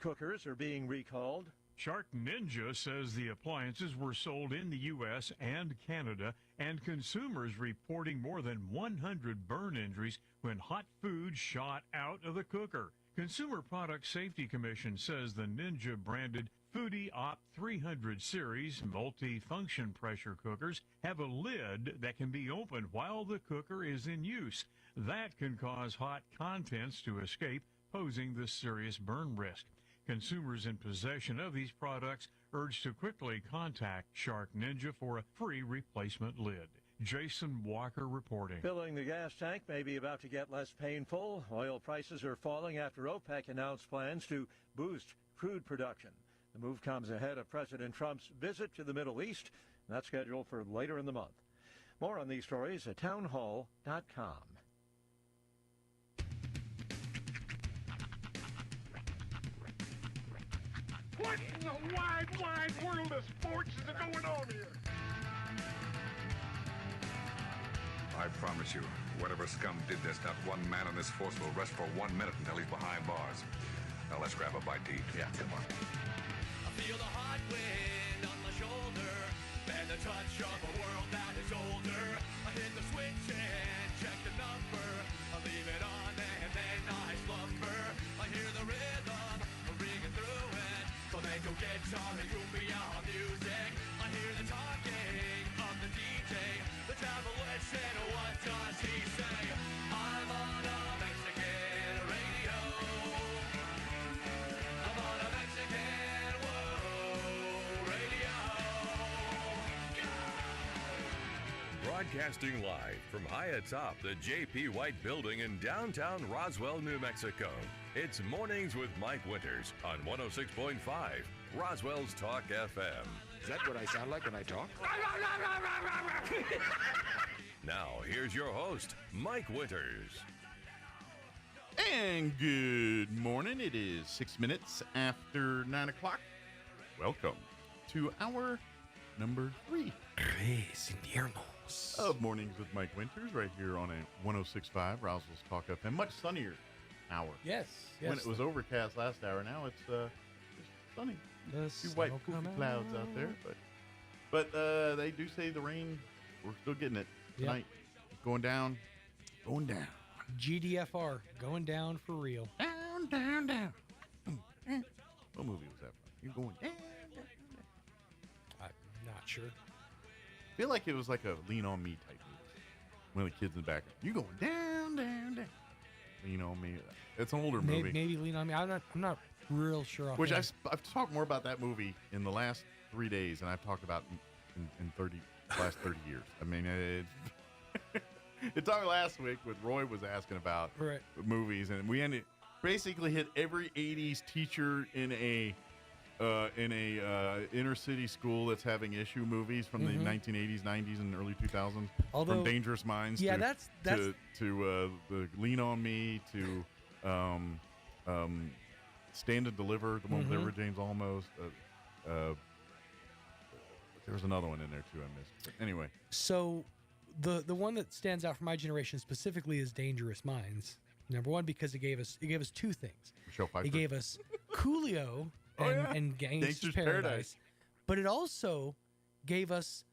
cookers are being recalled. Shark Ninja says the appliances were sold in the U.S. and Canada, and consumers reporting more than 100 burn injuries when hot food shot out of the cooker. Consumer Product Safety Commission says the Ninja branded Foodie Op 300 series multi-function pressure cookers have a lid that can be opened while the cooker is in use. That can cause hot contents to escape, posing this serious burn risk. Consumers in possession of these products urged to quickly contact Shark Ninja for a free replacement lid. Jason Walker reporting. Filling the gas tank may be about to get less painful. Oil prices are falling after OPEC announced plans to boost crude production. The move comes ahead of President Trump's visit to the Middle East. That's scheduled for later in the month. More on these stories at townhall.com. What in the wide, wide world of sports is going on here? I promise you, whatever scum did this, not one man on this force will rest for 1 minute until he's behind bars. Now let's grab a bite to eat. Yeah, come on. I feel the hot wind on my shoulder and the touch of a world that is older. I hit the switch and check the number. I leave it on and then I slumber. I hear the rhythm ringing through it. Flamenco guitar and cumbia music. I hear the talking of the DJ. The travelist said, what does he say? I'm on a Mexican radio. I'm on a Mexican radio. Broadcasting live from high atop the J.P. White Building in downtown Roswell, New Mexico. It's Mornings with Mike Winters on 106.5 Roswell's Talk FM. Is that what I sound like when I talk? Now, here's your host, Mike Winters. And good morning. It is 6 minutes after 9 o'clock. Welcome to hour number 3 of Mornings with Mike Winters right here on a 106.5 Roswell's Talk FM. Much sunnier hour. Yes. When it was overcast last hour, now it's sunny. Two white poofy clouds out there, but they do say the rain, we're still getting it tonight. Going down. GDFR, going down for real. Down. What movie was that from? You're going down. I'm not sure. I feel like it was like a Lean On Me type movie. One of the kids in the back. You going down. Lean On Me. It's an older movie. Maybe Lean On Me. I'm not real sure. Which I've talked more about that movie in the last 3 days than I've talked about in last 30 years. I mean, it talked last week when Roy was asking about movies, and we basically hit every 80s teacher in a in a inner city school that's having issue movies from the 1980s, 90s, and early 2000s. Although, from Dangerous Minds to the Lean on Me to Stand and Deliver, the one with Edward James Olmos. There was another one in there too I missed. But anyway, so the one that stands out for my generation specifically is Dangerous Minds. Number one, because it gave us two things. Michelle Pfeiffer. It gave us Coolio and Gangster's Paradise, but it also gave us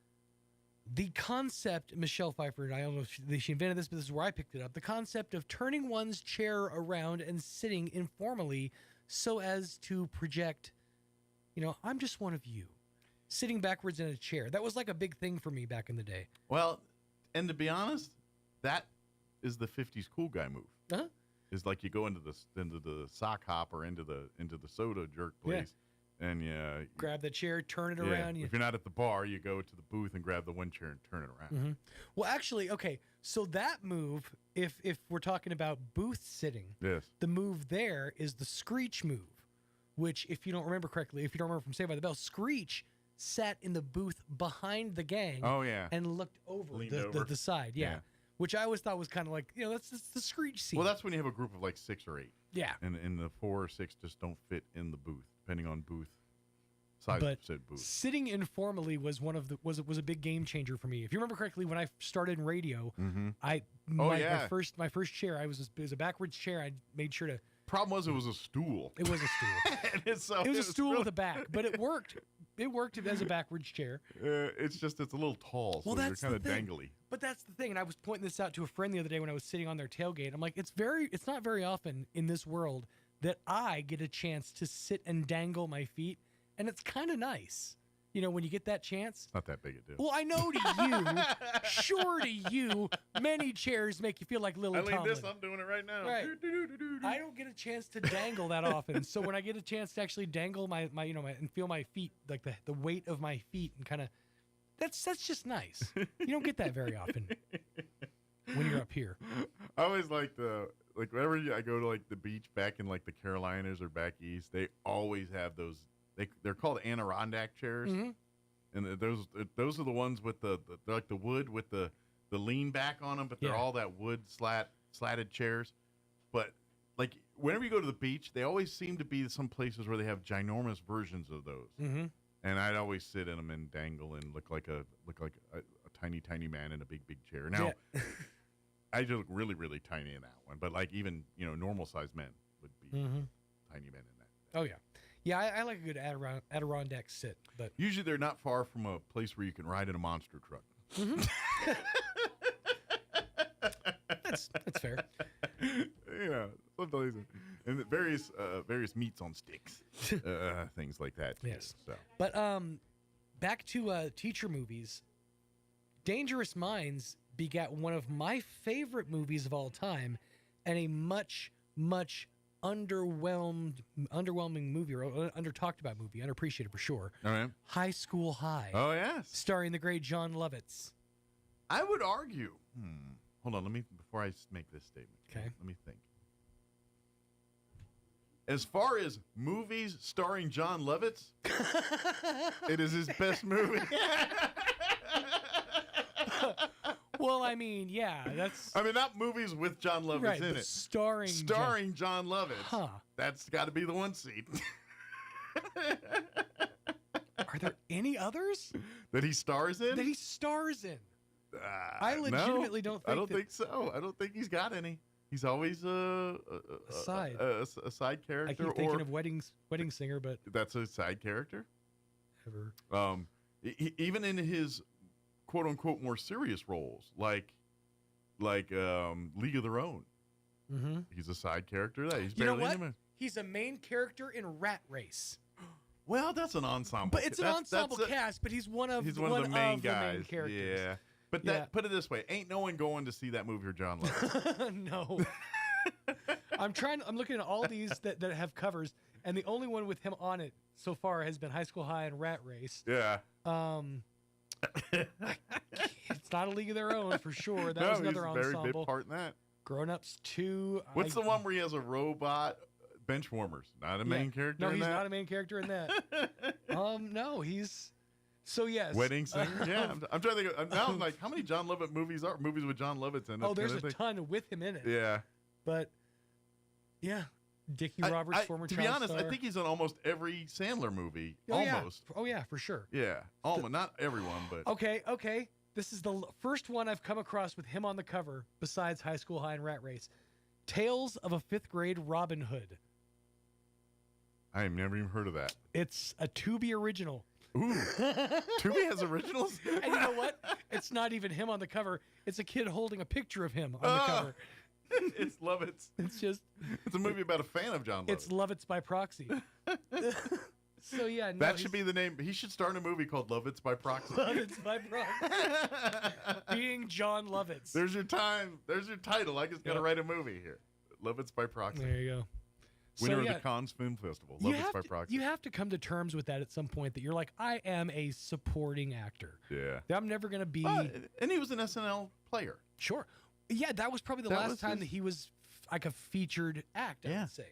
the concept. Michelle Pfeiffer, I don't know if she invented this, but this is where I picked it up. The concept of turning one's chair around and sitting informally so as to project, I'm just one of you. Sitting backwards in a chair. That was like a big thing for me back in the day. Well, and to be honest, that is the 50s cool guy move. Uh-huh. Is like you go into the sock hop or into the soda jerk place, and grab the chair, turn it around. If you're not at the bar, you go to the booth and grab the one chair and turn it around. Mm-hmm. Well, actually, okay. So that move, if we're talking about booth sitting, the move there is the Screech move, which, if you don't remember correctly, if you don't remember from Saved by the Bell, Screech sat in the booth behind the gang. Oh yeah, and looked over the side. Yeah. Which I always thought was kind of like, that's the Screech scene. Well, that's when you have a group of like 6 or 8. Yeah. And the 4 or 6 just don't fit in the booth, depending on booth size of said booth. Sitting informally was was a big game changer for me. If you remember correctly, when I started in radio, my first chair, it was a backwards chair. I made sure to. Problem was, it was a stool. It was a stool. It was a stool with a back, but it worked. It worked as a backwards chair. It's a little tall, so you're kind of dangly. But that's the thing, and I was pointing this out to a friend the other day when I was sitting on their tailgate. I'm like, it's not very often in this world that I get a chance to sit and dangle my feet, and it's kind of nice. When you get that chance. It's not that big a deal. Well, I know to you, sure to you, many chairs make you feel like Lily Tomlin. I'm doing it right now. Right. I don't get a chance to dangle that often. So when I get a chance to actually dangle my and feel my feet, like the weight of my feet, and kind of, that's just nice. You don't get that very often when you're up here. I always like whenever I go to like the beach back in like the Carolinas or back east, they always have those. They're called Adirondack chairs, and those are the ones with they're like the wood with the lean back on them, but they're all that wood slatted chairs. But like whenever you go to the beach, they always seem to be some places where they have ginormous versions of those, and I'd always sit in them and dangle and look like a tiny man in a big chair. Now, I just look really really tiny in that one, but like even normal sized men would be tiny men in that. Oh yeah. Yeah, I like a good Adirondack sit, but usually they're not far from a place where you can ride in a monster truck. That's fair. Sometimes, and various meats on sticks, things like that. Yes. So. But back to teacher movies. Dangerous Minds begat one of my favorite movies of all time, and a much underwhelming movie, or under talked about movie, underappreciated for sure. All right. High School High. Oh yes. Starring the great John Lovitz. I would argue. Hold on, before I make this statement. Okay. Let me think. As far as movies starring John Lovitz, it is his best movie. Well, I mean, yeah, that's. I mean, not movies with John Lovitz in it. Starring John Lovitz. Huh. That's got to be the one seat. Are there any others that he stars in? I legitimately don't think. I don't think so. I don't think he's got any. He's always a side character. I keep thinking of Wedding Singer, but that's a side character. Ever. Even in his quote unquote more serious roles, like League of Their Own. Mm-hmm. He's a side character. He's you know barely what? in him. He's a main character in Rat Race. Well, that's an ensemble. But it's an ensemble cast. But he's one of the main guys. The main characters. Yeah. But put it this way: ain't no one going to see that movie for John Lovitz. No. I'm looking at all these that have covers, and the only one with him on it so far has been High School High and Rat Race. Yeah. It's not a League of Their Own for sure. That was another ensemble. Very big part in that. Grown Ups 2. What's the one where he has a robot Benchwarmers, not a main character. No, in he's that? not a main character in that. No, he's. So yes, Wedding Singer. Yeah, I'm trying to think. Now I'm like, how many John Lovett movies with John Lovett in it? Oh, there's a ton with him in it. Yeah, but yeah, Dickie Roberts, former to child be honest, star. I think he's in almost every Sandler movie. Oh, almost. Yeah. Oh yeah, for sure. Yeah, almost not everyone, but Okay. This is the first one I've come across with him on the cover, besides High School High and Rat Race. Tales of a Fifth Grade Robin Hood. I have never even heard of that. It's a Tubi original. Ooh, Tubi has originals? And you know what? It's not even him on the cover. It's a kid holding a picture of him on the cover. It's Lovitz. It's a movie about a fan of John Lovitz. It's Lovitz by proxy. So yeah, no, that should be the name. He should start a movie called Lovitz by Proxy. Lovitz by proxy. Being John Lovitz. There's your time. There's your title. I just got to write a movie here. Lovitz by Proxy. There you go. Winner of the Cannes Film Festival. Lovitz by Proxy. You have to come to terms with that at some point, that you're like, I am a supporting actor. Yeah. I'm never going to be. And he was an SNL player. Sure. Yeah, that was probably the last time that he was like a featured act, I would say.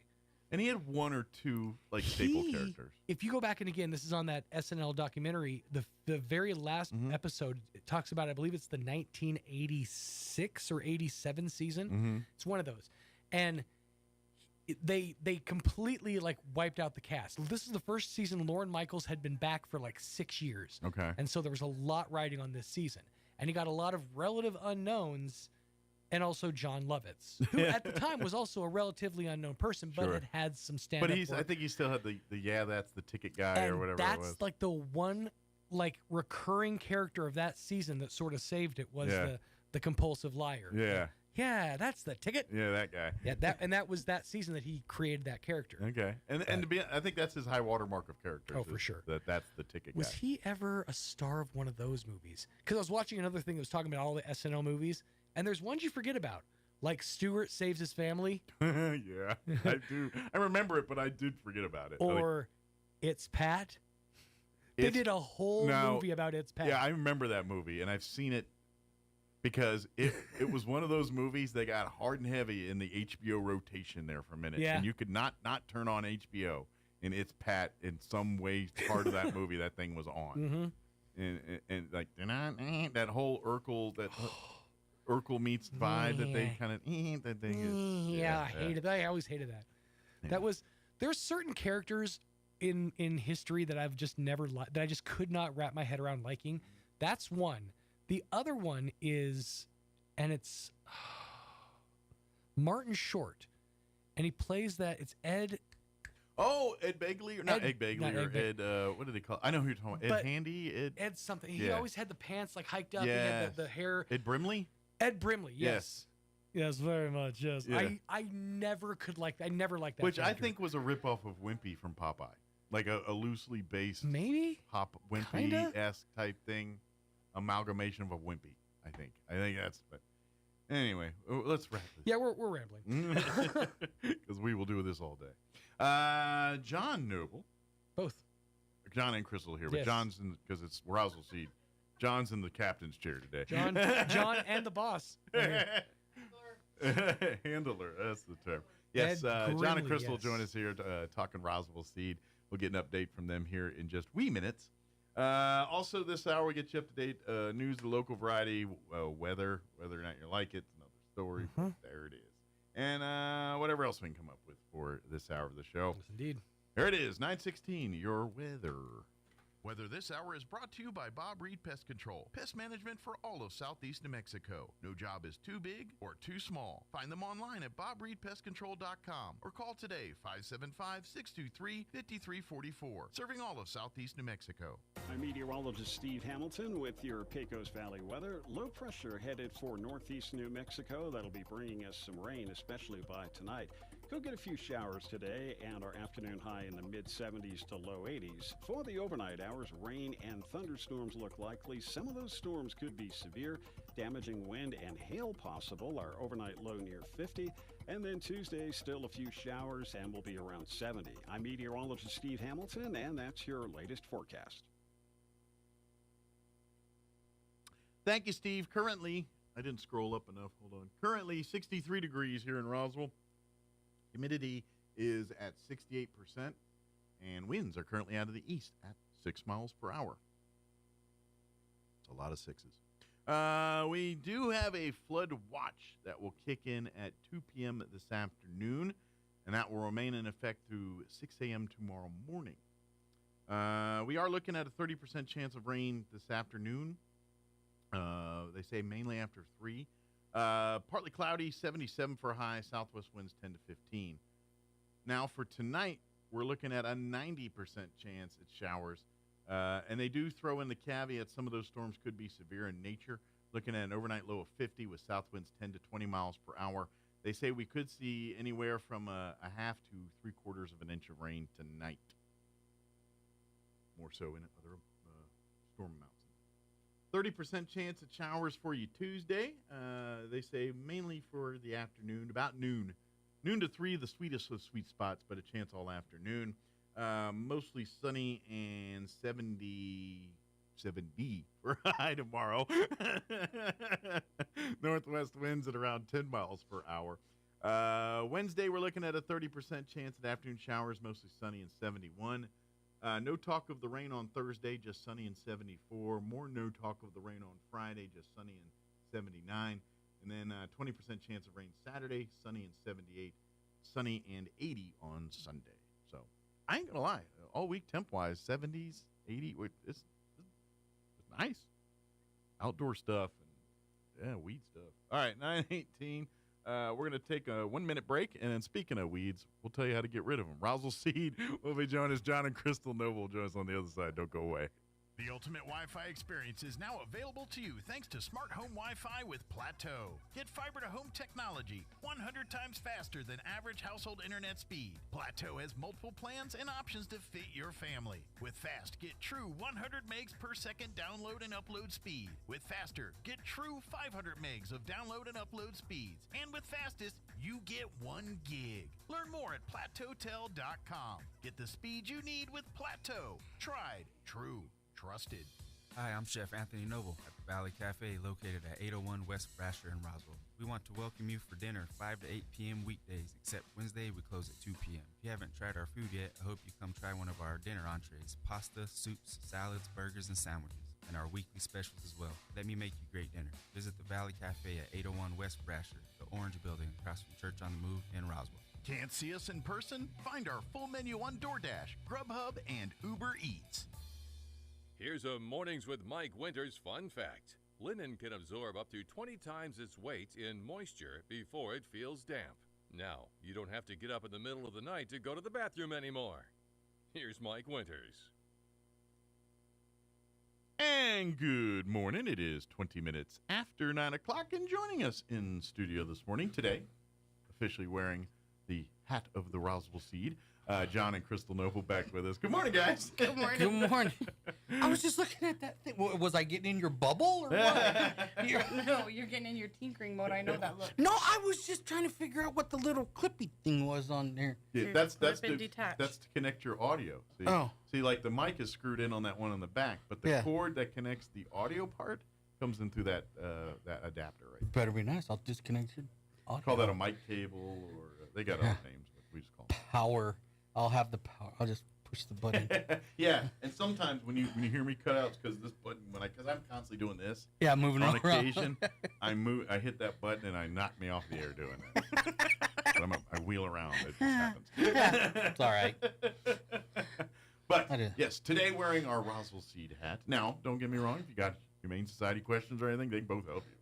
And he had one or two staple characters. If you go back, and again, this is on that SNL documentary, the very last episode, it talks about, I believe it's the 1986 or 87 season. It's one of those. And they completely wiped out the cast. This is the first season Lorne Michaels had been back for 6 years. Okay. And so there was a lot riding on this season. And he got a lot of relative unknowns. And also John Lovitz, who at the time was also a relatively unknown person, but had some stand-up But work. I think he still had the that's the ticket guy or whatever it was. That's the one recurring character of that season that sort of saved it was the compulsive liar. Yeah. Yeah, that's the ticket. Yeah, that guy. Yeah, that was that season that he created that character. Okay. And to be, I think that's his high watermark of characters. Oh, for sure. That's the ticket Was guy. he ever a star of one of those movies? Because I was watching another thing that was talking about all the SNL movies, and there's ones you forget about, like Stewart Saves His Family. Yeah, I do. I remember it, but I did forget about it. Or It's Pat. They did a whole movie about It's Pat. Yeah, I remember that movie, and I've seen it because it was one of those movies that got hard and heavy in the HBO rotation there for a minute. Yeah. And you could not turn on HBO, and It's Pat in some way part of that movie that thing was on. And that whole Urkel meets vibe that they kind of that thing is. Yeah, I hated that. I always hated that. Yeah. There's certain characters in history that I've just never that I just could not wrap my head around liking. That's one. The other one is, and it's Martin Short, and he plays that. It's Ed. Oh, Ed Begley, or not Ed Begley, or Ed. What did they call? I know who you're talking about. Ed Handy. Ed something. He always had the pants hiked up. Yeah. He had the hair. Ed Brimley. Ed Brimley. Yes. Yes, very much. Yes. Yeah. I never could like. I never liked that. Which character. I think was a ripoff of Wimpy from Popeye, like a loosely based maybe Wimpy-esque type thing, amalgamation of a Wimpy. I think that's. But anyway, let's wrap this. Yeah, we're rambling because we will do this all day. John Noble, both John and Crystal here, but Yes. John's in because it's Roswell Seed. John's in the captain's chair today. John and the boss. Handler, that's the term. Yes, Ed John and Grimley, Crystal yes. join us here talking Roswell Seed. We'll get an update from them here in just wee minutes. Also, this hour we get you up to date news, the local variety, weather, whether or not you like it, another story. There it is. And whatever else we can come up with for this hour of the show. Yes, indeed. Here it is, 9:16, your weather. Weather this hour is brought to you by Bob Reed Pest Control. Pest management for all of southeast New Mexico. No job is too big or too small. Find them online at bobreedpestcontrol.com or call today 575-623-5344. Serving all of southeast New Mexico. I'm meteorologist Steve Hamilton with your Pecos Valley weather. Low pressure headed for northeast New Mexico. That'll be bringing us some rain, especially by tonight. Could get a few showers today and our afternoon high in the mid-70s to low 80s. For the overnight hours, rain and thunderstorms look likely. Some of those storms could be severe, damaging wind and hail possible. Our overnight low near 50. And then Tuesday, still a few showers and will be around 70. I'm meteorologist Steve Hamilton, and that's your latest forecast. Thank you, Steve. Currently, I didn't scroll up enough. Hold on. Currently, 63 degrees here in Roswell. Humidity is at 68%, and winds are currently out of the east at 6 miles per hour. It's a lot of sixes. We do have a flood watch that will kick in at 2 p.m. this afternoon, and that will remain in effect through 6 a.m. tomorrow morning. We are looking at a 30% chance of rain this afternoon. They say mainly after 3. Partly cloudy, 77 for a high, southwest winds 10 to 15. Now for tonight, we're looking at a 90% chance at showers. And they do throw in the caveat some of those storms could be severe in nature. Looking at an overnight low of 50 with south winds 10 to 20 miles per hour. They say we could see anywhere from a half to 3/4 of an inch of rain tonight. More so in other storm amounts. 30% chance of showers for you Tuesday. They say mainly for the afternoon, about noon. Noon to 3, the sweetest of sweet spots, but a chance all afternoon. Mostly sunny and 70 for a high tomorrow. Northwest winds at around 10 miles per hour. Wednesday, we're looking at a 30% chance at afternoon showers, mostly sunny and 71. No talk of the rain on Thursday, just sunny and 74. More no talk of the rain on Friday, just sunny and 79. And then 20% chance of rain Saturday, sunny and 78. Sunny and 80 on Sunday. So I ain't going to lie. All week temp-wise, 70s, 80. It's nice. Outdoor stuff and weed stuff. All right, 9:18. We're going to take a 1-minute break, and then speaking of weeds, we'll tell you how to get rid of them. Roswell Seed will be joining us. John and Crystal Noble will join us on the other side. Don't go away. The ultimate Wi-Fi experience is now available to you thanks to Smart Home Wi-Fi with Plateau. Get fiber-to-home technology 100 times faster than average household internet speed. Plateau has multiple plans and options to fit your family. With Fast, get true 100 megs per second download and upload speed. With Faster, get true 500 megs of download and upload speeds. And with Fastest, you get 1 gig. Learn more at plateautel.com. Get the speed you need with Plateau. Tried, true, trusted. Hi, I'm Chef Anthony Noble at the Valley Cafe located at 801 West Brasher in Roswell. We want to welcome you for dinner 5 to 8 p.m. weekdays, except Wednesday we close at 2 p.m. If you haven't tried our food yet, I hope you come try one of our dinner entrees, pasta, soups, salads, burgers, and sandwiches, and our weekly specials as well. Let me make you great dinner. Visit the Valley Cafe at 801 West Brasher, the Orange Building across from Church on the Move in Roswell. Can't see us in person? Find our full menu on DoorDash, Grubhub, and Uber Eats. Here's a Mornings with Mike Winters fun fact. Linen can absorb up to 20 times its weight in moisture before it feels damp. Now, you don't have to get up in the middle of the night to go to the bathroom anymore. Here's Mike Winters. And good morning. It is 20 minutes after 9 o'clock, and joining us in studio this morning today, officially wearing the hat of the Roswell Seed, John and Crystal Noble back with us. Good morning, guys. Good morning. Good morning. I was just looking at that thing. Was I getting in your bubble or what? No, you're getting in your tinkering mode. I know that look. No, I was just trying to figure out what the little clippy thing was on there. Yeah, that's to connect your audio. See, like the mic is screwed in on that one on the back, but the cord that connects the audio part comes in through that adapter, right? Better be nice. I'll disconnect it. Call that a mic cable, or they got other names, but we just call it power. I'll have the power. I'll just push the button. Yeah, and sometimes when you hear me cut out, because this button, because I'm constantly doing this. Yeah, moving on around. Occasion, I hit that button and I knock me off the air doing that. But I wheel around. It just happens. Yeah, it's all right. But yes, today wearing our Roswell Seed hat. Now, don't get me wrong. If you got Humane Society questions or anything, they can both help you.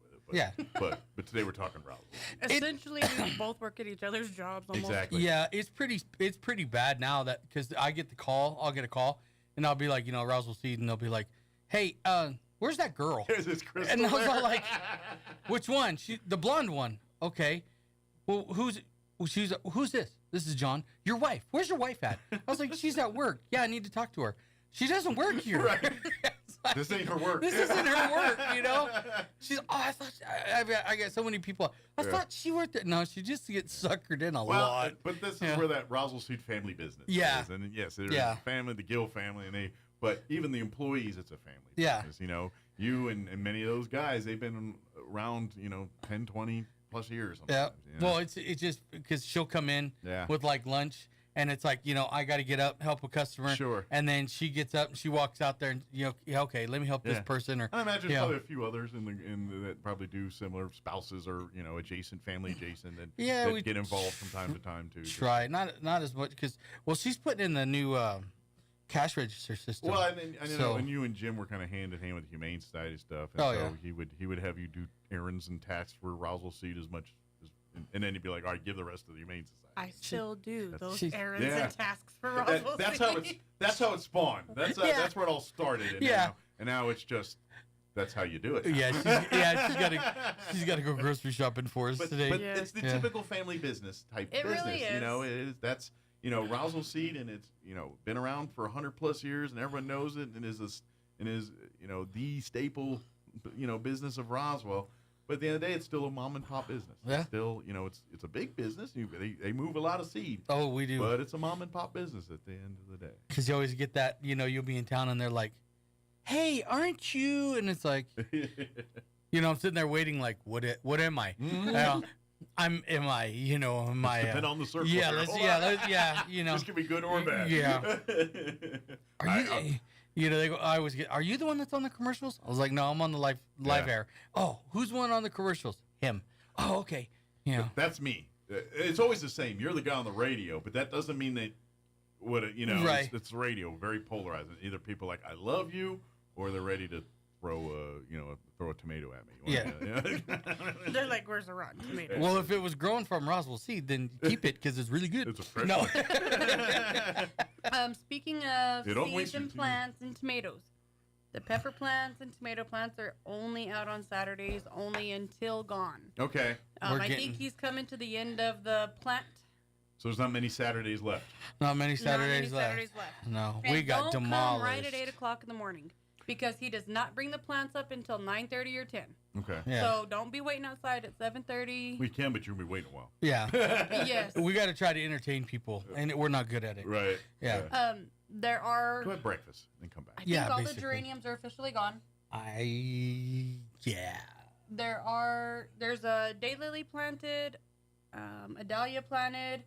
But today we're talking Roswell. Essentially, we both work at each other's jobs. Almost. Exactly. Yeah, it's pretty bad now that because I get the call, I'll get a call, and I'll be like, Roswell Seed, and they'll be like, hey, where's that girl? Is this Crystal? And I was all like, which one? The blonde one. Okay. Well, who's this? This is John. Your wife. Where's your wife at? I was like, she's at work. Yeah, I need to talk to her. She doesn't work here. Right. Like, this ain't her work. This isn't her work, She's, I thought, I got so many people. I thought she worked there. No, she just gets suckered in a lot. But this is where that Roswell Seed family business is. And yes, there's a family, the Gill family, but even the employees, it's a family business. You and many of those guys, they've been around, 10, 20 plus years. Yeah. You know? Well, it's just because she'll come in Yeah. with like lunch, and it's like, I got to get up, help a customer. Sure. And then she gets up and she walks out there and okay, let me help this person. Or I imagine there's probably a few others that probably do similar, spouses or adjacent family adjacent that we get involved from time to time too. Try not as much because she's putting in the new cash register system. Well, I know, and you and Jim were kind of hand in hand with the humane society stuff. And so he would have you do errands and tasks for Roswell Seed as much as, and then he'd be like, all right, give the rest to the humane society. I still do those errands and tasks for Roswell That's how it spawned. That's where it all started. And now it's just that's how you do it. Yeah, she's got to go grocery shopping for us today. But it's the typical family business type business. Really is. That's Roswell Seed, and it's been around for 100+ years, and everyone knows it, and is the staple business of Roswell. But at the end of the day, it's still a mom and pop business. Yeah. It's still it's a big business. They move a lot of seed. Oh, we do. But it's a mom and pop business at the end of the day. Because you always get that, you'll be in town and they're like, hey, aren't you? And it's like, I'm sitting there waiting like, what am I? Am I? Depend on the circle. Yeah, This could be good or bad. Yeah. They go, I always get, are you the one that's on the commercials? I was like, no, I'm on the live air. Oh, who's one on the commercials? Him. Oh, okay. Yeah. That's me. It's always the same. You're the guy on the radio, but that doesn't mean that right. It's radio, very polarizing. Either people like, I love you, or they're ready to throw a tomato at me. Yeah. They're like, where's the rotten tomato? Well, if it was grown from Roswell Seed, then keep it because it's really good. It's a fresh No. Speaking of seeds and plants and tomatoes, the pepper plants and tomato plants are only out on Saturdays, only until gone. Okay. I think he's coming to the end of the plant. So there's not many Saturdays left. Not many Saturdays left. No, we got don't demolished. Come right at 8 o'clock in the morning. Because he does not bring the plants up until 9:30 or 10. Okay. Yeah. So don't be waiting outside at 7:30. We can, but you'll be waiting a while. Yeah. Yes. We got to try to entertain people, and we're not good at it. Right. Yeah. There are. Go have breakfast and come back. I think all the geraniums are officially gone. Yeah. There's a daylily planted, a dahlia planted.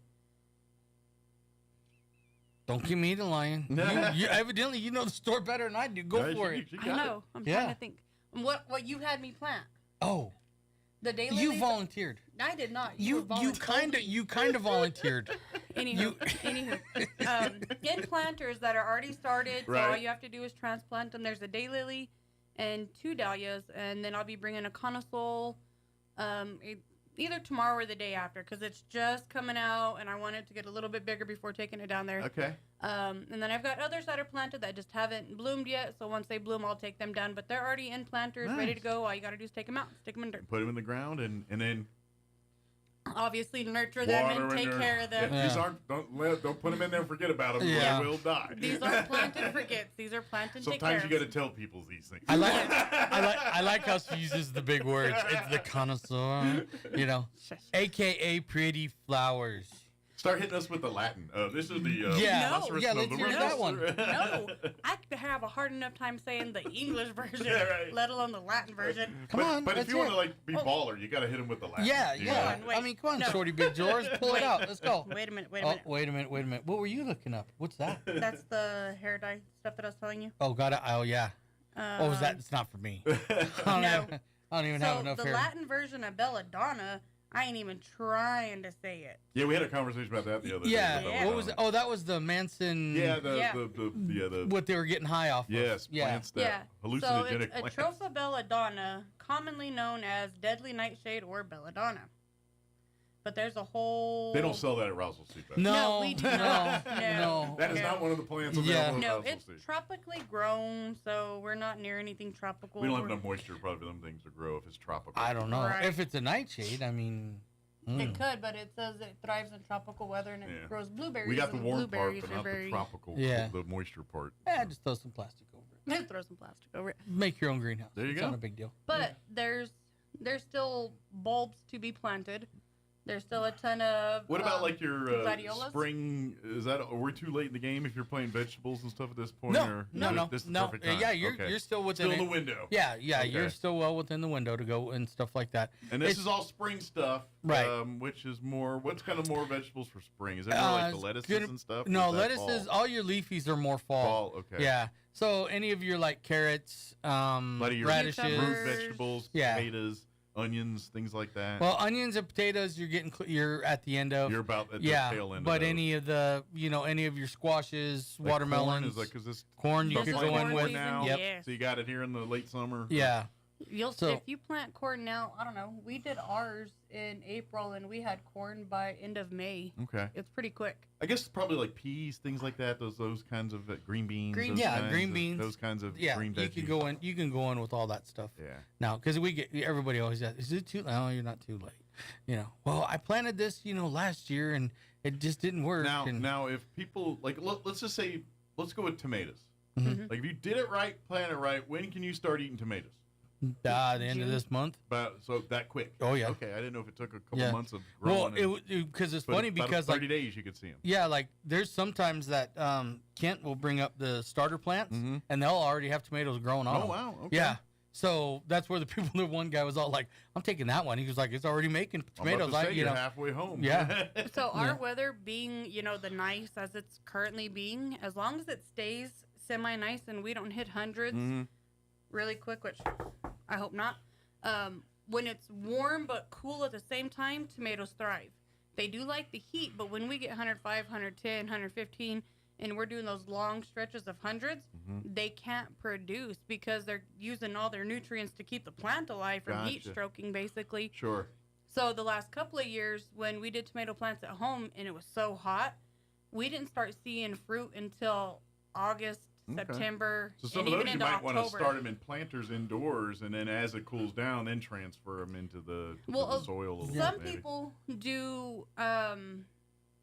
Don't give me the lion. You evidently you know the store better than I do. Go for it. I know. I'm trying to think. What you had me plant? Oh. The daylily. You volunteered. I did not. You kind of volunteered. Anywho, in planters that are already started, so all you have to do is transplant them. There's a daylily and 2 dahlias, and then I'll be bringing a connoisseur either tomorrow or the day after, because it's just coming out, and I want it to get a little bit bigger before taking it down there. Okay. And then I've got others that are planted that just haven't bloomed yet, so once they bloom, I'll take them down. But they're already in planters, ready to go. All you got to do is take them out, stick them in dirt. Put them in the ground, and then obviously nurture them and take care of them. These aren't don't put them in there and forget about them. They will die. These aren't planted for gets. These are planted. Sometimes you got to tell people these things. I like how she uses the big words. It's the connoisseur, AKA pretty flowers. Start hitting us with the Latin. This is the let's hear that one. No, I have a hard enough time saying the English version, let alone the Latin version. Come on, but if you want to be baller, you got to hit him with the Latin. Yeah. Come on, Shorty Big George, pull it out. Let's go. Wait a minute. Wait a minute. What were you looking up? What's that? That's the hair dye stuff that I was telling you. Oh, got it. Oh, yeah. Is that? It's not for me. I don't even have enough hair. So the Latin version of belladonna, I ain't even trying to say it. Yeah, we had a conversation about that the other day. Yeah. What was it? Oh, that was the Manson. Yeah, the what they were getting high off of. Yes, plants that hallucinogenic so it's plants. Atropha belladonna, commonly known as deadly nightshade or belladonna. But there's a whole... They don't sell that at Roswell Seed. No, we do not. No. That is not one of the plants available at Roswell Seed. No, it's tropically grown, so we're not near anything tropical. We don't have enough moisture probably for them things to grow if it's tropical. I don't know. Right. If it's a nightshade, I mean... It could, but it says it thrives in tropical weather and it grows blueberries. We got the warm part, but not the tropical, the moisture part. Yeah, just throw some plastic over it. Throw some plastic over it. Make your own greenhouse. There you go. It's not a big deal. But there's still bulbs to be planted. There's still a ton of. What about like your gladiolas? spring? Are we too late in the game if you're playing vegetables and stuff at this point? No. This is the perfect time? Yeah, you're still within the window. Yeah, Okay. you're still well within the window to go and stuff like that. And this is all spring stuff, right? Which is more. What's kind of more vegetables for spring? Is it more like the lettuces and stuff? No, lettuces. All your leafies are more fall. Okay. Yeah. So any of your like carrots, radishes, root vegetables, tomatoes, onions, things like that. Well, onions and potatoes, you're at the end of. You're about at the tail end. But of any of the any of your squashes, like watermelons, corn you could go in with now. Yep. Yeah. So you got it here in the late summer. Yeah. If you plant corn now, I don't know. We did ours in April, and we had corn by end of May. Okay. It's pretty quick. I guess probably like peas, things like that. Those kinds of green beans. Green beans. Those kinds of green veggies. You can go in with all that stuff. Yeah. Now, because everybody always asks, is it too late? No, you're not too late. Well, I planted this, last year, and it just didn't work. Now, if people let's just say, let's go with tomatoes. Mm-hmm. Like if you did it right, plant it right, when can you start eating tomatoes? The end of this month. So that quick? Oh yeah. Okay, I didn't know if it took a couple months of growing. Well, because it's funny because 30 days you could see them. Yeah, like there's sometimes that Kent will bring up the starter plants, and they'll already have tomatoes growing on. Oh wow. Okay. Yeah. So that's where the one guy was all like, "I'm taking that one." He was like, "It's already making tomatoes." You're halfway home. Yeah. So our weather being, the nice as it's currently being, as long as it stays semi-nice and we don't hit hundreds really quick, which I hope not. When it's warm but cool at the same time, tomatoes thrive. They do like the heat, but when we get 105, 110, 115, and we're doing those long stretches of hundreds, they can't produce because they're using all their nutrients to keep the plant alive from heat stroking, basically. Sure. So the last couple of years, when we did tomato plants at home and it was so hot, we didn't start seeing fruit until August, September, so some and of even those you into might October. want to start them in planters indoors, and then as it cools down, then transfer them into the soil a little bit. Some people do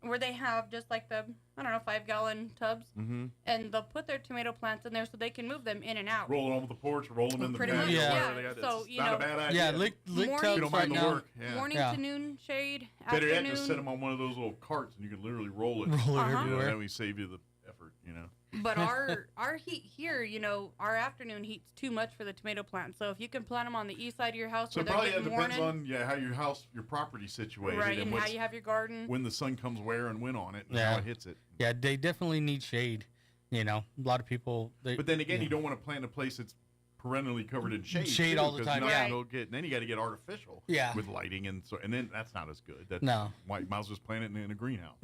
where they have just like the 5-gallon tubs, and they'll put their tomato plants in there so they can move them in and out. Roll them over the porch, roll them in the patio. Yeah. So it's not a bad idea. Yeah, lick you don't mind the work. Yeah. Morning to noon shade. Better yet, afternoon. just set them on one of those little carts, and you can literally roll it. Everywhere. Then we save you the effort. But our heat here, our afternoon heat's too much for the tomato plant. So if you can plant them on the east side of your house, so where probably they're it getting depends morning, on how your property situated, right, and how you have your garden, when the sun comes where and when on it, and how it hits it. Yeah, they definitely need shade. A lot of people. But then again, you don't want to plant in a place that's perennially covered in shade. Shade all the time. Yeah. Then you got to get artificial. Yeah. With lighting and then that's not as good. No. Might as well just plant it in a greenhouse.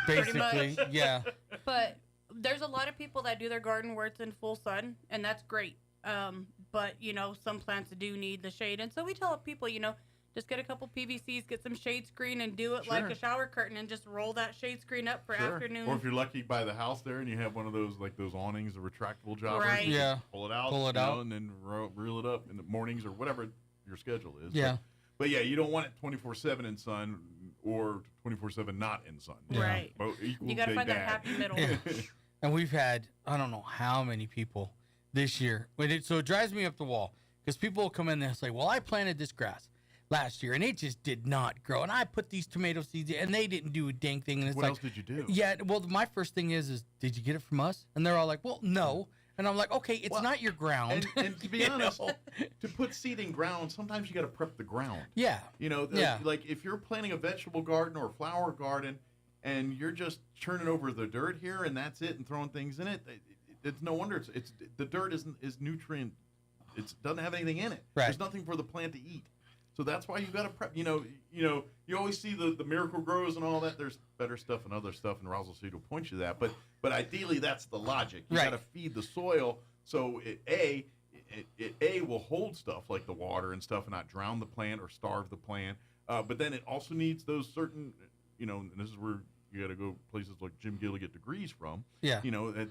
Basically, yeah. But there's a lot of people that do their garden where it's in full sun, and that's great. But some plants do need the shade, and so we tell people, just get a couple PVCs, get some shade screen, and do it like a shower curtain, and just roll that shade screen up for afternoon. Or if you're lucky by the house there, and you have one of those those awnings, the retractable jobbers, right? Yeah, pull it out, and then reel it up in the mornings or whatever your schedule is. Yeah. But yeah, you don't want it 24/7 in sun or 24/7 not in sun. Right. You got to find that happy middle. And we've had, I don't know how many people this year. So it drives me up the wall because people will come in there and say, well, I planted this grass last year and it just did not grow. And I put these tomato seeds in and they didn't do a dang thing. And it's what else did you do? Yeah, well, my first thing is did you get it from us? And they're all like, well, no. And I'm like, okay, it's not your ground. And to be honest, to put seed in ground, sometimes you got to prep the ground. Yeah. Like if you're planting a vegetable garden or a flower garden, and you're just churning over the dirt here, and that's it, and throwing things in it. It's no wonder it's the dirt is nutrient. It doesn't have anything in it. Right. There's nothing for the plant to eat. So that's why you got to prep. You always see the Miracle Grows and all that. There's better stuff and other stuff, and Roswell Seed will point you to that. But ideally, that's the logic. You got to feed the soil so it will hold stuff like the water and stuff, and not drown the plant or starve the plant. But then it also needs those certain. And this is where you got to go places like Jim Gill to get degrees from. Yeah.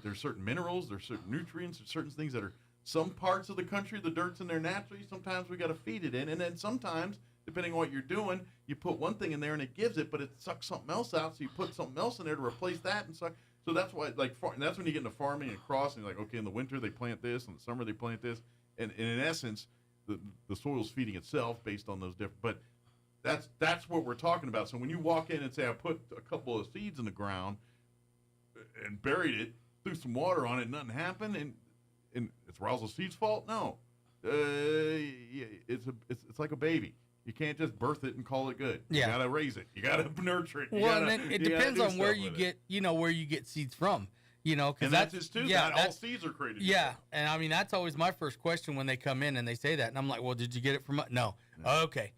There's certain minerals, there's certain nutrients, there's certain things that are some parts of the country, the dirt's in there naturally. Sometimes we got to feed it in. And then sometimes, depending on what you're doing, you put one thing in there and it gives it, but it sucks something else out. So you put something else in there to replace that and suck. So that's why, and that's when you get into farming and crossing. Like, okay, in the winter they plant this, in the summer they plant this. And in essence, the soil's feeding itself based on those different, but That's what we're talking about. So when you walk in and say, I put a couple of seeds in the ground and buried it, threw some water on it, nothing happened, and it's Roswell Seeds' fault? No. It's like a baby. You can't just birth it and call it good. Yeah. You got to raise it. You got to nurture it. And then it depends on where you get, where you get seeds from. Cause and that's just too. Yeah, not all seeds are created. Yeah, and I mean that's always my first question when they come in and they say that, and I'm like, well, did you get it from? No. Okay,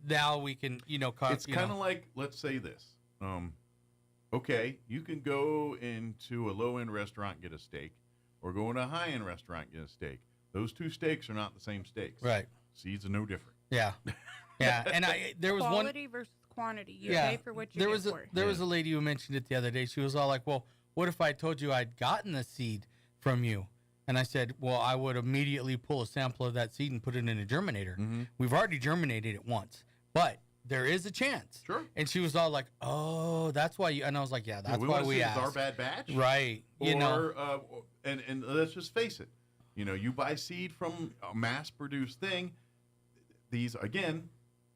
now we can, It's kind of like, let's say this. Okay, you can go into a low-end restaurant and get a steak, or go into a high-end restaurant and get a steak. Those two steaks are not the same steaks. Right. Seeds are no different. Yeah. Yeah, and there was quality versus quantity. You pay for what you get for. There was a lady who mentioned it the other day. She was all like, well, what if I told you I'd gotten the seed from you? And I said, well, I would immediately pull a sample of that seed and put it in a germinator. Mm-hmm. We've already germinated it once, but there is a chance. Sure. And she was all like, oh, that's why you, and I was like, yeah, that's why we asked. It's our bad batch. Right. And let's just face it. You buy seed from a mass-produced thing. These, again,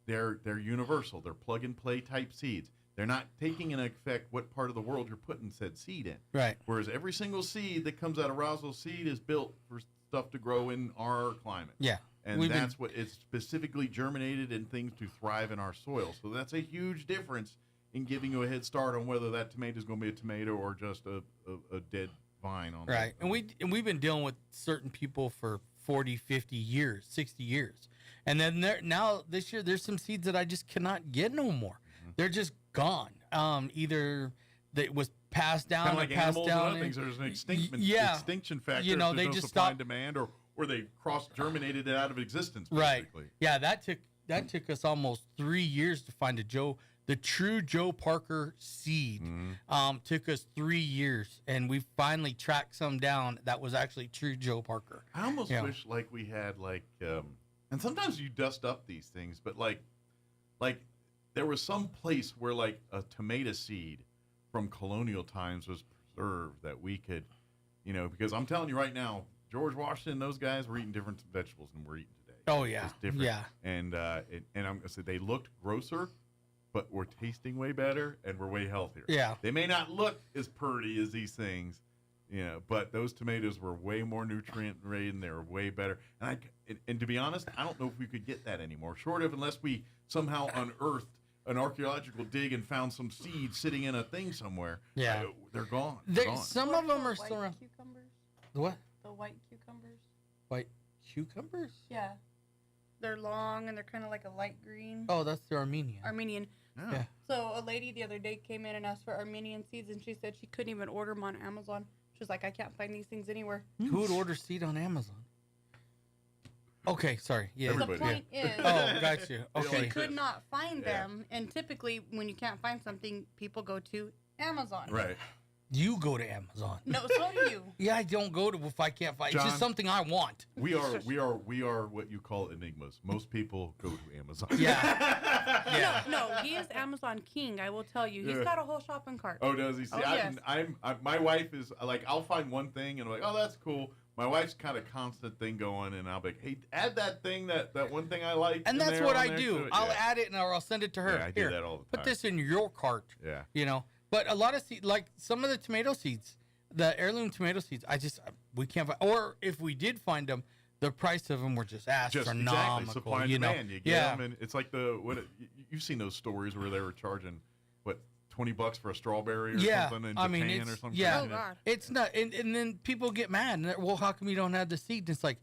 they're universal. They're plug-and-play type seeds. They're not taking into effect what part of the world you're putting said seed in. Right. Whereas every single seed that comes out of Roswell Seed is built for stuff to grow in our climate. Yeah. And that's what it's specifically germinated in things to thrive in our soil. So that's a huge difference in giving you a head start on whether that tomato is going to be a tomato or just a dead vine on right. And we've been dealing with certain people for 40, 50 years, 60 years. And then now this year there's some seeds that I just cannot get no more. Mm-hmm. They're just gone. Either that was passed down kind of like passed animals down. And other things. There's an extinction factor. They there's just no supply and demand, or they cross-germinated it out of existence. Basically. Right. Yeah, that took us almost 3 years to find the true Joe Parker seed. Mm-hmm. Took us 3 years, and we finally tracked some down that was actually true Joe Parker. I almost wish we had and sometimes you dust up these things, but like there was some place where a tomato seed from colonial times was preserved that we could, because I'm telling you right now, George Washington, those guys were eating different vegetables than we're eating today. Oh yeah, it's different. Yeah. And I'm gonna say they looked grosser, but were tasting way better and were way healthier. Yeah. They may not look as pretty as these things, but those tomatoes were way more nutrient laden. They were way better. And to be honest, I don't know if we could get that anymore, short of unless we somehow unearthed an archaeological dig and found some seeds sitting in a thing somewhere. Yeah. They're gone. Some of them are still around. Cucumbers? What? The white cucumbers. White cucumbers? Yeah. They're long and they're kind of like a light green. Oh, that's the Armenian. Oh. Yeah. So a lady the other day came in and asked for Armenian seeds, and she said she couldn't even order them on Amazon. She was like, I can't find these things anywhere. Who would order seed on Amazon? Okay, sorry. Yeah. The point is, got you. Okay. She could not find them, and typically when you can't find something, people go to Amazon. Right. You go to Amazon. No, so do you. Yeah, I don't go to if I can't find. John, it's just something I want. We are what you call enigmas. Most people go to Amazon. Yeah. No, he is Amazon king. I will tell you, he's got a whole shopping cart. Oh, does he? See, yes. My wife is like, I'll find one thing and I'm like, oh, that's cool. My wife's kind of constant thing going, and I'll be like, hey, add that thing, that one thing I like. And that's what I do. I'll add it, or I'll send it to her. Yeah, I do that all the time. Put this in your cart. Yeah. But a lot of seeds, like some of the tomato seeds, the heirloom tomato seeds, we can't find. Or if we did find them, the price of them were just astronomical. Exactly. Supply and demand. You get them, and it's like you've seen those stories where they were charging, $20 for a strawberry or something in Japan or something. Yeah, oh, God. It's not. And then people get mad. And well, how come you don't have the seed? And it's like,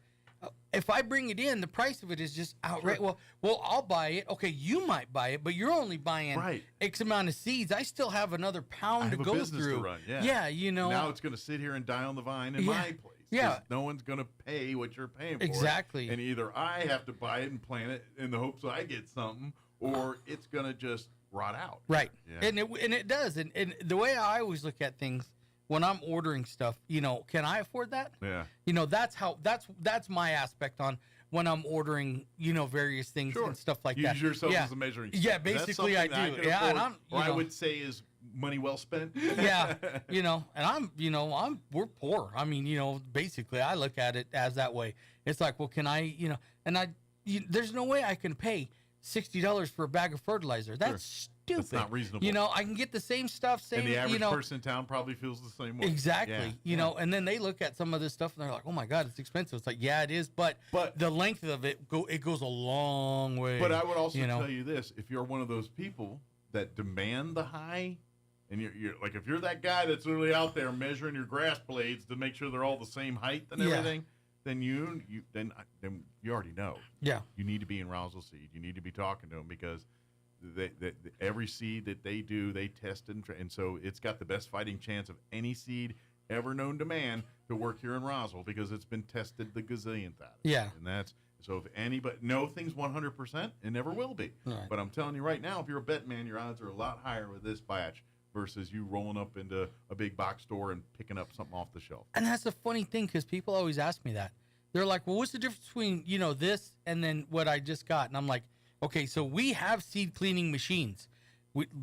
if I bring it in, the price of it is just outright. Sure. Well, I'll buy it. Okay, you might buy it, but you're only buying X amount of seeds. I still have another pound to go through. To run. Yeah, Now it's going to sit here and die on the vine in my place. Yeah. No one's going to pay what you're paying for. Exactly. And either I have to buy it and plant it in the hopes I get something, or it's going to just rot out. Right. Yeah. And it does. And the way I always look at things when I'm ordering stuff, can I afford that? Yeah. That's my aspect on when I'm ordering, various things and stuff like that. Use yourself as a measuring stick. Yeah, basically I do. Yeah, and I would say is money well spent. Yeah. And we're poor. I mean, basically I look at it as that way. It's like, well, can I, there's no way I can pay $60 for a bag of fertilizer. That's stupid. That's not reasonable. You know, I can get the same stuff. Same, and the average you know, person in town probably feels the same way. Exactly. Yeah. You know, and then they look at some of this stuff and they're like, "Oh my God, it's expensive." It's like, yeah, it is, but the length of it goes a long way. But I would also tell you this: if you're one of those people that demand the high, and you're like, if you're that guy that's literally out there measuring your grass blades to make sure they're all the same height and everything, then you already know. Yeah. You need to be in Roswell Seed. You need to be talking to them because every seed that they do, they test and so it's got the best fighting chance of any seed ever known to man to work here in Roswell because it's been tested the gazillionth out. Yeah. And that's so if anybody, no thing's 100%, it never will be. Right. But I'm telling you right now, if you're a bet man, your odds are a lot higher with this batch versus you rolling up into a big box store and picking up something off the shelf. And that's the funny thing because people always ask me that. They're like, "Well, what's the difference between, you know, this and then what I just got?" And I'm like, okay, so we have seed cleaning machines.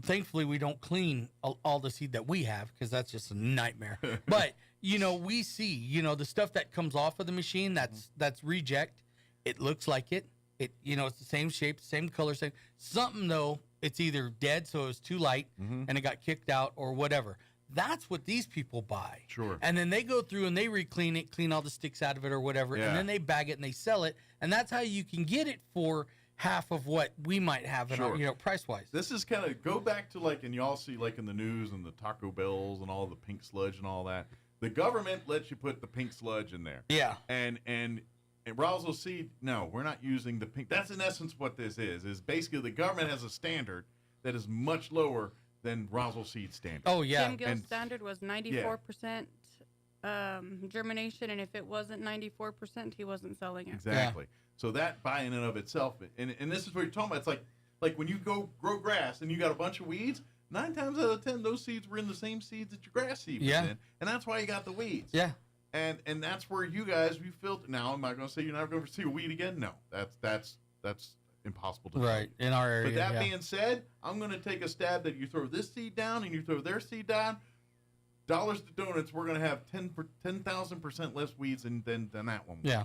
Thankfully, we don't clean all the seed that we have because that's just a nightmare. But, you know, we see, you know, the stuff that comes off of the machine that's reject. It looks like it. You know, it's the same shape, same color, same something though. It's either dead, so it was too light, and it got kicked out, or whatever. That's what these people buy. Sure. And then they go through and they re-clean it, clean all the sticks out of it or whatever, and then they bag it and they sell it. And that's how you can get it for half of what we might have, in our, you know, price-wise. This is kind of, go back to like, and you all see like in the news and the Taco Bells and all the pink sludge and all that. The government lets you put the pink sludge in there. Yeah. And Roswell Seed, no, we're not using the pink. That's in essence what this is basically the government has a standard that is much lower than Roswell Seed standard. Oh, yeah. Jim Gill's standard was 94% germination, and if it wasn't 94%, he wasn't selling it. Exactly. So that by in and of itself, and this is what you're talking about. It's like when you go grow grass and you got a bunch of weeds, 9 times out of 10, those seeds were in the same seeds that your grass seed was in, and that's why you got the weeds. Yeah. And that's where you guys, we filter. Now, am I going to say you're never going to see a weed again? No, that's impossible to do. Right, in our area. But that being said, I'm going to take a stab that you throw this seed down and you throw their seed down. Dollars to donuts, we're going to have 10,000% less weeds than that one. Yeah.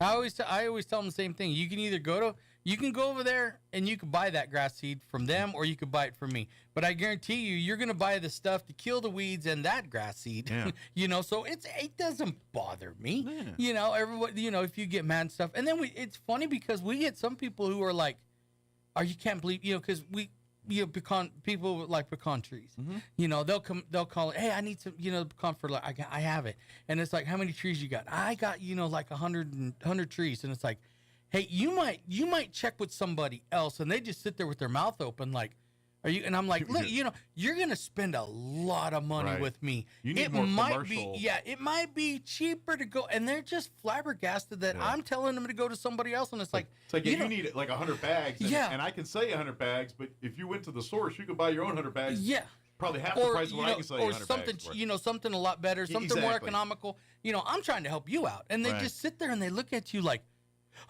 I always tell them the same thing. You can either go over there and you can buy that grass seed from them, or you could buy it from me. But I guarantee you're going to buy the stuff to kill the weeds and that grass seed. Yeah. You know, so it doesn't bother me. Yeah. You know, everybody. You know, if you get mad and stuff, and then it's funny because we get some people who are like, "Oh, you can't believe," you know, because people with like pecan trees. Mm-hmm. You know, they'll call it, "Hey, I need some, you know, pecan fertilizer. I have it." And it's like, "How many trees you got?" "I got, you know, like 100 trees." And it's like, "Hey, you might check with somebody else," and they just sit there with their mouth open like, "Are you?" And I'm like, "Look, you know, you're gonna spend a lot of money with me. You need more commercial. It might be cheaper to go." And they're just flabbergasted that I'm telling them to go to somebody else, and it's like you need like 100 bags. And I can sell you 100 bags, but if you went to the source, you could buy your own 100 bags. Yeah. Probably half the price of what I can sell you 100 or something, bags for. you know, something a lot better, something more economical. You know, I'm trying to help you out, and they just sit there and they look at you like,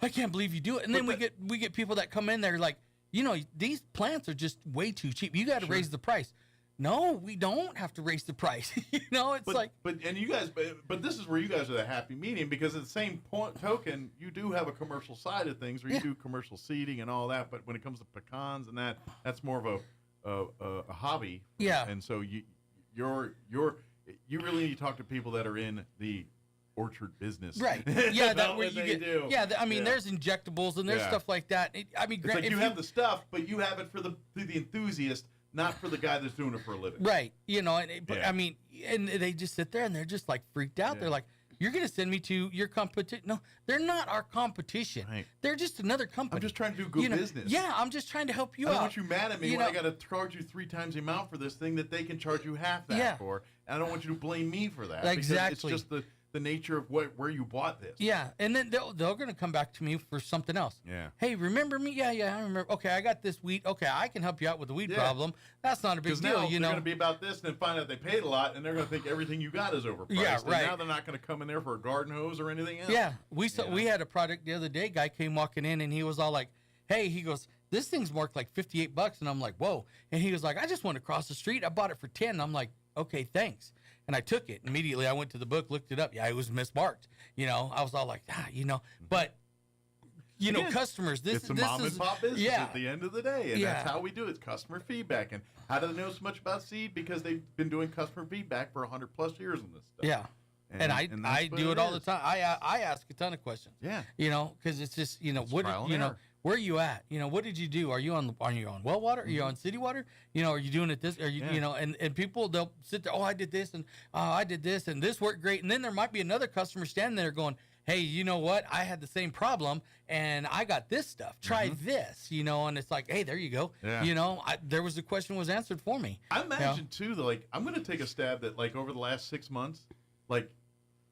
"I can't believe you do it." And then we get people that come in there like, "You know, these plants are just way too cheap. You got to raise the price." No, we don't have to raise the price. You know, it's but this is where you guys are the happy medium, because at the same token, you do have a commercial side of things where you do commercial seeding and all that. But when it comes to pecans and that's more of a hobby. Yeah. And so you really need to talk to people that are in the orchard business. Right. Yeah, that where you get. Do. Yeah, I mean, there's injectables and there's stuff like that. I mean, it's like you have the stuff, but you have it for the enthusiast, not for the guy that's doing it for a living. Right. You know, I mean, and they just sit there and they're just like freaked out. They're like, "You're going to send me to your competition?" No, they're not our competition. Right. They're just another company. I'm just trying to do good business. Yeah, I'm just trying to help you out. I out. don't want you mad at me when I got to charge you 3 times the amount for this thing that they can charge you half that for. And I don't want you to blame me for that. Exactly. It's just the nature of where you bought this. Yeah, and then they're going to come back to me for something else. Yeah. "Hey, remember me?" Yeah, I remember. "Okay, I got this weed. Okay, I can help you out with the weed problem. That's not a big deal, you know. They're going to be about this and then find out they paid a lot, and they're going to think everything you got is overpriced. Yeah, right. And now they're not going to come in there for a garden hose or anything else. Yeah, we had a product the other day. Guy came walking in, and he was all like, "Hey," he goes, "this thing's marked like $58." And I'm like, "Whoa." And he was like, "I just went across the street. I bought it for 10." And I'm like, "Okay, thanks." And I took it. Immediately, I went to the book, looked it up. Yeah, it was mismarked. You know, I was all like, you know. But Again, customers. It's a mom and pop business at the end of the day, and that's how we do it. It's customer feedback. And how do they know so much about seed? Because they've been doing customer feedback for 100+ years on this stuff. Yeah. And I do it all the time. I ask a ton of questions. Yeah. Because it's just, where are you at? What did you do? Are you on well water? Are you on city water? Are you doing it this? Are you and people, they'll sit there, I did this and I did this and this worked great. And then there might be another customer standing there going, hey, you know what? I had the same problem and I got this stuff. Try this, and it's like, hey, there you go. Yeah. There was the question was answered for me. I imagine too, though, I'm going to take a stab that over the last 6 months,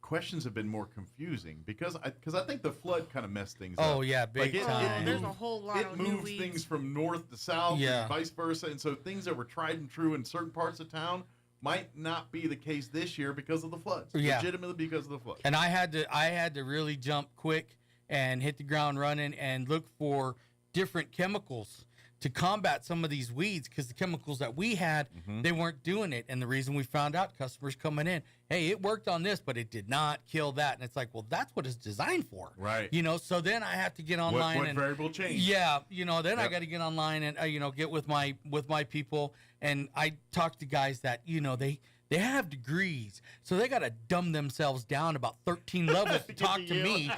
questions have been more confusing because I think the flood kind of messed things up. Oh yeah, big time. There's a whole lot of new moves weeds. things from north to south and vice versa, and so things that were tried and true in certain parts of town might not be the case this year because of the floods. Yeah. Legitimately because of the floods. And I had to really jump quick and hit the ground running and look for different chemicals to combat some of these weeds, because the chemicals that we had, they weren't doing it. And the reason we found out, customers coming in, hey, it worked on this, but it did not kill that. And it's like, well, that's what it's designed for. Right. So then I have to get online. What variable change? Yeah. Then I got to get online and, get with my people. And I talk to guys that, they have degrees, so they got to dumb themselves down about 13 levels to talk to me,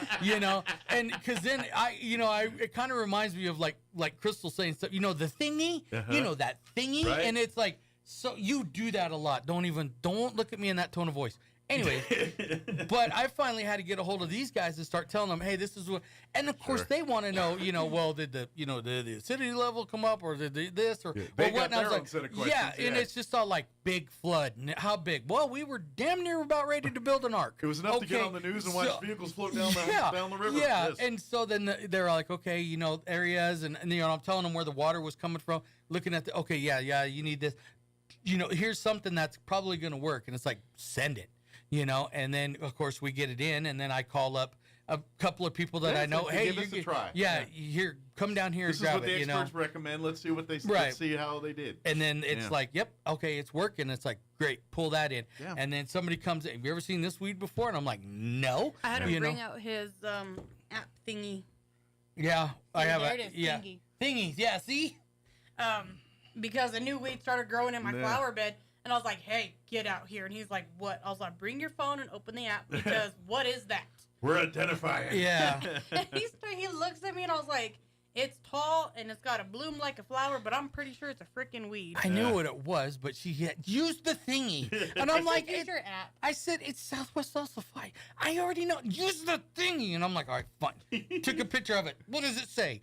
and because then it kind of reminds me of like Crystal saying stuff, the thingy, that thingy, right. And it's like, so you do that a lot. Don't look at me in that tone of voice. Anyway, but I finally had to get a hold of these guys and start telling them, hey, this is what, and of course they want to know, well, did the acidity level come up, or did this, or they what? got their own set of questions. Yeah, and it's just all like big flood. How big? Well, we were damn near about ready to build an ark. It was enough to get on the news and watch vehicles float down the river. Yeah, yes. And so then they're like, okay, areas, and I'm telling them where the water was coming from, looking at you need this. Here's something that's probably going to work, and it's like, send it. And then of course we get it in, and then I call up a couple of people that I know. Hey, give us a try. Yeah, here, come down here and grab it. This is what the experts recommend. Let's see what they say. Let's see how they did. And then it's like, yep, okay, it's working. It's like, great, pull that in. Yeah. And then somebody comes in. Have you ever seen this weed before? And I'm like, no. I had to bring out his app thingy. Yeah, I have it is, thingy. Thingies. Yeah, see. Because a new weed started growing in my flower bed. And I was like, hey, get out here. And he's like, what? I was like, bring your phone and open the app, because what is that? We're identifying. Yeah. And he looks at me, and I was like, it's tall, and it's got a bloom like a flower, but I'm pretty sure it's a freaking weed. I knew what it was, but she had used the thingy. And I'm like, use your app. I said, it's Southwest Salsify. I already know. Use the thingy. And I'm like, all right, fine. Took a picture of it. What does it say?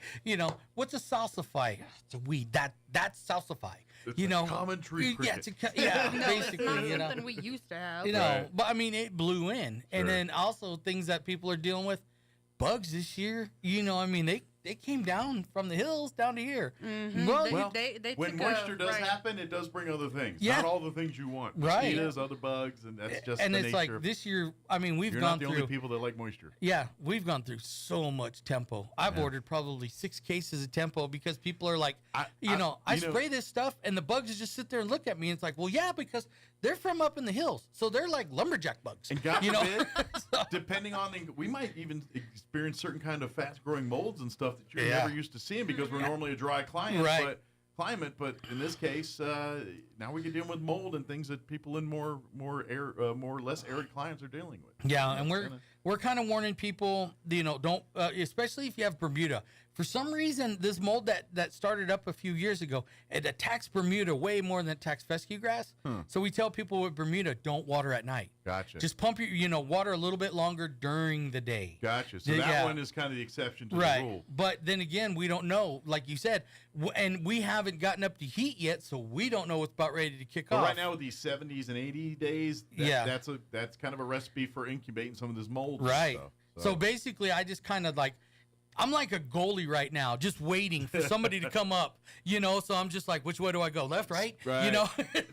What's a salsify? It's a weed. That's salsify. It's a common tree cricket. Basically, it's not something we used to have. Right. But I mean, it blew in. And then also things that people are dealing with, bugs this year, they came down from the hills down to here. Mm-hmm. Well, they when moisture does happen, it does bring other things. Yeah. Not all the things you want. Right. Mosquitoes, other bugs, and that's just and the it's nature like of this year, we've You're gone not the through. only people that like moisture. Yeah, we've gone through so much tempo. I've ordered probably 6 cases of tempo because people are like, I spray this stuff and the bugs just sit there and look at me. And it's like, well, yeah, because they're from up in the hills. So they're like lumberjack bugs. And God forbid, depending on, we might even experience certain kind of fast-growing molds and stuff that you're never used to seeing because we're normally a dry climate. But in this case, now we can deal with mold and things that people in more less arid climates are dealing with. Yeah, and we're kind of warning people, don't, especially if you have Bermuda. For some reason, this mold that started up a few years ago, it attacks Bermuda way more than it attacks fescue grass. So we tell people with Bermuda, don't water at night. Gotcha. Just pump water a little bit longer during the day. Gotcha. So that one is kind of the exception to the rule. But then again, we don't know, like you said, and we haven't gotten up to heat yet, so we don't know what's about ready to kick off. Right now with these 70s and 80 days, that's kind of a recipe for incubating some of this mold. Right. Stuff, so basically, I just kind of I'm like a goalie right now, just waiting for somebody to come up, so I'm just like, which way do I go? Left, right?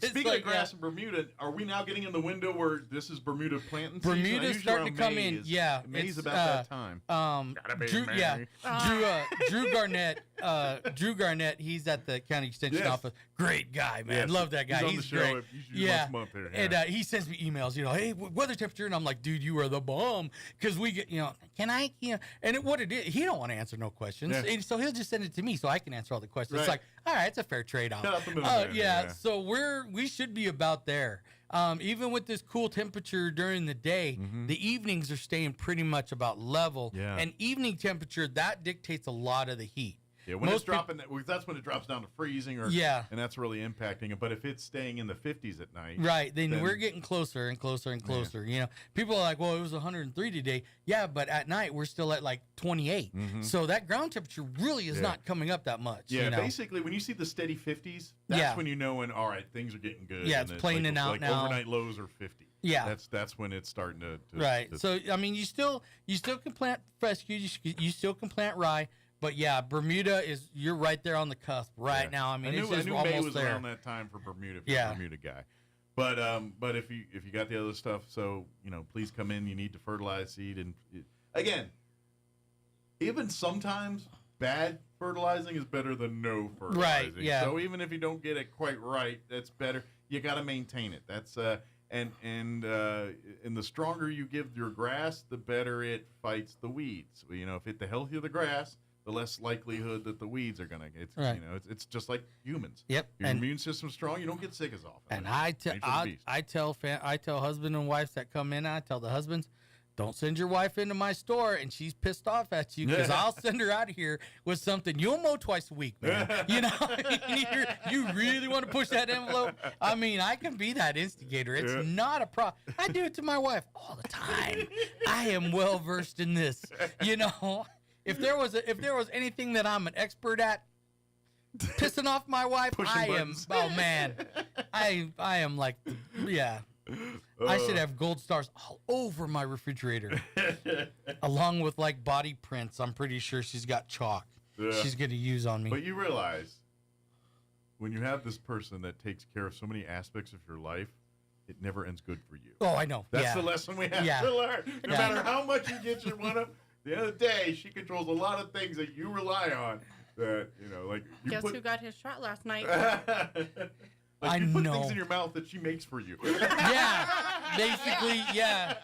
Speaking of grass in Bermuda, are we now getting in the window where this is Bermuda planting season? Bermuda's starting to come in. Yeah. May's about that time. Drew Garnett, he's at the county extension office. Great guy, man. Love that guy. He's great. Once a month And he sends me emails, hey, weather temperature. And I'm like, dude, you are the bomb. Because we get, can I, and what it is, he don't want to answer no questions. Yeah. And so he'll just send it to me so I can answer all the questions. Right. It's like, all right, it's a fair trade-off. Cut out the middleman, Yeah, yeah. so we should be about there. Even with this cool temperature during the day, the evenings are staying pretty much about level. Yeah. And evening temperature, that dictates a lot of the heat. Yeah, when it's dropping, that's when it drops down to freezing, and that's really impacting it. But if it's staying in the 50s at night, right, then we're getting closer and closer and closer. You know, people are like, "Well, it was 103 today." Yeah, but at night we're still at like 28. So that ground temperature really is not coming up that much. Yeah, you know? basically, when you see the steady 50s, that's when you know when all right, things are getting good. Yeah, and it's planing out like now. Overnight lows are 50. Yeah, that's when it's starting to right. So I mean, you still can plant fescue, you still can plant rye. But yeah, Bermuda you're right there on the cusp right now. I mean, it's just I knew almost May was there. around that time for Bermuda. If you're a Bermuda guy. But if you got the other stuff, so please come in. You need to fertilize seed, and again, even sometimes bad fertilizing is better than no fertilizing. Right. Yeah. So even if you don't get it quite right, that's better. You got to maintain it. That's and the stronger you give your grass, the better it fights the weeds. The healthier the grass, the less likelihood that the weeds are gonna get. Right. It's just like humans. Yep. Your immune system's strong, you don't get sick as often. And I tell husband and wives that come in, I tell the husbands, don't send your wife into my store and she's pissed off at you because I'll send her out of here with something. You'll mow twice a week, man. You really want to push that envelope? I mean, I can be that instigator. It's not a problem. I do it to my wife all the time. I am well versed in this. If there was anything that I'm an expert at, pissing off my wife, I am. Oh man, I am like, yeah. I should have gold stars all over my refrigerator, along with like body prints. I'm pretty sure she's got chalk. She's going to use on me. But you realize when you have this person that takes care of so many aspects of your life, it never ends good for you. Oh, I know. That's the lesson we have to learn. No matter how much you get your one up, the end of the day, she controls a lot of things that you rely on. That Guess who got his shot last night? You put things in your mouth that she makes for you. Yeah, basically, yeah.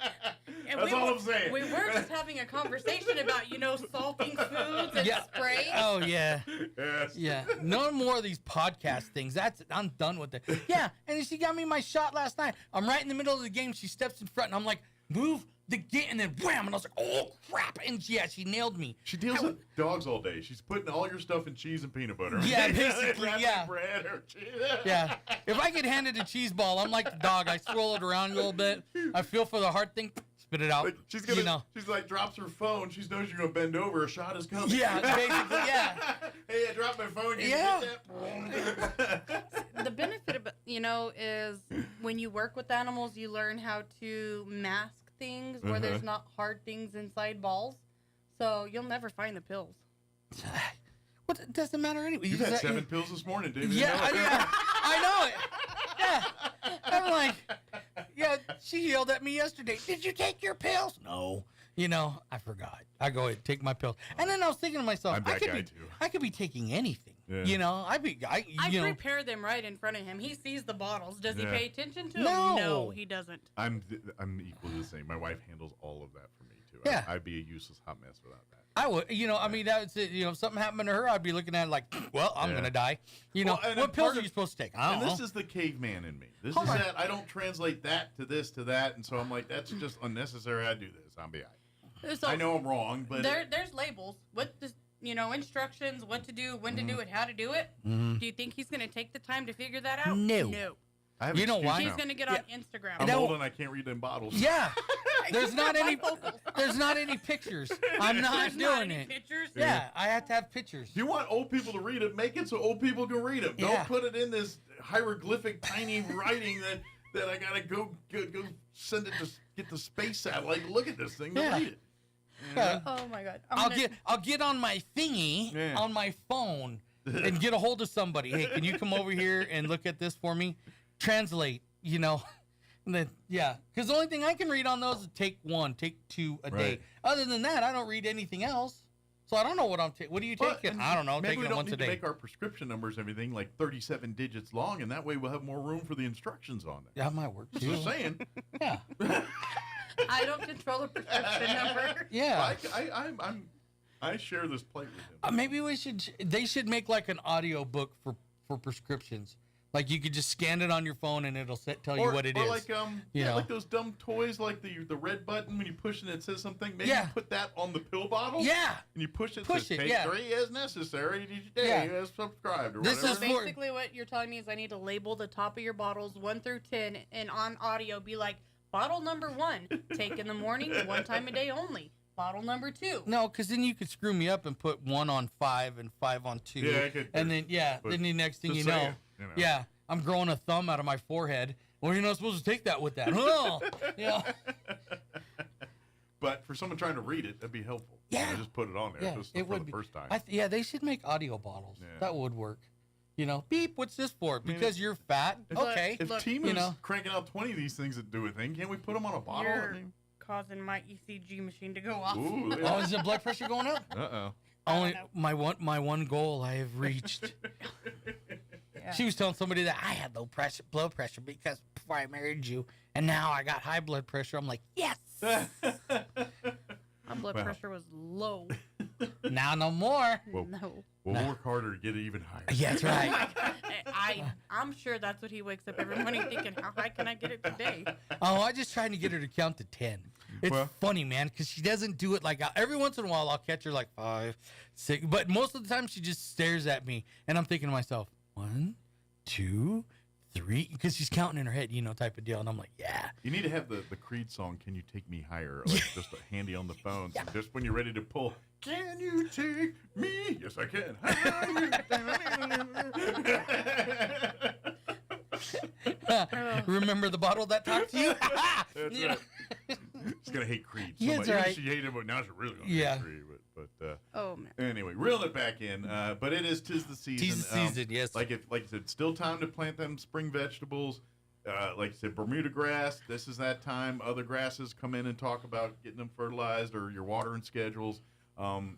And That's all I'm saying. We were just having a conversation about, salting foods and sprays. Oh, yeah. Yes. Yeah. No more of these podcast things. I'm done with it. Yeah, and she got me my shot last night. I'm right in the middle of the game. She steps in front, and I'm like, move the gate, and then wham, and I was like, oh, crap. And she nailed me. She deals with dogs all day. She's putting all your stuff in cheese and peanut butter. Yeah, basically, yeah. Bread or cheese. Yeah. If I get handed a cheese ball, I'm like the dog. I swirl it around a little bit. I feel for the hard thing. Spit it out. Like she's like drops her phone. She knows you're gonna bend over. A shot is coming. Yeah, basically, yeah. Hey, I dropped my phone. You get that? The benefit of is when you work with animals, you learn how to mask things where there's not hard things inside balls. So you'll never find the pills. What? It doesn't matter anyway. You had 7 pills this morning, David. Yeah, I know it. Yeah. I'm like, yeah, she yelled at me yesterday. Did you take your pills? No. I forgot. I go ahead, take my pills. And then I was thinking to myself, I could be taking anything. Yeah. I prepare them right in front of him. He sees the bottles. Does he pay attention to them? No. No, he doesn't. I'm equally the same. My wife handles all of that for me too. Yeah. I'd be a useless hot mess without that. I would, I mean, that's it. If something happened to her, I'd be looking at it like, well, I'm going to die. What pills are you supposed to take? I don't know. This is the caveman in me. This is that I don't translate that to this to that. And so I'm like, that's just unnecessary. I do this. I'll be all right. So I know I'm wrong, but there's labels. What the, instructions, what to do, when to do it, how to do it. Mm-hmm. Do you think he's going to take the time to figure that out? No. I have You know why? He's going to get on Instagram. I'm old and I can't read them bottles. Yeah. There's not any pictures. I'm not doing it. Pictures? Yeah, I have to have pictures. If you want old people to read it, make it so old people can read it. Don't put it in this hieroglyphic tiny writing that I gotta go send it to get the space satellite to look at this thing to read it. Yeah. Oh my God! I'll get on my thingy on my phone and get a hold of somebody. Hey, can you come over here and look at this for me? Translate, And then, because the only thing I can read on those is take 2 a day. Other than that, I don't read anything else. So I don't know what I'm taking. What are you taking? I don't know. Maybe Taking we it don't once need a day. to make our prescription numbers and everything like 37 digits long, and that way we'll have more room for the instructions on it. That might work too. Just saying. Yeah. I don't control the prescription number. Yeah. I share this plate with him. Maybe they should make like an audio book for prescriptions. Like you could just scan it on your phone and it'll tell you what it is. Or like like those dumb toys, like the red button when you push it, it says something. Maybe you put that on the pill bottle. Yeah. And you push it. Take 3 as necessary each day as subscribed or This whatever. is basically what you're telling me is I need to label the top of your bottles 1 through 10, and on audio be like, bottle number 1, take in the morning, 1 time a day only. Bottle number 2. No, because then you could screw me up and put 1 on 5 and 5 on 2. Yeah, I could. And then then the next thing you know, I'm growing a thumb out of my forehead. Well, you're not supposed to take that with that. Oh, yeah. But for someone trying to read it, that'd be helpful. Yeah. Just put it on there. Yeah, Just it for would the be. first time. They should make audio bottles. Yeah. That would work. Beep. What's this for? Because you're fat. Okay. If Timu's cranking out 20 of these things that do a thing, can't we put them on a bottle? You're causing my ECG machine to go off. Ooh, Oh, is the blood pressure going up? Uh-oh. Only my one goal I have reached. She was telling somebody that I had low blood pressure because before I married you, and now I got high blood pressure. I'm like, yes. My blood pressure was low. Now no more. We'll work harder to get it even higher. Yeah, that's right. I'm sure that's what he wakes up every morning thinking, how high can I get it today? Oh, I just trying to get her to count to 10. It's funny, man, because she doesn't do it like every once in a while I'll catch her like 5, 6, but most of the time she just stares at me, and I'm thinking to myself, 1, 2, 3, because she's counting in her head, type of deal, and I'm like, yeah. You need to have the Creed song, "Can You Take Me Higher?" Like just handy on the phone. So just when you're ready to pull, "Can you take me?" Yes, I can. Remember the bottle that talked to you? That's right. She's gonna hate Creed. So Yeah, much. that's right. She hated him, but now she's really gonna hate Creed. But oh man. Anyway, reel it back in. But it is 'tis the season. Tis the season, yes. Like I said, still time to plant them spring vegetables. Like I said, Bermuda grass. This is that time. Other grasses come in and talk about getting them fertilized or your watering schedules. And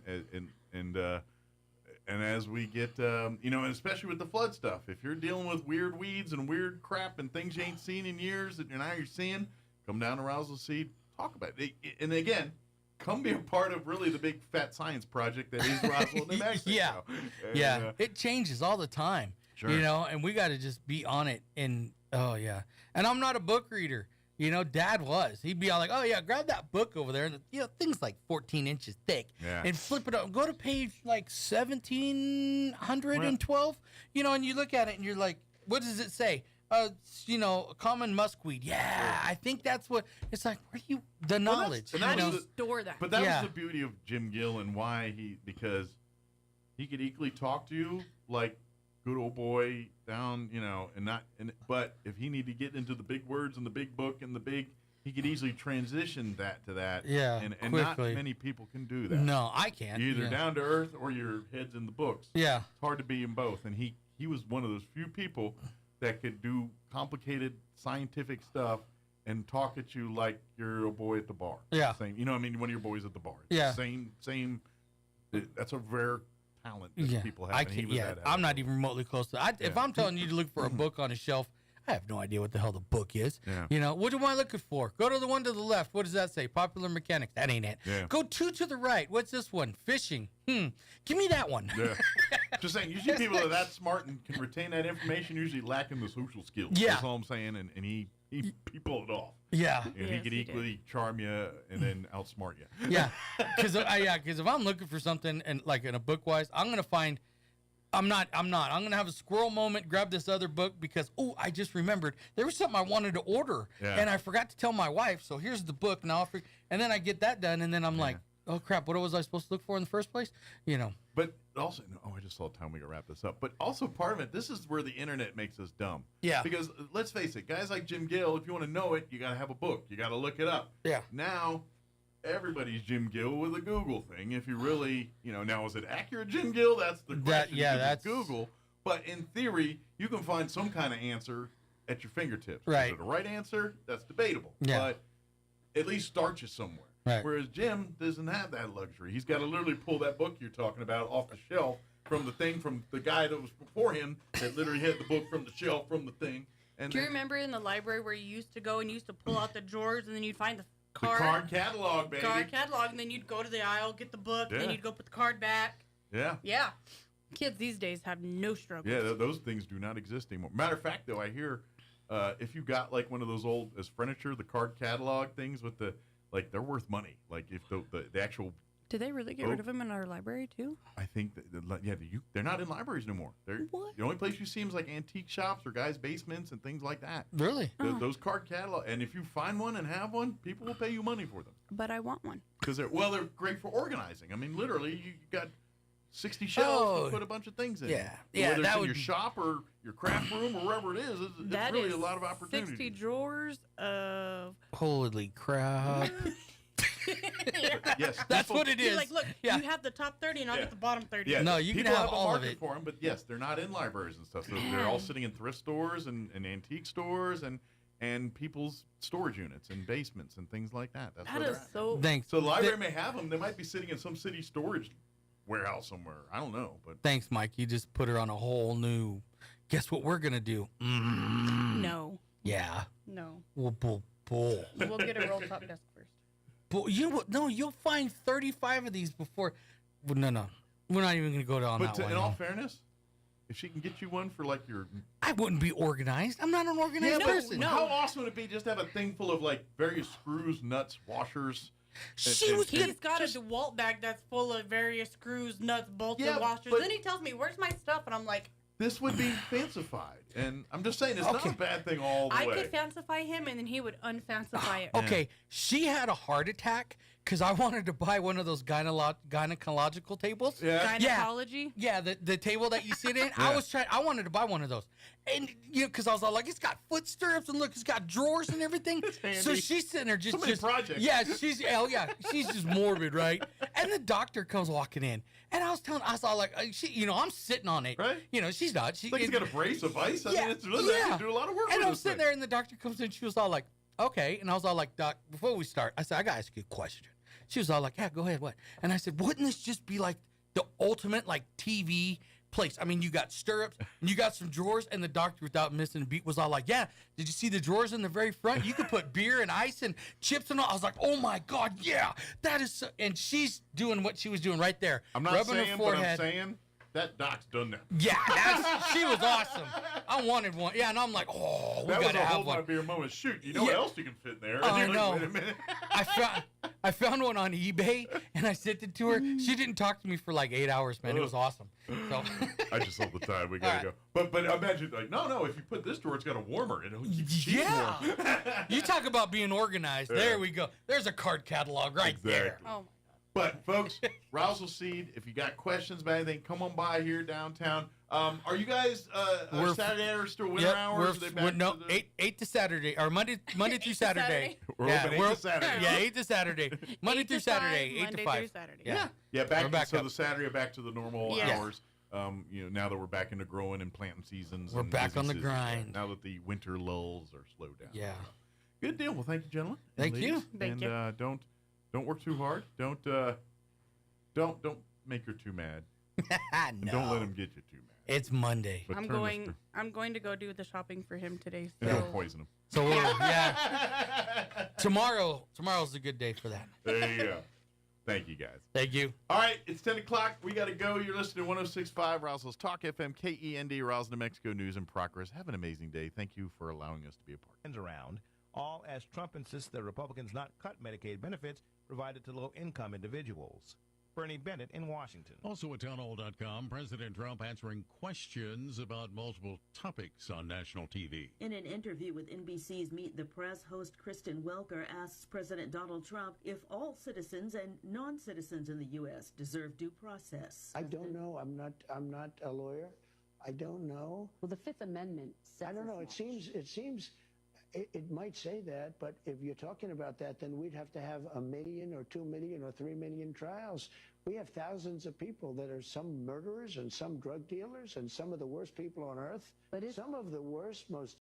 as we get, and especially with the flood stuff, if you're dealing with weird weeds and weird crap and things you ain't seen in years that now you're seeing, come down to Roswell Seed, talk about it. And again, come be a part of really the big fat science project that is Roswell, New Mexico. And, it changes all the time. Sure. And we got to just be on it. And and I'm not a book reader. Dad was. He'd be all like, "Oh yeah, grab that book over there," and things like 14 inches thick, and flip it up. Go to page like 1712. And you look at it and you're like, "What does it say?" Common muskweed. Yeah, I think that's what it's like. Where do you knowledge? How do you store that? But that was the beauty of Jim Gill and why because he could equally talk to you like good old boy down, but if he needed to get into the big words and the big book and he could easily transition that to that. Yeah, and not many people can do that. No, I can't. You're either down to earth or your head's in the books. Yeah, it's hard to be in both. And he was one of those few people that could do complicated scientific stuff and talk at you like you're a boy at the bar. Yeah, same. One of your boys at the bar. Yeah, same. That's a rare talent that people have. I can't. I'm not even remotely close to. If I'm telling you to look for a book on a shelf, I have no idea what the hell the book is. Yeah. What am I looking for? Go to the one to the left. What does that say? Popular Mechanics. That ain't it. Yeah. Go 2 to the right. What's this one? Fishing. Give me that one. Yeah. Just saying, usually people that are that smart and can retain that information usually lacking the social skills. Yeah. That's all I'm saying. And he pulled it off. Yeah. And he could equally charm you and then outsmart you. Yeah. Because if I'm looking for something and like in a book wise, I'm gonna find. I'm not. I'm gonna have a squirrel moment. Grab this other book because I just remembered there was something I wanted to order and I forgot to tell my wife. So here's the book now. And then I get that done and then I'm like, oh crap! What was I supposed to look for in the first place? But also, I just saw time we can wrap this up. But also part of it, this is where the internet makes us dumb. Yeah. Because let's face it, guys like Jim Gill, if you want to know it, you got to have a book. You got to look it up. Yeah. Now, everybody's Jim Gill with a Google thing. If you really, now is it accurate, Jim Gill? That's the question. That's Google. But in theory, you can find some kind of answer at your fingertips. Right. Is it a right answer? That's debatable. Yeah. But at least start you somewhere. Right. Whereas Jim doesn't have that luxury. He's got to literally pull that book you're talking about off the shelf from the guy that was before him that literally had the book from the shelf from the thing. And do you remember in the library where you used to go and you used to pull out the drawers and then you'd find the card catalog, baby. Card catalog, and then you'd go to the aisle, get the book, and Yeah. then you'd go put the card back. Yeah. Yeah. Kids these days have no struggle. Yeah, those things do not exist anymore. Matter of fact, though, I hear if you got like one of those old as furniture, the card catalog things with the like, they're worth money. Like if the actual. Do they really get rid of them in our library too? I think they're not in libraries anymore. The only place you see them is like antique shops or guys' basements and things like that. Really? Those card catalog, and if you find one and have one, people will pay you money for them. But I want one. Because they're great for organizing. I mean, literally, you got 60 shelves to put a bunch of things in. Yeah. Whether that it's in would your be... shop or your craft room or wherever it is, it's really a lot of opportunity. 60 drawers of... Holy crap. Yes, that's what it is. You're like, look, you have the top 30 and I'll get the bottom 30. Yeah, no, you can have a all of market it for them, but yes, they're not in libraries and stuff. So they're all sitting in thrift stores and antique stores and people's storage units and basements and things like that. That's That where is they're at. so... Thanks. So the library may have them. They might be sitting in some city storage warehouse somewhere. I don't know, but Thanks, Mike. You just put her on a whole new... Guess what we're going to do? No. Yeah. No. We'll We'll get a roll top desk first. But you know what? No, you'll find 35 of these before. Well, no. We're not even going to go down that one. In all fairness, if she can get you one for like your... I wouldn't be organized. I'm not an organized person. How awesome would it be just to have a thing full of like various screws, nuts, washers? He's got a DeWalt bag that's full of various screws, nuts, bolts, and washers. Then he tells me, where's my stuff? And I'm like... This would be fancified. And I'm just saying, it's not a bad thing all the way. I could fancify him, and then he would unfancify it. Okay, she had a heart attack because I wanted to buy one of those gynecological tables. Gynecology? Yeah, the table that you sit in. Yeah. I wanted to buy one of those. And, because I was all like, it's got foot stirrups, and look, it's got drawers and everything. So she's sitting there just... So many projects. Yeah, she's just morbid, right? And the doctor comes walking in. And I was all like, I'm sitting on it. Right. She's not. It's like he's got a brace of ice. I mean, it's really actually do a lot of work And with I'm this sitting thing. there, and the doctor comes in. She was all like, okay. And I was all like, Doc, before we start, I said, I got to ask you a question. She was all like, yeah, go ahead, what? And I said, wouldn't this just be like the ultimate like TV place? I mean, you got stirrups, and you got some drawers, and the doctor, without missing a beat, was all like, yeah, did you see the drawers in the very front? You could put beer and ice and chips and all. I was like, oh my God, yeah, that is so... And she's doing what she was doing right there. I'm not rubbing saying, her but forehead. I'm saying that doc's done that. Yeah, she was awesome. I wanted one. Yeah, and I'm like, oh, we that got to was a have hold one. my beer moment. Shoot, you know what else you can fit in there? Oh, And you're no. Like, wait a minute. I found one on eBay, and I sent it to her. She didn't talk to me for like 8 hours, man. It was awesome. So I just all the time. We gotta go. But imagine like no. If you put this drawer, it's got a warmer. It'll keep cheese warm. You talk about being organized. Yeah. There we go. There's a card catalog right there. Oh, But folks, Roswell Seed, if you got questions about anything, come on by here downtown. Are you guys Saturday or still winter hours? Eight to Saturday or Monday through Saturday. We're open 8 to Saturday. Yeah, 8 to Saturday. Monday through Saturday, 8 to 5. Yeah, We're back so up. the Saturday back to the normal Yeah. hours. Now that we're back into growing and planting seasons, We're and back busy on the seasons, grind. Now that the winter lulls are slowed down. Yeah. Good deal. Well, thank you, gentlemen. and Thank you. ladies. Thank and don't work too hard. Don't make her too mad. And don't let him get you too mad. It's Monday. But I'm turn this going to go do the shopping for him today. and So don't poison him. So tomorrow's a good day for that. There you go. Thank you, guys. Thank you. All right, it's 10 o'clock. We got to go. You're listening to 106.5 Roswell's Talk FM, KEND, Roswell, New Mexico News in Progress. Have an amazing day. Thank you for allowing us to be a part. Around, all as Trump insists that Republicans not cut Medicaid benefits provided to low-income individuals. Bernie Bennett in Washington. Also at townhall.com, President Trump answering questions about multiple topics on national TV. In an interview with NBC's Meet the Press, host Kristen Welker asks President Donald Trump if all citizens and non-citizens in the U.S. deserve due process. I don't know. I'm not a lawyer. I don't know. Well, the Fifth Amendment says I don't know. It seems it might say that, but if you're talking about that, then we'd have to have 1 million or 2 million or 3 million trials. We have thousands of people that are some murderers and some drug dealers and some of the worst people on earth. Some of the worst, most